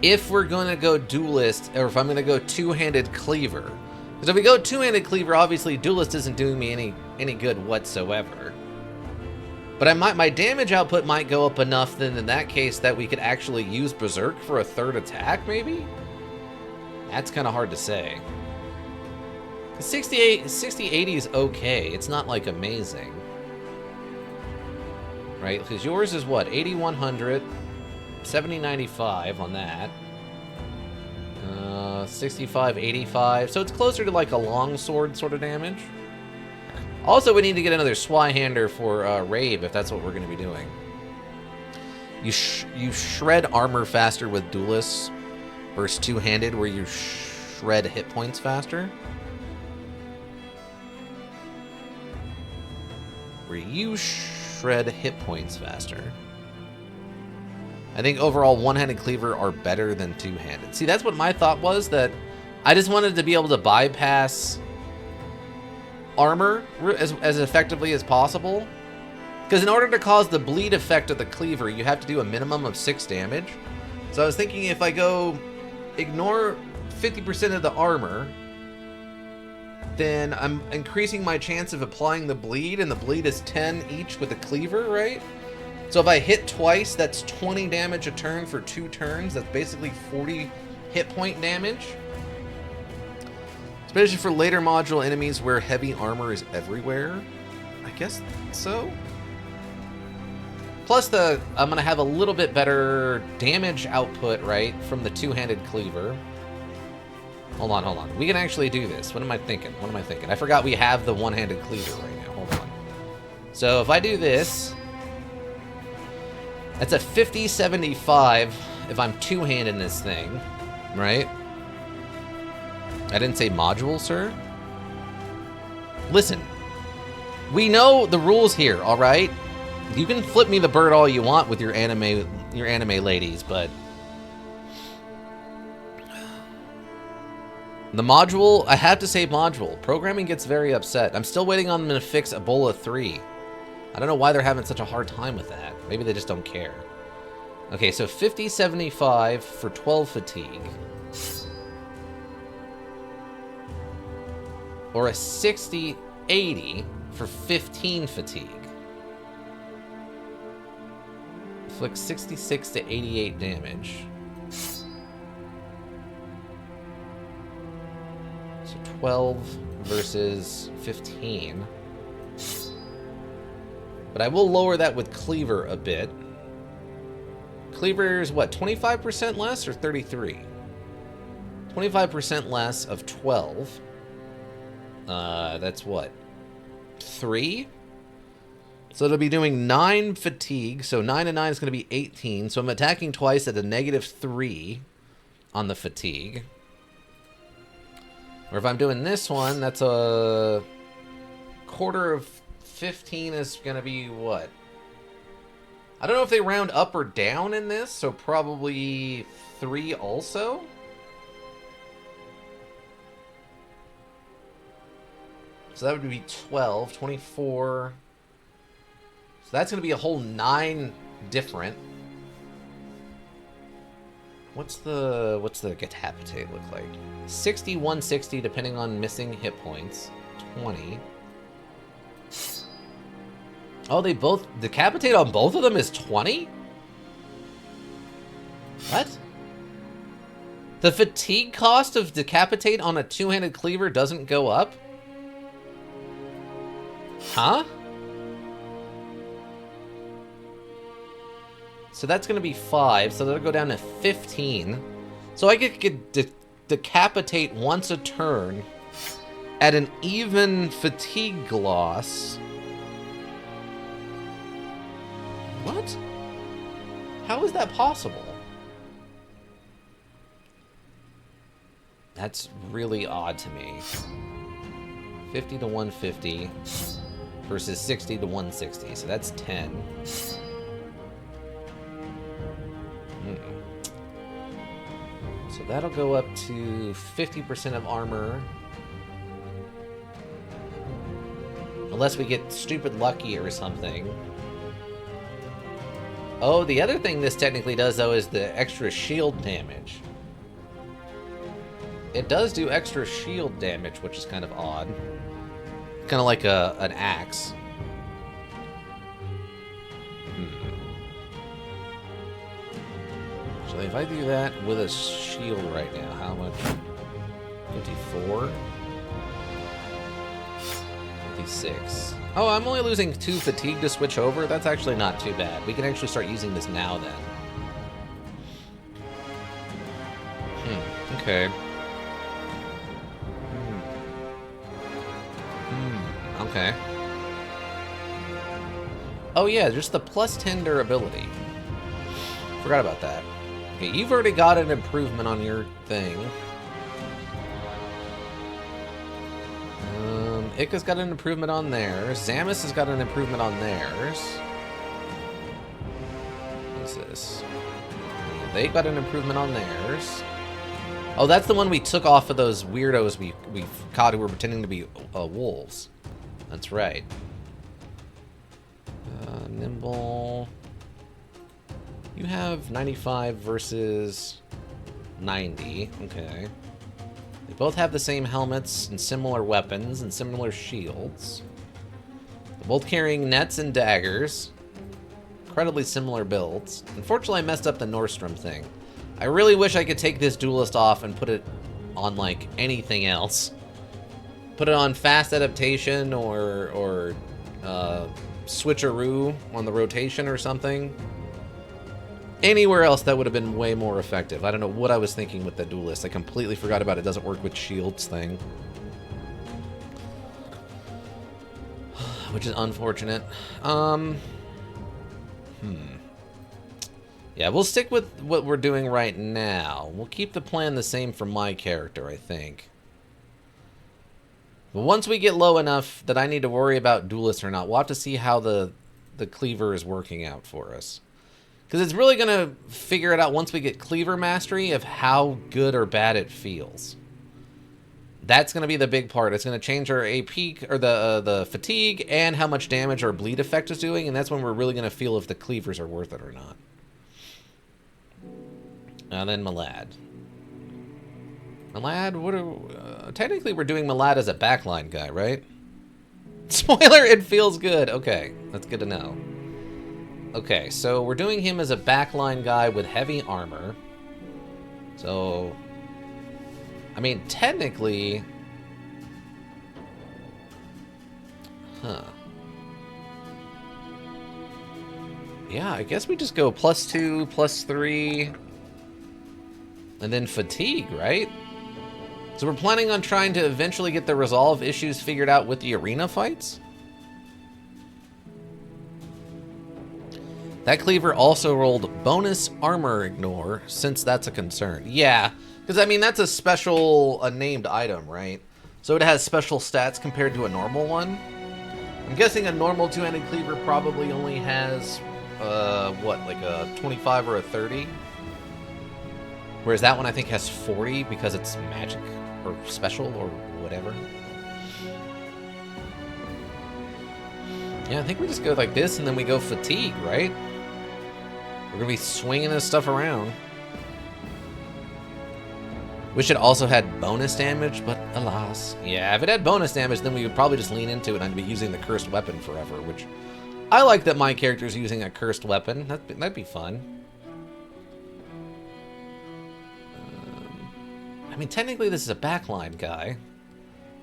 if we're gonna go duelist, or if I'm gonna go two-handed cleaver. Because if we go two-handed cleaver, obviously duelist isn't doing me any good whatsoever. But my damage output might go up enough then in that case that we could actually use Berserk for a third attack, maybe? That's kind of hard to say. 60-80 is okay. It's not like amazing. Right? Because yours is what? 8100. 70-95 on that. 65-85. So it's closer to like a longsword sort of damage. Also, we need to get another Swyhander for Rave if that's what we're going to be doing. You shred armor faster with duelists versus two-handed where you shred hit points faster. Where you shred hit points faster. I think overall one-handed cleaver are better than two-handed. See, that's what my thought was, that I just wanted to be able to bypass armor as effectively as possible. Because in order to cause the bleed effect of the cleaver, you have to do a minimum of 6 damage. So I was thinking if I go ignore 50% of the armor, then I'm increasing my chance of applying the bleed, and the bleed is 10 each with the cleaver, right? So if I hit twice, that's 20 damage a turn for 2 turns. That's basically 40 hit point damage. Especially for later module enemies where heavy armor is everywhere. I guess so. Plus I'm going to have a little bit better damage output, right, from the two-handed cleaver. Hold on. We can actually do this. What am I thinking? I forgot we have the one-handed cleaver right now. Hold on. So if I do this... That's a 50-75 if I'm two-handed this thing, right? I didn't say module, sir. Listen, we know the rules here, all right? You can flip me the bird all you want with your anime ladies, but the module, I have to say module. Programming gets very upset. I'm still waiting on them to fix Ebola 3. I don't know why they're having such a hard time with that. Maybe they just don't care. Okay, so 50-75 for 12 fatigue. Or a 60-80 for 15 fatigue. Inflict 66 to 88 damage. So 12 versus 15. But I will lower that with Cleaver a bit. Cleaver is what, 25% less or 33? 25% less of 12. That's what? 3? So it'll be doing 9 fatigue. So 9 and 9 is going to be 18. So I'm attacking twice at a -3 on the fatigue. Or if I'm doing this one, that's a quarter of 15 is going to be what? I don't know if they round up or down in this, so probably 3 also. So that would be 12, 24. So that's going to be a whole 9 different. What's the Decapitate look like? 60, 160, depending on missing hit points. 20. Oh, they both... Decapitate on both of them is 20? What? The fatigue cost of Decapitate on a two-handed cleaver doesn't go up? Huh? So that's going to be 5, so that'll go down to 15. So I could Decapitate once a turn at an even fatigue loss. What? How is that possible? That's really odd to me. 50 to 150 versus 60 to 160, so that's 10. So that'll go up to 50% of armor. Unless we get stupid lucky or something. Oh, the other thing this technically does, though, is the extra shield damage. It does do extra shield damage, which is kind of odd. Kind of like an axe. So if I do that with a shield right now, how much? 54? 56. Oh, I'm only losing 2 fatigue to switch over? That's actually not too bad. We can actually start using this now then. Okay. Okay. Oh yeah, just the plus 10 durability. Forgot about that. Okay, you've already got an improvement on your thing. Ika's got an improvement on theirs. Zamus has got an improvement on theirs. What's this? They got an improvement on theirs. Oh, that's the one we took off of those weirdos we caught who were pretending to be wolves. That's right. Nimble. You have 95 versus 90. Okay. They both have the same helmets and similar weapons and similar shields. They're both carrying nets and daggers. Incredibly similar builds. Unfortunately, I messed up the Nordstrom thing. I really wish I could take this duelist off and put it on, like, anything else. Put it on fast adaptation or switcheroo on the rotation or something. Anywhere else that would have been way more effective. I don't know what I was thinking with the duelist. I completely forgot about it. Doesn't work with shields thing. Which is unfortunate. Yeah, we'll stick with what we're doing right now. We'll keep the plan the same for my character, I think. But once we get low enough that I need to worry about duelists or not, we'll have to see how the cleaver is working out for us. Because it's really going to figure it out once we get cleaver mastery of how good or bad it feels. That's going to be the big part. It's going to change our AP, or the fatigue, and how much damage our bleed effect is doing, and that's when we're really going to feel if the cleavers are worth it or not. And then Malad. Malad, what are... technically, we're doing Malad as a backline guy, right? Spoiler, it feels good. Okay, that's good to know. Okay, so we're doing him as a backline guy with heavy armor. So... I mean, technically... Huh. Yeah, I guess we just go +2, +3... and then fatigue, right? So we're planning on trying to eventually get the resolve issues figured out with the arena fights? That cleaver also rolled bonus armor ignore, since that's a concern. Yeah, because I mean, that's a special, named item, right? So it has special stats compared to a normal one. I'm guessing a normal two-handed cleaver probably only has what, like a 25 or a 30? Whereas that one I think has 40 because it's magic or special or whatever. Yeah, I think we just go like this and then we go fatigue, right? We're gonna be swinging this stuff around. Wish it also had bonus damage, but alas. Yeah, if it had bonus damage, then we would probably just lean into it and I'd be using the cursed weapon forever, which I like that my character's using a cursed weapon. That'd be fun. I mean, technically this is a backline guy.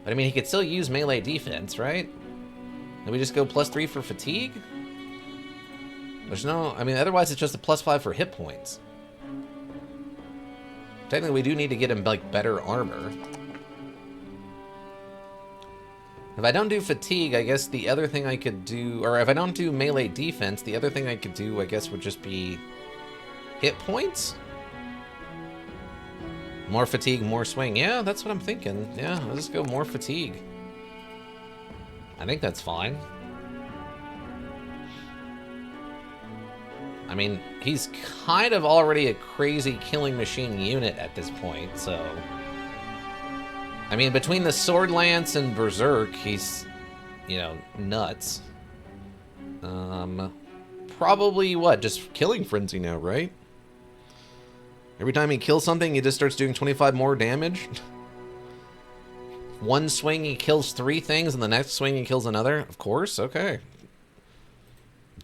But I mean, he could still use melee defense, right? And we just go +3 for fatigue? There's no... I mean, otherwise it's just a +5 for hit points. Technically, we do need to get him, like, better armor. If I don't do fatigue, I guess the other thing I could do... Or if I don't do melee defense, the other thing I could do, I guess, would just be... hit points? More fatigue, more swing. Yeah, that's what I'm thinking. Yeah, let's just go more fatigue. I think that's fine. I mean, he's kind of already a crazy killing machine unit at this point, so... I mean, between the Sword Lance and Berserk, he's, you know, nuts. Probably, what, just Killing Frenzy now, right? Every time he kills something, he just starts doing 25 more damage. One swing, he kills 3 things, and the next swing, he kills another? Of course, okay.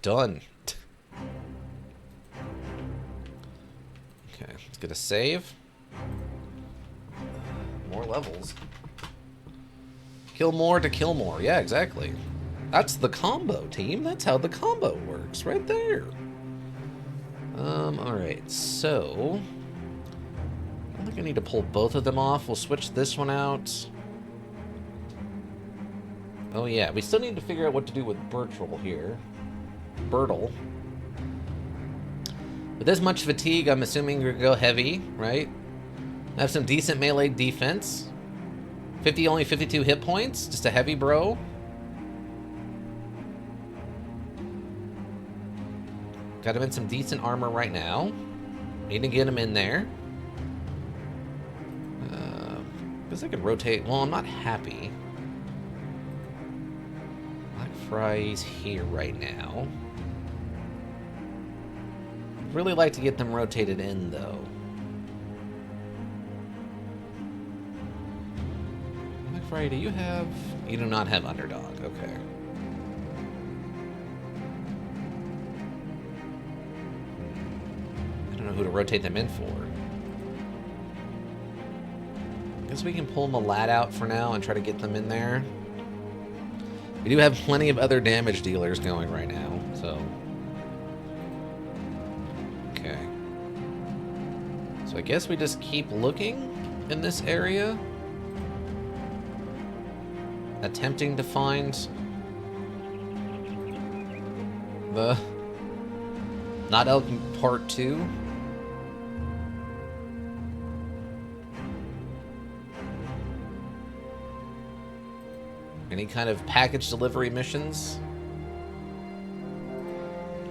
Done. Okay, let's get a save. More levels. Kill more to kill more. Yeah, exactly. That's the combo, team. That's how the combo works, right there. Alright, so... I don't think I need to pull both of them off. We'll switch this one out. Oh yeah, we still need to figure out what to do with Bertrel here. Bertle. With this much fatigue, I'm assuming we're gonna go heavy, right? Have some decent melee defense. Only 52 hit points. Just a heavy bro. Got him in some decent armor right now. Need to get him in there. Guess I could rotate. Well, I'm not happy. Black Fry's here right now. I'd really like to get them rotated in, though. Black Fry, do you have... You do not have Underdog. Okay. I don't know who to rotate them in for. Guess we can pull Malad out for now and try to get them in there. We do have plenty of other damage dealers going right now, so... Okay. So I guess we just keep looking in this area. Attempting to find... the... Not Elkin Part 2. Any kind of package delivery missions?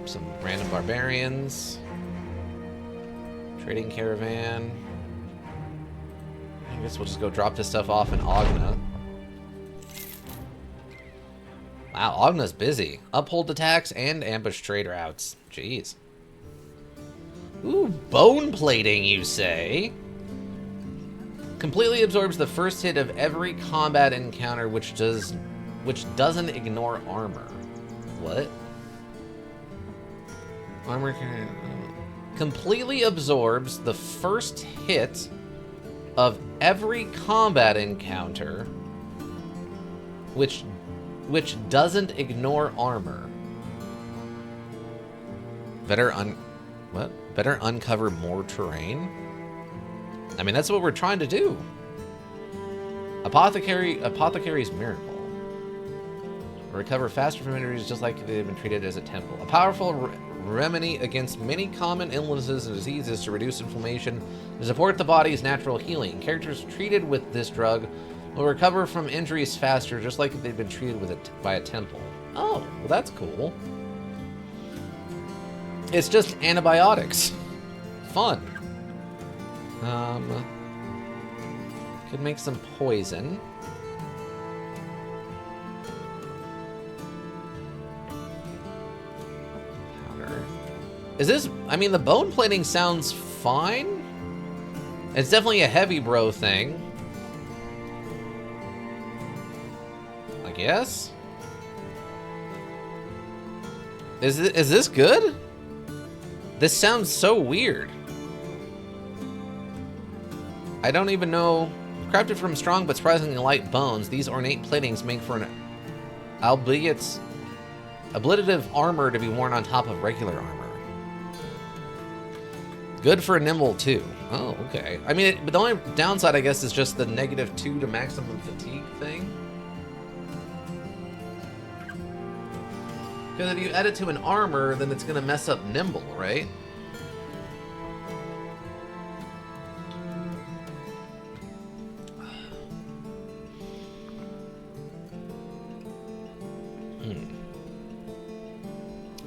Some random barbarians. Trading caravan. I guess we'll just go drop this stuff off in Ogna. Wow, Ogna's busy. Uphold attacks and ambush trade routes. Jeez. Ooh, bone plating, you say? Completely absorbs the first hit of every combat encounter, which doesn't ignore armor. What? Armor completely absorbs the first hit of every combat encounter, which doesn't ignore armor. Better uncover more terrain? I mean, that's what we're trying to do. Apothecary's Miracle. Recover faster from injuries just like they've been treated as a temple. A powerful remedy against many common illnesses and diseases to reduce inflammation and support the body's natural healing. Characters treated with this drug will recover from injuries faster just like if they've been treated with it by a temple. Oh, well that's cool. It's just antibiotics. Fun. Could make some poison. Powder. Is this... I mean, the bone plating sounds fine. It's definitely a heavy bro thing. I guess? Is this good? This sounds so weird. I don't even know. Crafted from strong but surprisingly light bones, these ornate platings make for an albeit ablative armor to be worn on top of regular armor. Good for nimble too. Oh, okay. I mean, but the only downside, I guess, is just the -2 to maximum fatigue thing. Because if you add it to an armor, then it's gonna mess up nimble, right?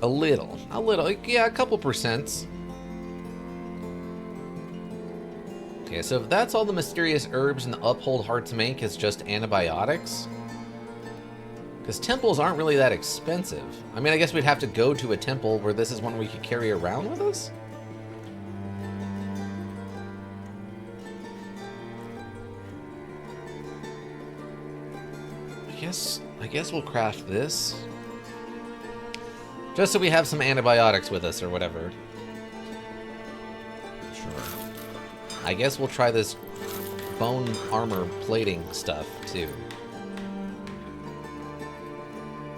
A little, yeah, a couple percents. Okay, so if that's all the mysterious herbs in the Uphold hard to make is just antibiotics, because temples aren't really that expensive. I mean, I guess we'd have to go to a temple where this is one we could carry around with us? I guess we'll craft this. Just so we have some antibiotics with us or whatever. Sure. I guess we'll try this bone armor plating stuff too.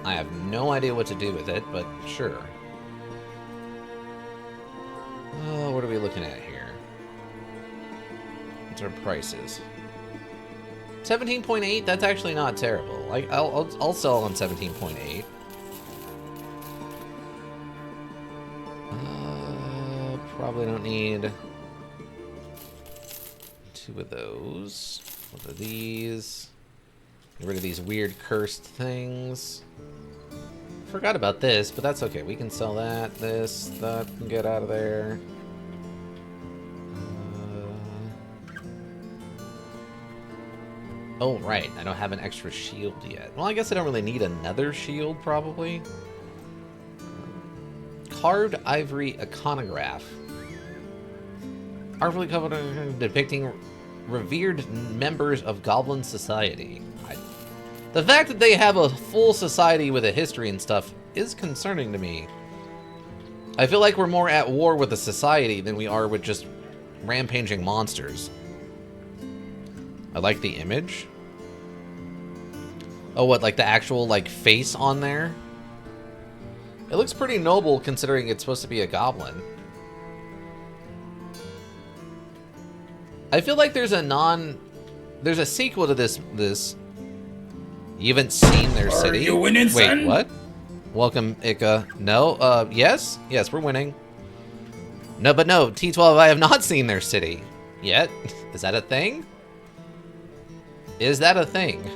I have no idea what to do with it, but sure. Oh, what are we looking at here? What's our prices? 17.8? That's actually not terrible. Like, I'll sell on 17.8. Probably don't need 2 of those. What are these? Get rid of these weird cursed things. Forgot about this, but that's okay. We can sell that, that can get out of there. Oh, right. I don't have an extra shield yet. Well, I guess I don't really need another shield, probably. Carved ivory iconograph. Artfully covered depicting revered members of Goblin Society. The fact that they have a full society with a history and stuff is concerning to me. I feel like we're more at war with the society than we are with just rampaging monsters. I like the image. Oh, what, like the actual, like, face on there? It looks pretty noble considering it's supposed to be a goblin. I feel like there's a sequel to this. You haven't seen their city. Are you winning, son? Wait, what? Welcome, Ika. No, yes, we're winning. No, but no, T12, I have not seen their city yet. Is that a thing? Is that a thing?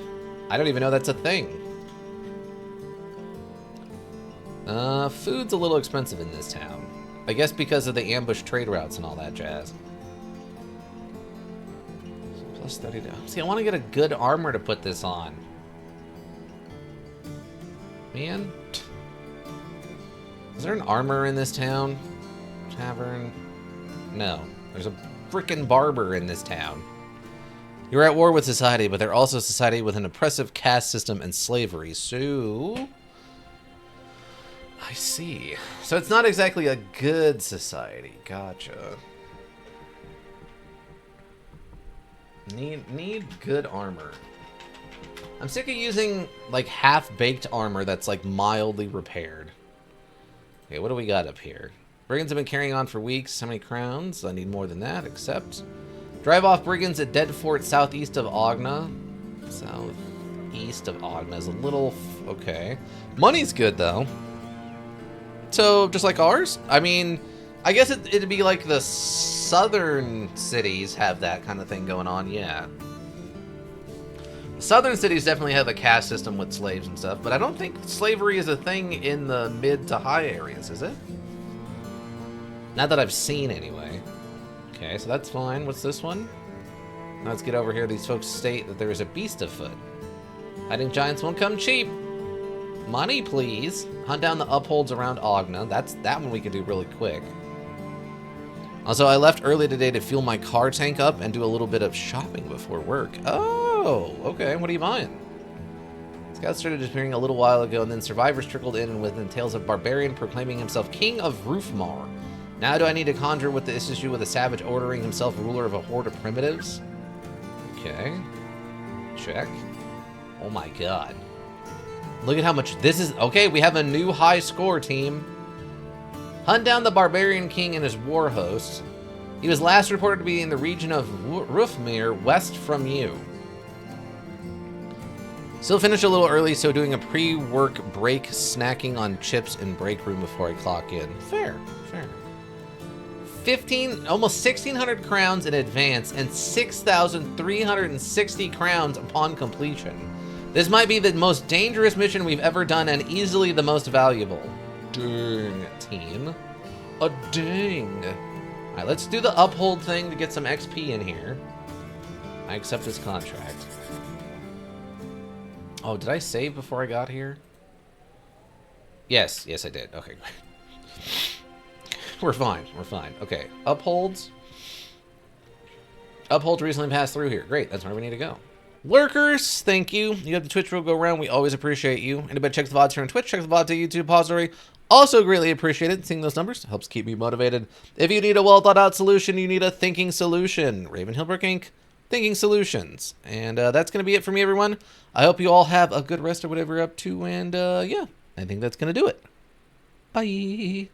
I don't even know that's a thing. Food's a little expensive in this town. I guess because of the ambush trade routes and all that jazz. Plus 30 down. See, I want to get a good armor to put this on. Man. Is there an armor in this town? Tavern? No. There's a frickin' barber in this town. You're at war with society, but they're also a society with an oppressive caste system and slavery, so... I see. So it's not exactly a good society. Gotcha. Need good armor. I'm sick of using, like, half-baked armor that's, like, mildly repaired. Okay, what do we got up here? Brigands have been carrying on for weeks. How many crowns? I need more than that, except... Drive off brigands at Dead Fort southeast of Ogna. Southeast of Ogna is a little... okay. Money's good, though. So, just like ours? I mean, I guess it'd be like the southern cities have that kind of thing going on, yeah. Southern cities definitely have a caste system with slaves and stuff, but I don't think slavery is a thing in the mid to high areas, is it? Not that I've seen, anyway. Okay, so that's fine. What's this one? Now let's get over here. These folks state that there is a beast afoot. Hiding giants won't come cheap. Money, please. Hunt down the upholds around Ogna. That one we can do really quick. Also, I left early today to fuel my car tank up and do a little bit of shopping before work. Oh, okay. What are you buying? Scouts started appearing a little while ago, and then survivors trickled in with the tales of barbarian proclaiming himself king of Roofmar. Now do I need to conjure with this issue with a savage ordering himself ruler of a horde of primitives? Okay. Check. Oh my god. Look at how much this is. Okay, we have a new high score, team. Hunt down the barbarian king and his war host. He was last reported to be in the region of Roofmere, west from you. Still finished a little early, so doing a pre-work break, snacking on chips in break room before I clock in. Fair, fair. 15, almost 1,600 crowns in advance and 6,360 crowns upon completion. This might be the most dangerous mission we've ever done and easily the most valuable. Dang, team. A dang. Alright, let's do the uphold thing to get some XP in here. I accept this contract. Oh, did I save before I got here? Yes, yes I did. Okay, great. We're fine, we're fine. Okay, upholds. Upholds recently passed through here. Great, that's where we need to go. Lurkers, thank you. You have the Twitch roll go around. We always appreciate you. Anybody checks the VODs here on Twitch, check the VODs on YouTube repository. Also greatly appreciated. Seeing those numbers helps keep me motivated. If you need a well thought out solution, you need a thinking solution. Raven Hillbrook Inc. Thinking Solutions. And that's going to be it for me, everyone. I hope you all have a good rest of whatever you're up to. And yeah, I think that's going to do it. Bye.